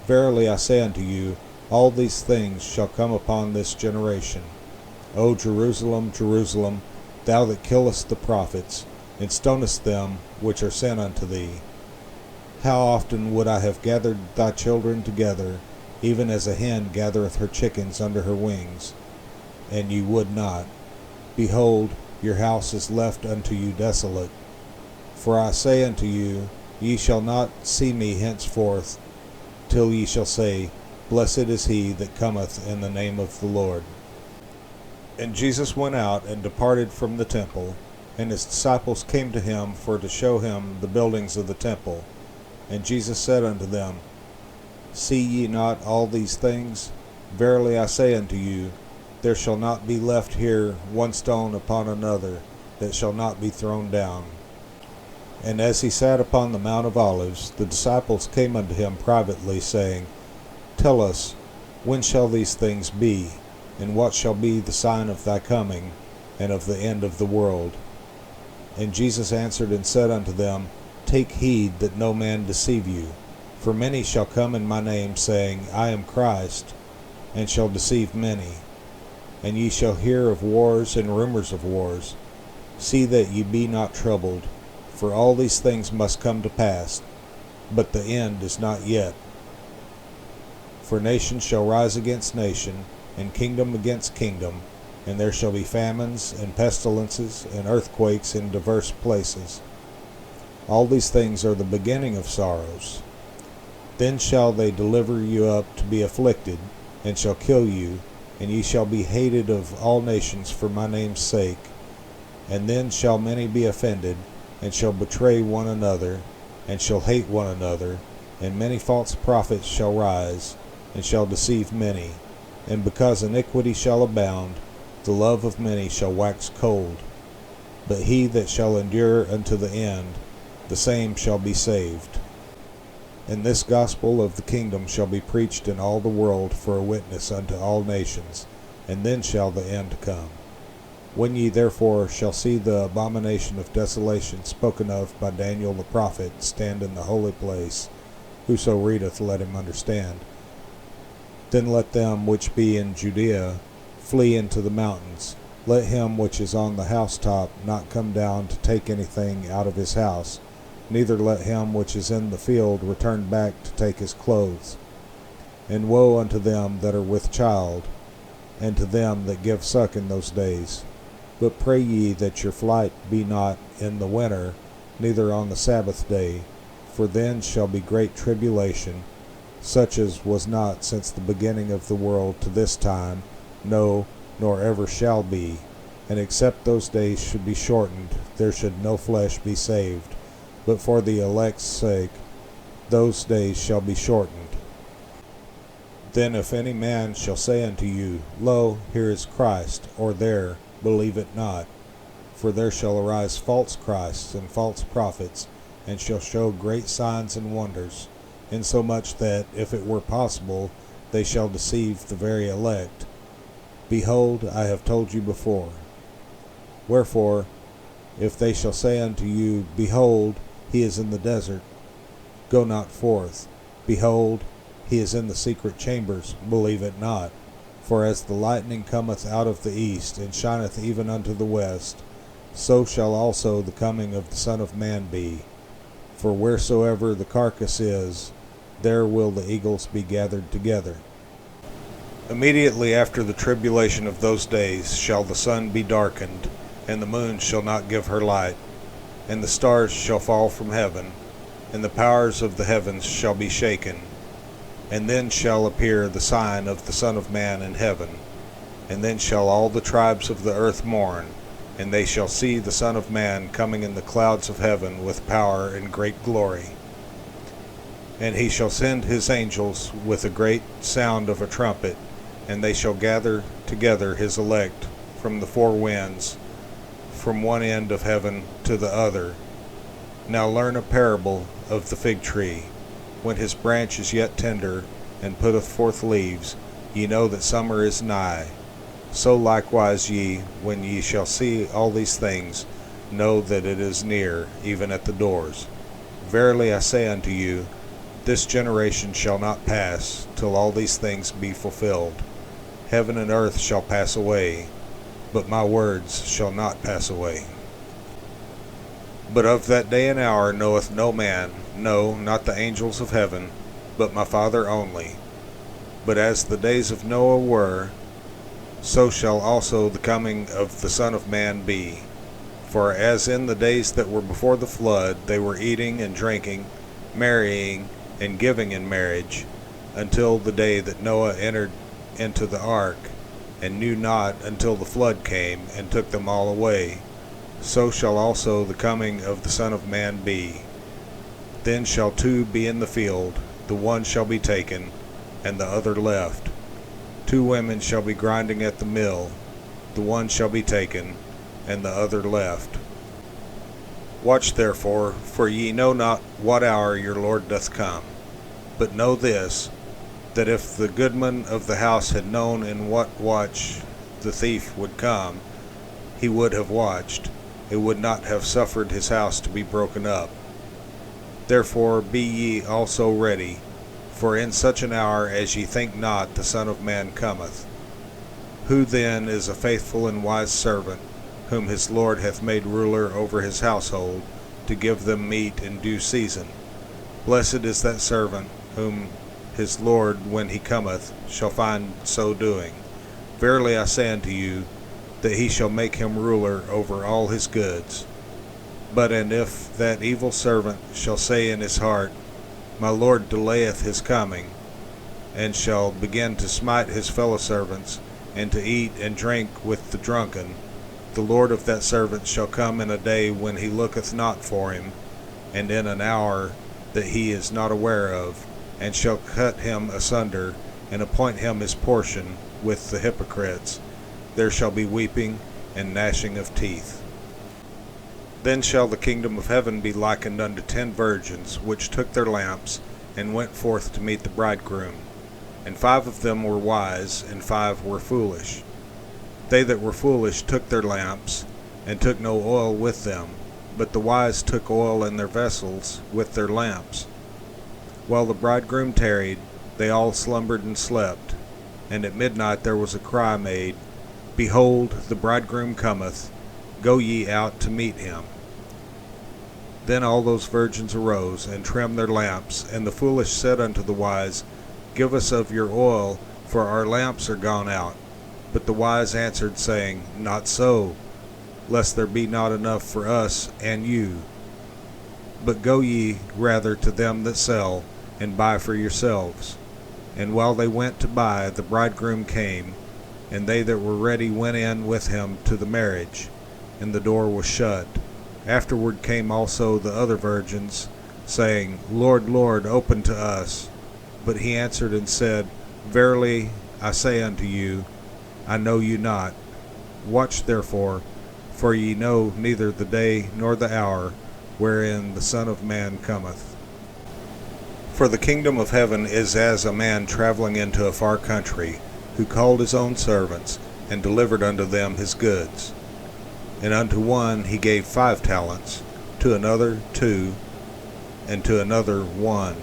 Verily I say unto you, all these things shall come upon this generation. O Jerusalem, Jerusalem, thou that killest the prophets, and stonest them which are sent unto thee, how often would I have gathered thy children together, even as a hen gathereth her chickens under her wings, and ye would not. Behold, your house is left unto you desolate. For I say unto you, ye shall not see me henceforth, till ye shall say, Blessed is he that cometh in the name of the Lord. And Jesus went out and departed from the temple, and his disciples came to him for to show him the buildings of the temple. And Jesus said unto them, See ye not all these things? Verily I say unto you, there shall not be left here one stone upon another that shall not be thrown down. And as he sat upon the Mount of Olives, the disciples came unto him privately, saying, Tell us, when shall these things be? And what shall be the sign of thy coming, and of the end of the world? And Jesus answered and said unto them, Take heed that no man deceive you. For many shall come in my name, saying, I am Christ, and shall deceive many. And ye shall hear of wars and rumors of wars. See that ye be not troubled, for all these things must come to pass, but the end is not yet. For nation shall rise against nation, and kingdom against kingdom, and there shall be famines, and pestilences, and earthquakes in divers places. All these things are the beginning of sorrows. Then shall they deliver you up to be afflicted, and shall kill you, and ye shall be hated of all nations for my name's sake. And then shall many be offended, and shall betray one another, and shall hate one another, and many false prophets shall rise, and shall deceive many. And because iniquity shall abound, the love of many shall wax cold. But he that shall endure unto the end, the same shall be saved. And this gospel of the kingdom shall be preached in all the world for a witness unto all nations, and then shall the end come. When ye therefore shall see the abomination of desolation spoken of by Daniel the prophet stand in the holy place, whoso readeth, let him understand. Then let them which be in Judea flee into the mountains. Let him which is on the housetop not come down to take anything out of his house, neither let him which is in the field return back to take his clothes. And woe unto them that are with child, and to them that give suck in those days. But pray ye that your flight be not in the winter, neither on the Sabbath day, for then shall be great tribulation, such as was not since the beginning of the world to this time, no, nor ever shall be. And except those days should be shortened, there should no flesh be saved. But for the elect's sake, those days shall be shortened. Then if any man shall say unto you, Lo, here is Christ, or there, believe it not. For there shall arise false Christs and false prophets, and shall show great signs and wonders, insomuch that, if it were possible, they shall deceive the very elect. Behold, I have told you before. Wherefore, if they shall say unto you, Behold, he is in the desert, go not forth. Behold, he is in the secret chambers, believe it not. For as the lightning cometh out of the east, and shineth even unto the west, so shall also the coming of the Son of Man be. For wheresoever the carcass is, there will the eagles be gathered together. Immediately after the tribulation of those days shall the sun be darkened, and the moon shall not give her light, and the stars shall fall from heaven, and the powers of the heavens shall be shaken. And then shall appear the sign of the Son of Man in heaven. And then shall all the tribes of the earth mourn, and they shall see the Son of Man coming in the clouds of heaven with power and great glory. And he shall send his angels with a great sound of a trumpet, and they shall gather together his elect from the four winds, from one end of heaven to the other. Now learn a parable of the fig tree. When his branch is yet tender, and putteth forth leaves, ye know that summer is nigh. So likewise ye, when ye shall see all these things, know that it is near, even at the doors. Verily I say unto you, this generation shall not pass, till all these things be fulfilled. Heaven and earth shall pass away, but my words shall not pass away. But of that day and hour knoweth no man, no, not the angels of heaven, but my Father only. But as the days of Noah were, so shall also the coming of the Son of Man be. For as in the days that were before the flood, they were eating and drinking, marrying and giving in marriage, until the day that Noah entered into the ark, and knew not until the flood came and took them all away, so shall also the coming of the Son of Man be. Then shall two be in the field, the one shall be taken, and the other left. 2 women shall be grinding at the mill, the one shall be taken, and the other left. Watch therefore, for ye know not what hour your Lord doth come. But know this, that if the goodman of the house had known in what watch the thief would come, he would have watched, and would not have suffered his house to be broken up. Therefore be ye also ready, for in such an hour as ye think not the Son of Man cometh. Who then is a faithful and wise servant, whom his Lord hath made ruler over his household, to give them meat in due season? Blessed is that servant, whom his Lord, when he cometh, shall find so doing. Verily I say unto you, that he shall make him ruler over all his goods. But and if that evil servant shall say in his heart, my Lord delayeth his coming, and shall begin to smite his fellow servants, and to eat and drink with the drunken, the Lord of that servant shall come in a day when he looketh not for him, and in an hour that he is not aware of, and shall cut him asunder, and appoint him his portion with the hypocrites. There shall be weeping and gnashing of teeth. Then shall the kingdom of heaven be likened unto 10 virgins, which took their lamps, and went forth to meet the bridegroom. And 5 of them were wise, and 5 were foolish. They that were foolish took their lamps, and took no oil with them, but the wise took oil in their vessels with their lamps. While the bridegroom tarried, they all slumbered and slept. And at midnight there was a cry made, Behold, the bridegroom cometh, go ye out to meet him. Then all those virgins arose, and trimmed their lamps. And the foolish said unto the wise, Give us of your oil, for our lamps are gone out. But the wise answered, saying, Not so, lest there be not enough for us and you. But go ye rather to them that sell, and buy for yourselves. And while they went to buy, the bridegroom came, and they that were ready went in with him to the marriage, and the door was shut. Afterward came also the other virgins, saying, Lord, Lord, open to us. But he answered and said, Verily I say unto you, I know you not. Watch therefore, for ye know neither the day nor the hour wherein the Son of Man cometh. For the kingdom of heaven is as a man traveling into a far country, who called his own servants, and delivered unto them his goods. And unto one he gave 5 talents, to another 2, and to another 1,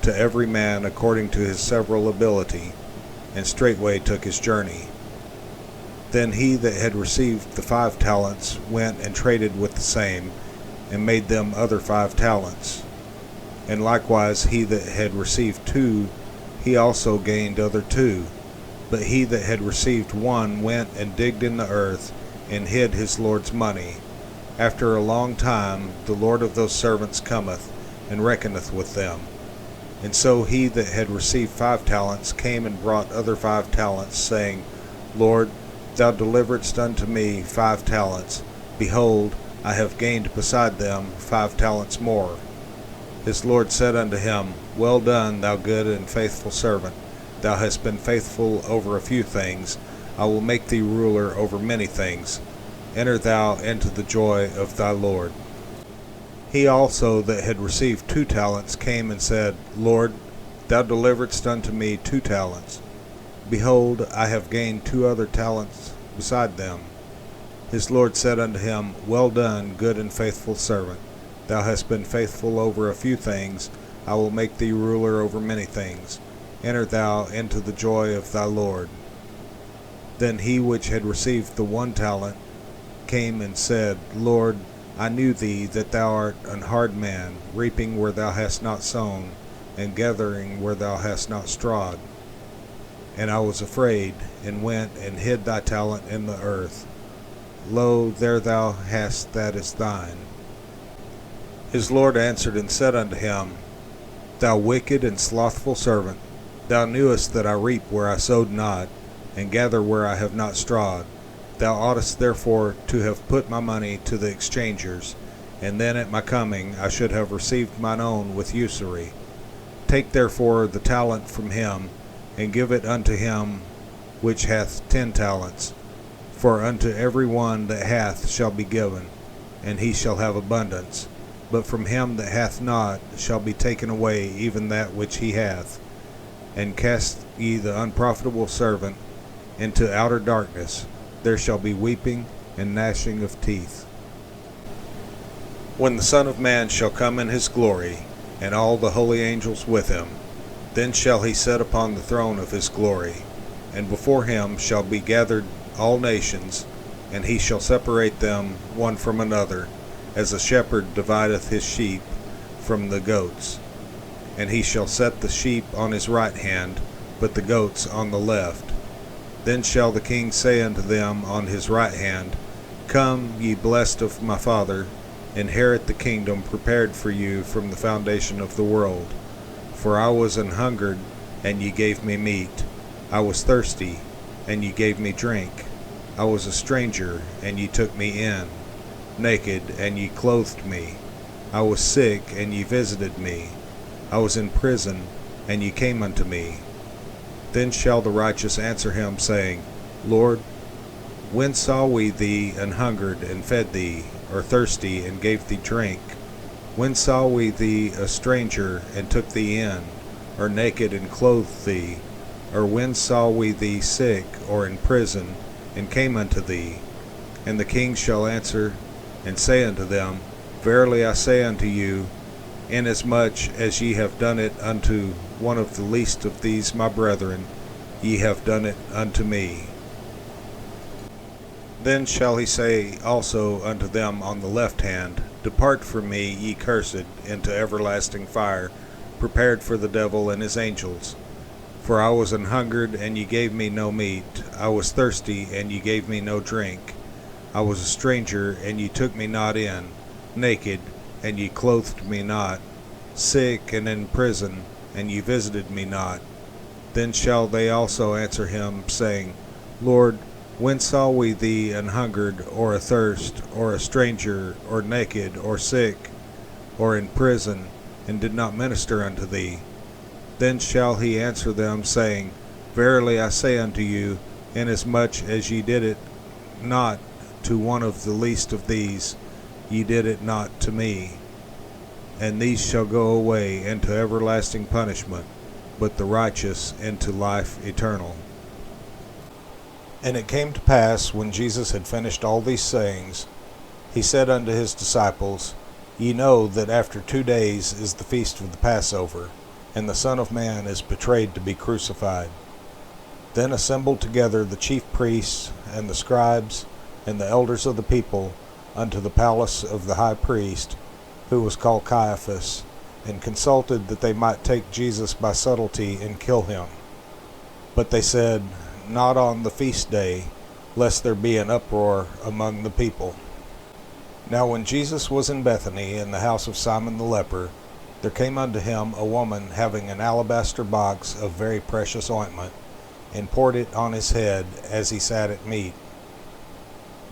to every man according to his several ability, and straightway took his journey. Then he that had received the 5 talents went and traded with the same, and made them other 5 talents. And likewise he that had received 2, he also gained other 2. But he that had received 1 went and digged in the earth, and hid his Lord's money. After a long time the Lord of those servants cometh, and reckoneth with them. And so he that had received 5 talents came and brought other 5 talents, saying, Lord, thou deliveredst unto me 5 talents. Behold, I have gained beside them 5 talents more. His Lord said unto him, Well done, thou good and faithful servant. Thou hast been faithful over a few things. I will make thee ruler over many things. Enter thou into the joy of thy Lord. He also that had received 2 talents came and said, Lord, thou deliveredst unto me 2 talents. Behold, I have gained 2 other talents beside them. His Lord said unto him, Well done, good and faithful servant. Thou hast been faithful over a few things, I will make thee ruler over many things. Enter thou into the joy of thy Lord. Then he which had received the 1 talent came and said, Lord, I knew thee that thou art an hard man, reaping where thou hast not sown, and gathering where thou hast not strawed. And I was afraid, and went and hid thy talent in the earth. Lo, there thou hast that is thine. His Lord answered and said unto him, Thou wicked and slothful servant, thou knewest that I reap where I sowed not, and gather where I have not strawed. Thou oughtest therefore to have put my money to the exchangers, and then at my coming I should have received mine own with usury. Take therefore the talent from him, and give it unto him which hath 10 talents. For unto every one that hath shall be given, and he shall have abundance. But from him that hath not shall be taken away even that which he hath. And cast ye the unprofitable servant into outer darkness. There shall be weeping and gnashing of teeth. When the Son of Man shall come in his glory, and all the holy angels with him, then shall he sit upon the throne of his glory, and before him shall be gathered all nations, and he shall separate them one from another, as a shepherd divideth his sheep from the goats. And he shall set the sheep on his right hand, but the goats on the left. Then shall the king say unto them on his right hand, Come, ye blessed of my Father, inherit the kingdom prepared for you from the foundation of the world. For I was an hungered, and ye gave me meat. I was thirsty, and ye gave me drink. I was a stranger, and ye took me in. Naked, and ye clothed me. I was sick, and ye visited me. I was in prison, and ye came unto me. Then shall the righteous answer him, saying, Lord, when saw we thee an hungered, and fed thee, or thirsty, and gave thee drink? When saw we thee a stranger, and took thee in, or naked, and clothed thee? Or when saw we thee sick, or in prison, and came unto thee? And the king shall answer and say unto them, Verily I say unto you, inasmuch as ye have done it unto one of the least of these my brethren, ye have done it unto me. Then shall he say also unto them on the left hand, Depart from me, ye cursed, into everlasting fire, prepared for the devil and his angels. For I was an hungered, and ye gave me no meat. I was thirsty, and ye gave me no drink. I was a stranger, and ye took me not in. Naked, and ye clothed me not. Sick, and in prison, and ye visited me not. Then shall they also answer him, saying, Lord, when saw we thee an hungered, or athirst, or a stranger, or naked, or sick, or in prison, and did not minister unto thee? Then shall he answer them, saying, Verily I say unto you, inasmuch as ye did it not to one of the least of these, ye did it not to me. And these shall go away into everlasting punishment, but the righteous into life eternal. And it came to pass, when Jesus had finished all these sayings, he said unto his disciples, Ye know that after 2 days is the feast of the Passover, and the Son of Man is betrayed to be crucified. Then assembled together the chief priests, and the scribes, and the elders of the people, unto the palace of the high priest, who was called Caiaphas, and consulted that they might take Jesus by subtlety and kill him. But they said, Not on the feast day, lest there be an uproar among the people. Now when Jesus was in Bethany, in the house of Simon the leper, there came unto him a woman having an alabaster box of very precious ointment, and poured it on his head as he sat at meat.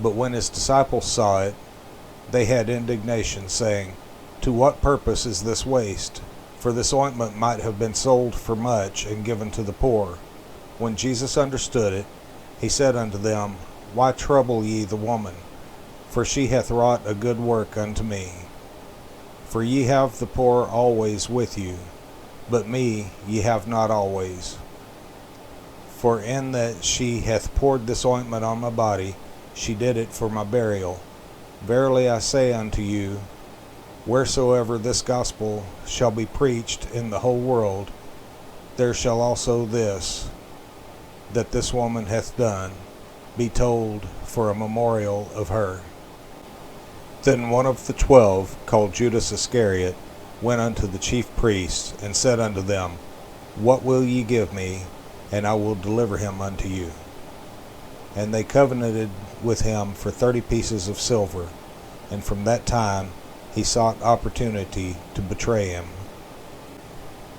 But when his disciples saw it, they had indignation, saying, To what purpose is this waste? For this ointment might have been sold for much, and given to the poor. When Jesus understood it, he said unto them, Why trouble ye the woman? For she hath wrought a good work unto me. For ye have the poor always with you, but me ye have not always. For in that she hath poured this ointment on my body, she did it for my burial. Verily I say unto you, wheresoever this gospel shall be preached in the whole world, there shall also this, that this woman hath done, be told for a memorial of her. Then one of the 12, called Judas Iscariot, went unto the chief priests, and said unto them, What will ye give me, and I will deliver him unto you? And they covenanted with him for 30 pieces of silver, and from that time he sought opportunity to betray him.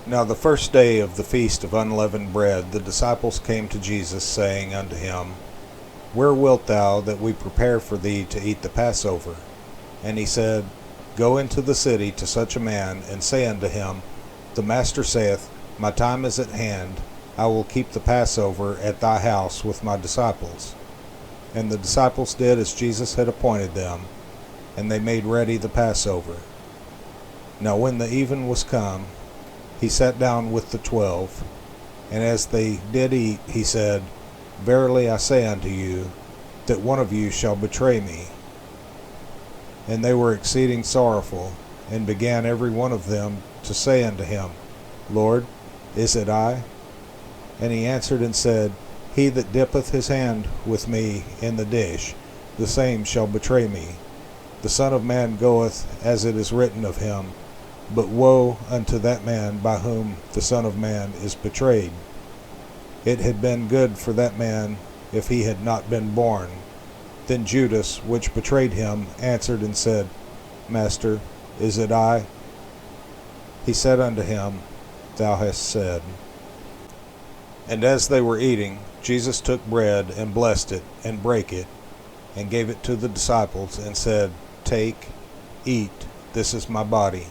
Now the first day of the feast of unleavened bread, the disciples came to Jesus, saying unto him, Where wilt thou that we prepare for thee to eat the Passover? And he said, Go into the city to such a man, and say unto him, The Master saith, My time is at hand, I will keep the Passover at thy house with my disciples. And the disciples did as Jesus had appointed them, and they made ready the Passover. Now when the even was come, he sat down with the 12, and as they did eat, he said, Verily I say unto you, that one of you shall betray me. And they were exceeding sorrowful, and began every one of them to say unto him, Lord, is it I? And he answered and said, He that dippeth his hand with me in the dish, the same shall betray me. The Son of Man goeth as it is written of him, but woe unto that man by whom the Son of Man is betrayed. It had been good for that man if he had not been born. Then Judas, which betrayed him, answered and said, Master, is it I? He said unto him, Thou hast said. And as they were eating, Jesus took bread, and blessed it, and brake it, and gave it to the disciples, and said, Take, eat, this is my body.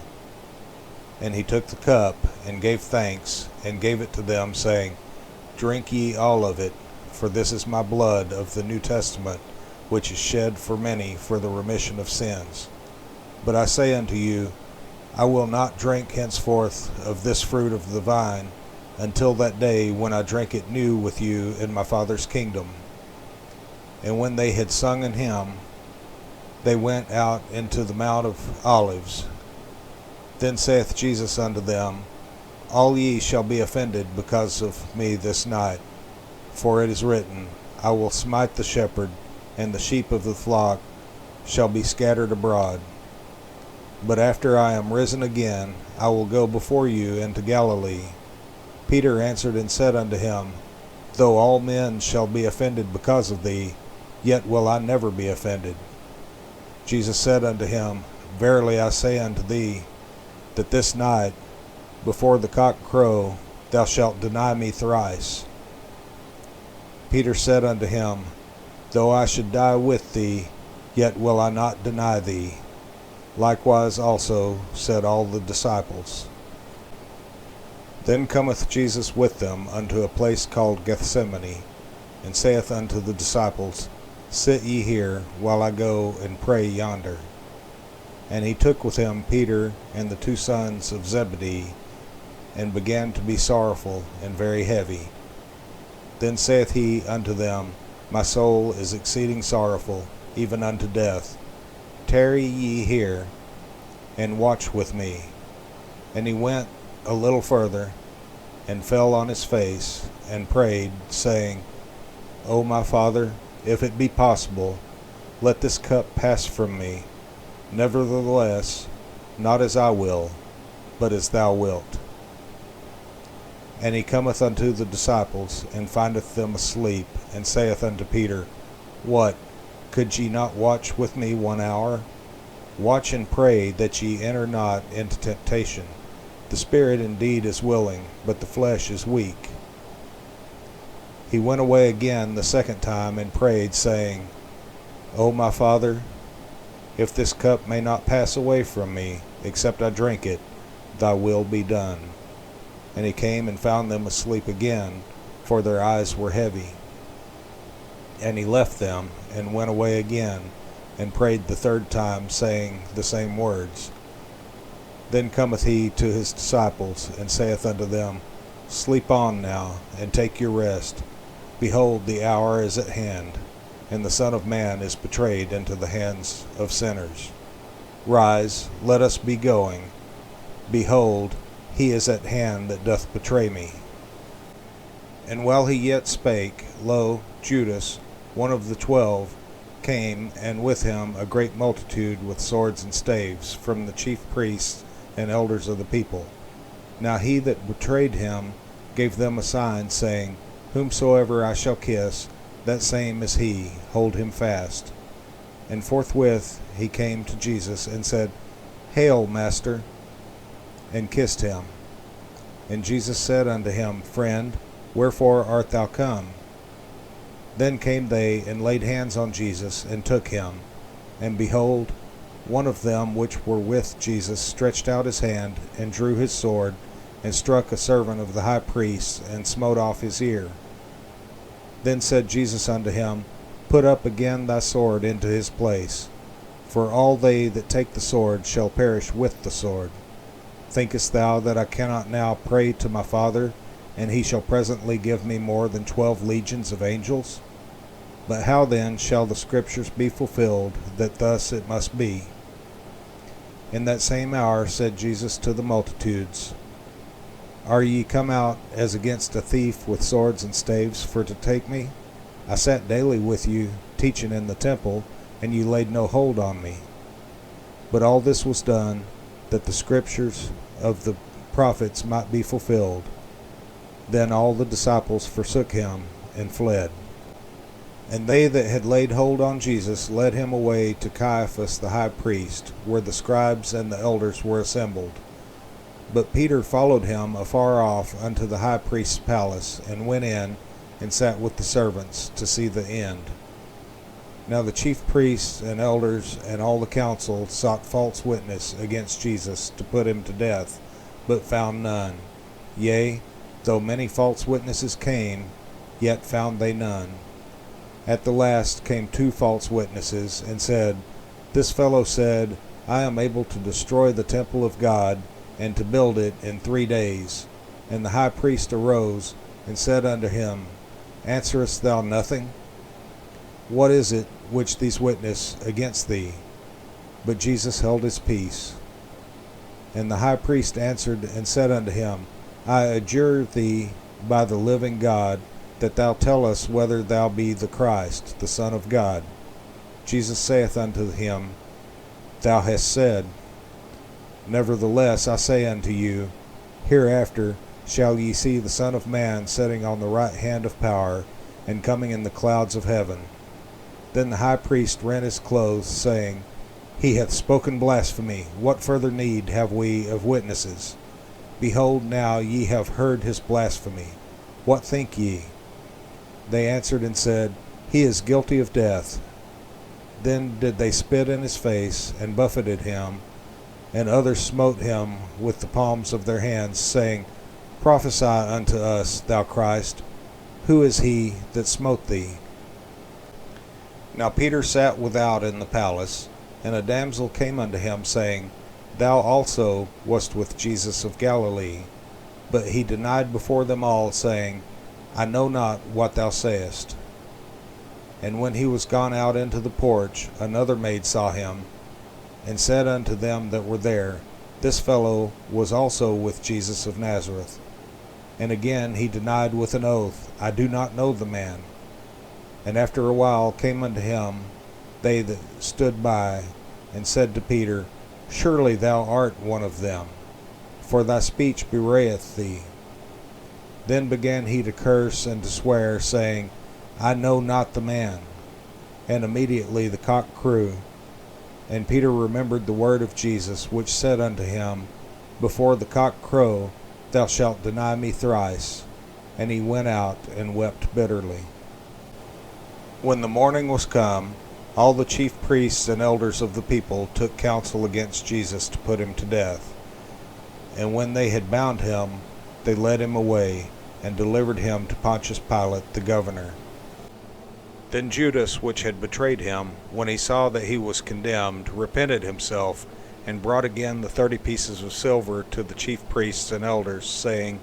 And he took the cup, and gave thanks, and gave it to them, saying, Drink ye all of it, for this is my blood of the New Testament, which is shed for many for the remission of sins. But I say unto you, I will not drink henceforth of this fruit of the vine, until that day when I drink it new with you in my Father's kingdom. And when they had sung an hymn, they went out into the Mount of Olives. Then saith Jesus unto them, All ye shall be offended because of me this night. For it is written, I will smite the shepherd, and the sheep of the flock shall be scattered abroad. But after I am risen again, I will go before you into Galilee. Peter answered and said unto him, Though all men shall be offended because of thee, yet will I never be offended. Jesus said unto him, Verily I say unto thee, that this night, before the cock crow, thou shalt deny me thrice. Peter said unto him, Though I should die with thee, yet will I not deny thee. Likewise also said all the disciples. Then cometh Jesus with them unto a place called Gethsemane, and saith unto the disciples, Sit ye here, while I go and pray yonder. And he took with him Peter and the 2 sons of Zebedee, and began to be sorrowful and very heavy. Then saith he unto them, My soul is exceeding sorrowful, even unto death. Tarry ye here, and watch with me. And he went a little further, and fell on his face, and prayed, saying, O my Father, if it be possible, let this cup pass from me. Nevertheless, not as I will, but as thou wilt. And he cometh unto the disciples, and findeth them asleep, and saith unto Peter, What, could ye not watch with me 1 hour? Watch and pray that ye enter not into temptation. The spirit indeed is willing, but the flesh is weak. He went away again the second time, and prayed, saying, O my Father, if this cup may not pass away from me, except I drink it, thy will be done. And he came and found them asleep again, for their eyes were heavy. And he left them, and went away again, and prayed the third time, saying the same words. Then cometh he to his disciples, and saith unto them, Sleep on now, and take your rest. Behold, the hour is at hand, and the Son of Man is betrayed into the hands of sinners. Rise, let us be going. Behold, he is at hand that doth betray me. And while he yet spake, lo, Judas, one of the 12, came, and with him a great multitude with swords and staves, from the chief priests and elders of the people. Now he that betrayed him gave them a sign, saying, Whomsoever I shall kiss, that same is he, hold him fast. And forthwith he came to Jesus, and said, Hail, Master, and kissed him. And Jesus said unto him, Friend, wherefore art thou come? Then came they, and laid hands on Jesus, and took him. And behold, one of them which were with Jesus stretched out his hand, and drew his sword, and struck a servant of the high priest, and smote off his ear. Then said Jesus unto him, Put up again thy sword into his place, for all they that take the sword shall perish with the sword. Thinkest thou that I cannot now pray to my Father, and he shall presently give me more than 12 legions of angels? But how then shall the Scriptures be fulfilled, that thus it must be? In that same hour said Jesus to the multitudes, Are ye come out as against a thief with swords and staves for to take me? I sat daily with you, teaching in the temple, and ye laid no hold on me. But all this was done, that the Scriptures of the prophets might be fulfilled. Then all the disciples forsook him, and fled. And they that had laid hold on Jesus led him away to Caiaphas the high priest, where the scribes and the elders were assembled. But Peter followed him afar off unto the high priest's palace, and went in, and sat with the servants, to see the end. Now the chief priests and elders and all the council sought false witness against Jesus, to put him to death, but found none. Yea, though many false witnesses came, yet found they none. At the last came 2 false witnesses, and said, This fellow said, I am able to destroy the temple of God, and to build it in 3 days. And the high priest arose, and said unto him, Answerest thou nothing? What is it which these witness against thee? But Jesus held his peace. And the high priest answered and said unto him, I adjure thee by the living God, that thou tell us whether thou be the Christ, the Son of God. Jesus saith unto him, Thou hast said. Nevertheless I say unto you, Hereafter shall ye see the Son of Man sitting on the right hand of power, and coming in the clouds of heaven. Then the high priest rent his clothes, saying, He hath spoken blasphemy. What further need have we of witnesses? Behold, now ye have heard his blasphemy. What think ye? They answered and said, He is guilty of death. Then did they spit in his face, and buffeted him, and others smote him with the palms of their hands, saying, Prophesy unto us, thou Christ. Who is he that smote thee? Now Peter sat without in the palace, and a damsel came unto him, saying, Thou also wast with Jesus of Galilee. But he denied before them all, saying, I know not what thou sayest. And when he was gone out into the porch, another maid saw him, and said unto them that were there, This fellow was also with Jesus of Nazareth. And again he denied with an oath, I do not know the man. And after a while came unto him they that stood by, and said to Peter, Surely thou art one of them, for thy speech bewrayeth thee. Then began he to curse and to swear, saying, I know not the man. And immediately the cock crew. And Peter remembered the word of Jesus, which said unto him, Before the cock crow, thou shalt deny me thrice. And he went out and wept bitterly. When the morning was come, all the chief priests and elders of the people took counsel against Jesus to put him to death. And when they had bound him, they led him away, and delivered him to Pontius Pilate the governor. Then Judas, which had betrayed him, when he saw that he was condemned, repented himself, and brought again the 30 pieces of silver to the chief priests and elders, saying,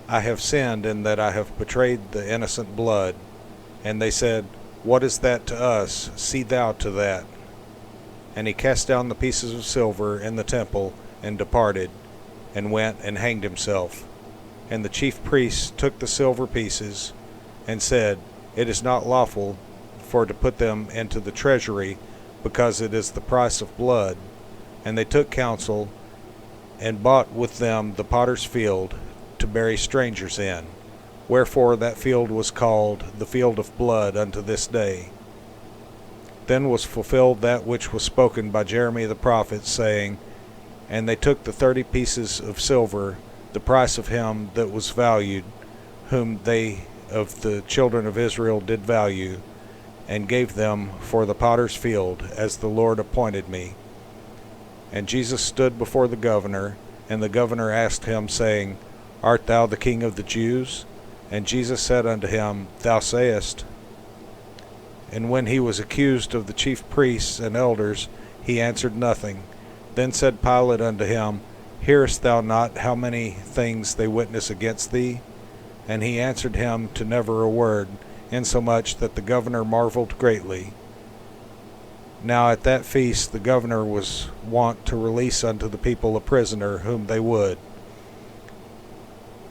I have sinned in that I have betrayed the innocent blood. And they said, What is that to us? See thou to that. And he cast down the pieces of silver in the temple, and departed, and went and hanged himself. And the chief priests took the silver pieces, and said, It is not lawful for to put them into the treasury, because it is the price of blood. And they took counsel, and bought with them the potter's field, to bury strangers in. Wherefore that field was called the field of blood unto this day. Then was fulfilled that which was spoken by Jeremy the prophet, saying, And they took the 30 pieces of silver, the price of him that was valued, whom they of the children of Israel did value, and gave them for the potter's field, as the Lord appointed me. And Jesus stood before the governor, and the governor asked him, saying, Art thou the King of the Jews? And Jesus said unto him, Thou sayest. And when he was accused of the chief priests and elders, he answered nothing. Then said Pilate unto him, Hearest thou not how many things they witness against thee? And he answered him to never a word, insomuch that the governor marveled greatly. Now at that feast the governor was wont to release unto the people a prisoner whom they would.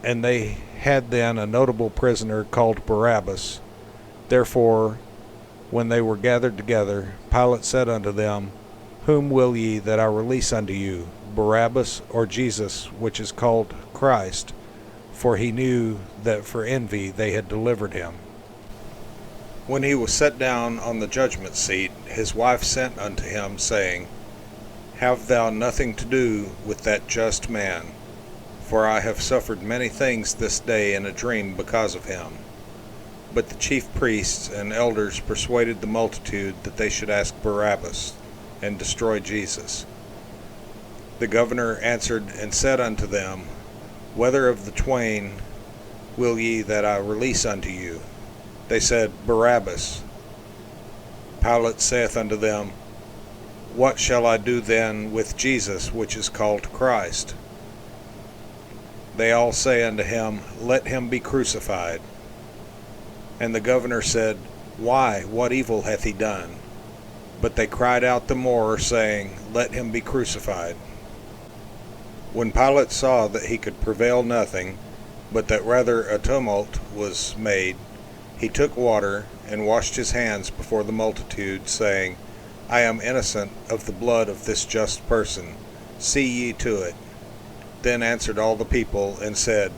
And they had then a notable prisoner called Barabbas. Therefore, when they were gathered together, Pilate said unto them, Whom will ye that I release unto you, Barabbas or Jesus, which is called Christ? For he knew that for envy they had delivered him. When he was set down on the judgment seat, his wife sent unto him, saying, Have thou nothing to do with that just man, for I have suffered many things this day in a dream because of him. But the chief priests and elders persuaded the multitude that they should ask Barabbas, and destroy Jesus. The governor answered and said unto them, Whether of the twain will ye that I release unto you? They said, Barabbas. Pilate saith unto them, What shall I do then with Jesus, which is called Christ? They all say unto him, Let him be crucified. And the governor said, Why, what evil hath he done? But they cried out the more, saying, Let him be crucified. When Pilate saw that he could prevail nothing, but that rather a tumult was made, he took water, and washed his hands before the multitude, saying, I am innocent of the blood of this just person. See ye to it. Then answered all the people, and said,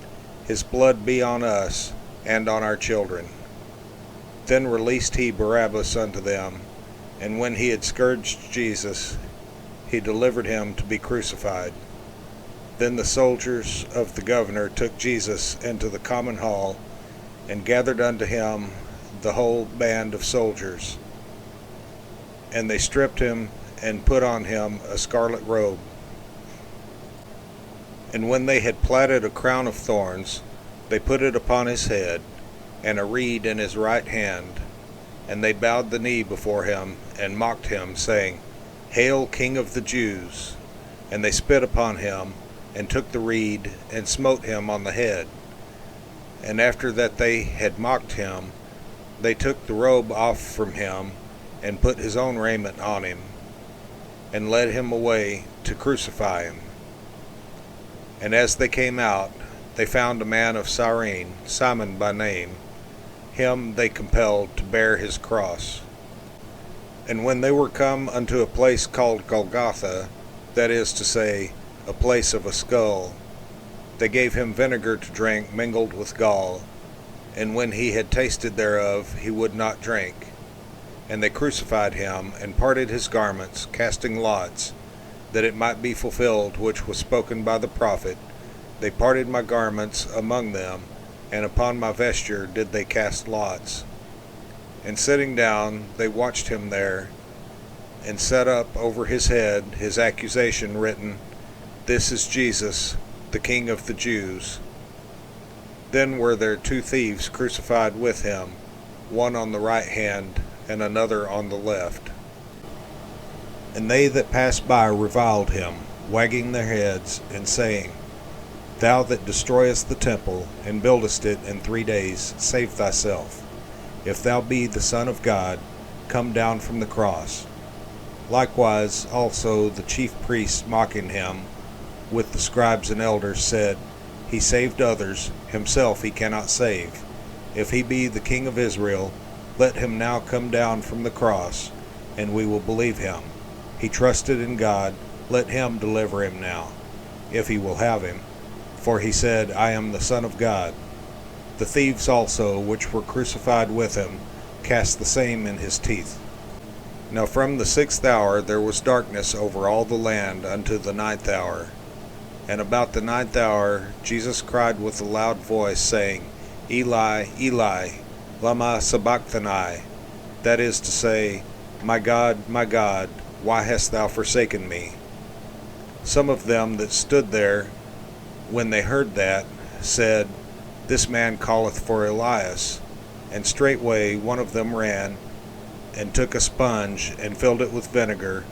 His blood be on us, and on our children. Then released he Barabbas unto them, and when he had scourged Jesus, he delivered him to be crucified. Then the soldiers of the governor took Jesus into the common hall, and gathered unto him the whole band of soldiers. And they stripped him, and put on him a scarlet robe. And when they had platted a crown of thorns, they put it upon his head, and a reed in his right hand. And they bowed the knee before him, and mocked him, saying, Hail, King of the Jews! And they spit upon him, and took the reed, and smote him on the head. And after that they had mocked him, they took the robe off from him, and put his own raiment on him, and led him away to crucify him. And as they came out, they found a man of Cyrene, Simon by name. Him they compelled to bear his cross. And when they were come unto a place called Golgotha, that is to say, a place of a skull, they gave him vinegar to drink mingled with gall, and when he had tasted thereof, he would not drink. And they crucified him, and parted his garments, casting lots, that it might be fulfilled which was spoken by the prophet, They parted my garments among them, and upon my vesture did they cast lots. And sitting down, they watched him there, and set up over his head his accusation written, This is Jesus, the King of the Jews. Then were there 2 thieves crucified with him, one on the right hand, and another on the left. And they that passed by reviled him, wagging their heads, and saying, Thou that destroyest the temple, and buildest it in 3 days, save thyself. If thou be the Son of God, come down from the cross. Likewise also the chief priests mocking him, with the scribes and elders, said, He saved others, himself he cannot save. If he be the King of Israel, let him now come down from the cross, and we will believe him. He trusted in God, let him deliver him now, if he will have him. For he said, I am the Son of God. The thieves also, which were crucified with him, cast the same in his teeth. Now from the 6th hour there was darkness over all the land unto the 9th hour. And about the 9th hour Jesus cried with a loud voice, saying, Eli, Eli, lama sabachthani, that is to say, my God, why hast thou forsaken me? Some of them that stood there, when they heard that, said, This man calleth for Elias. And straightway one of them ran, and took a sponge, and filled it with vinegar,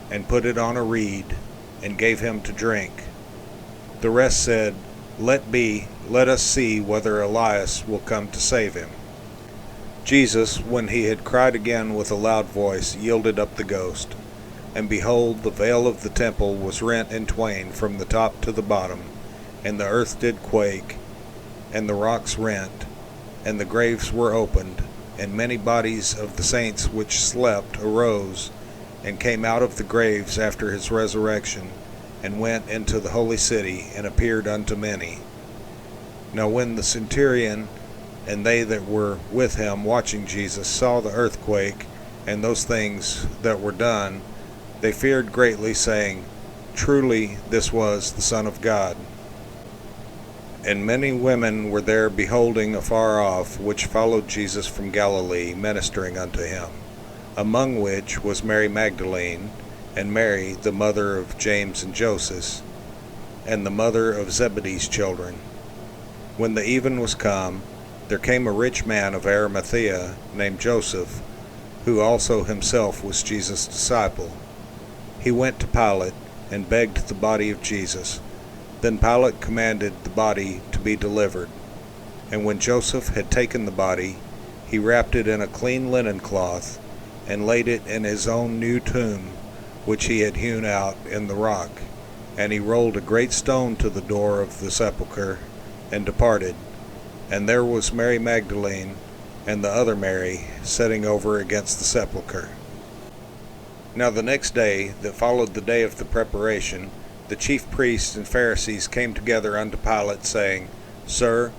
and put it on a reed, and gave him to drink. The rest said, Let be, let us see whether Elias will come to save him. Jesus, when he had cried again with a loud voice, yielded up the ghost. And behold, the veil of the temple was rent in twain from the top to the bottom, and the earth did quake, and the rocks rent, and the graves were opened, and many bodies of the saints which slept arose, and came out of the graves after his resurrection, and went into the holy city, and appeared unto many. Now when the centurion and they that were with him watching Jesus saw the earthquake, and those things that were done, they feared greatly, saying, Truly this was the Son of God. And many women were there beholding afar off, which followed Jesus from Galilee, ministering unto him, among which was Mary Magdalene, and Mary, the mother of James and Joseph, and the mother of Zebedee's children. When the even was come, there came a rich man of Arimathea, named Joseph, who also himself was Jesus' disciple. He went to Pilate, and begged the body of Jesus. Then Pilate commanded the body to be delivered. And when Joseph had taken the body, he wrapped it in a clean linen cloth, and laid it in his own new tomb, which he had hewn out in the rock. And he rolled a great stone to the door of the sepulchre, and departed. And there was Mary Magdalene, and the other Mary, sitting over against the sepulchre. Now the next day, that followed the day of the preparation, the chief priests and Pharisees came together unto Pilate, saying, Sir,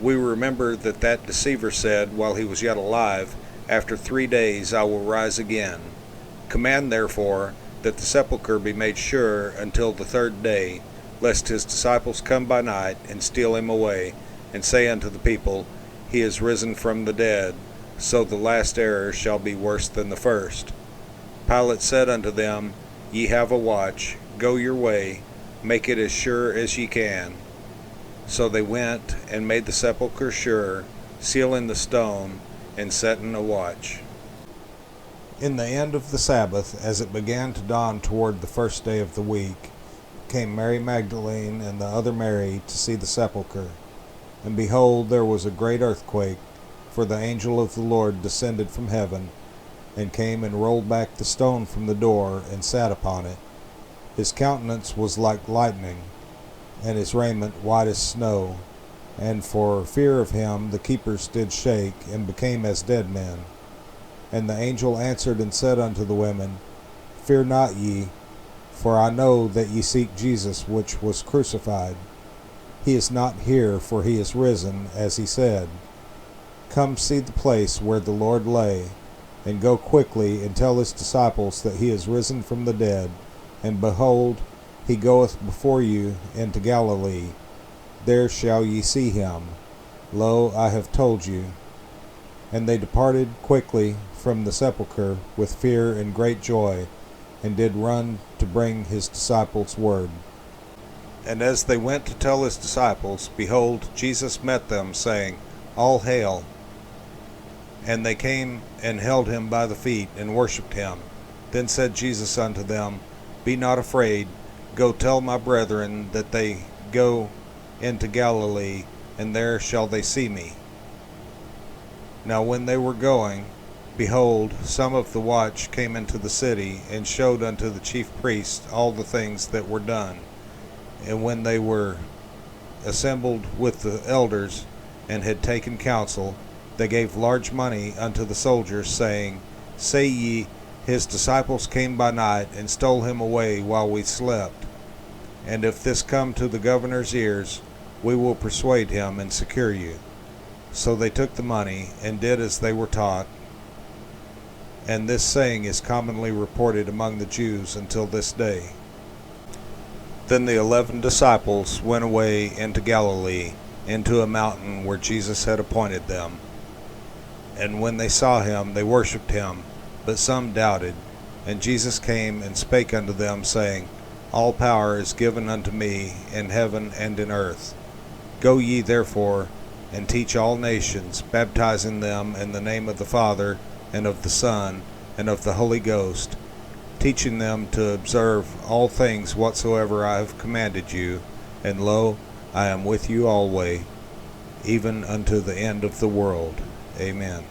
we remember that deceiver said, while he was yet alive, After 3 days I will rise again. Command therefore that the sepulchre be made sure until the 3rd day, lest his disciples come by night, and steal him away, and say unto the people, He is risen from the dead, so the last error shall be worse than the first. Pilate said unto them, Ye have a watch, go your way, make it as sure as ye can. So they went, and made the sepulchre sure, sealing the stone, and setting a watch. In the end of the Sabbath, as it began to dawn toward the 1st day of the week, came Mary Magdalene and the other Mary to see the sepulchre. And behold, there was a great earthquake, for the angel of the Lord descended from heaven, and came and rolled back the stone from the door, and sat upon it. His countenance was like lightning, and his raiment white as snow. And for fear of him the keepers did shake, and became as dead men. And the angel answered and said unto the women, Fear not ye, for I know that ye seek Jesus which was crucified. He is not here, for he is risen, as he said. Come see the place where the Lord lay, and go quickly and tell his disciples that he is risen from the dead, and behold, he goeth before you into Galilee. There shall ye see him. Lo, I have told you. And they departed quickly from the sepulchre with fear and great joy, and did run to bring his disciples word. And as they went to tell his disciples, behold, Jesus met them, saying, All hail! And they came and held him by the feet, and worshipped him. Then said Jesus unto them, Be not afraid, go tell my brethren that they go into Galilee, and there shall they see me. Now when they were going, behold, some of the watch came into the city, and showed unto the chief priests all the things that were done. And when they were assembled with the elders, and had taken counsel, they gave large money unto the soldiers, saying, Say ye, his disciples came by night, and stole him away while we slept. And if this come to the governor's ears, we will persuade him and secure you. So they took the money, and did as they were taught. And this saying is commonly reported among the Jews until this day. Then the 11 disciples went away into Galilee, into a mountain where Jesus had appointed them. And when they saw him, they worshipped him, but some doubted. And Jesus came and spake unto them, saying, All power is given unto me in heaven and in earth. Go ye therefore, and teach all nations, baptizing them in the name of the Father, and of the Son, and of the Holy Ghost, teaching them to observe all things whatsoever I have commanded you. And lo, I am with you always, even unto the end of the world. Amen.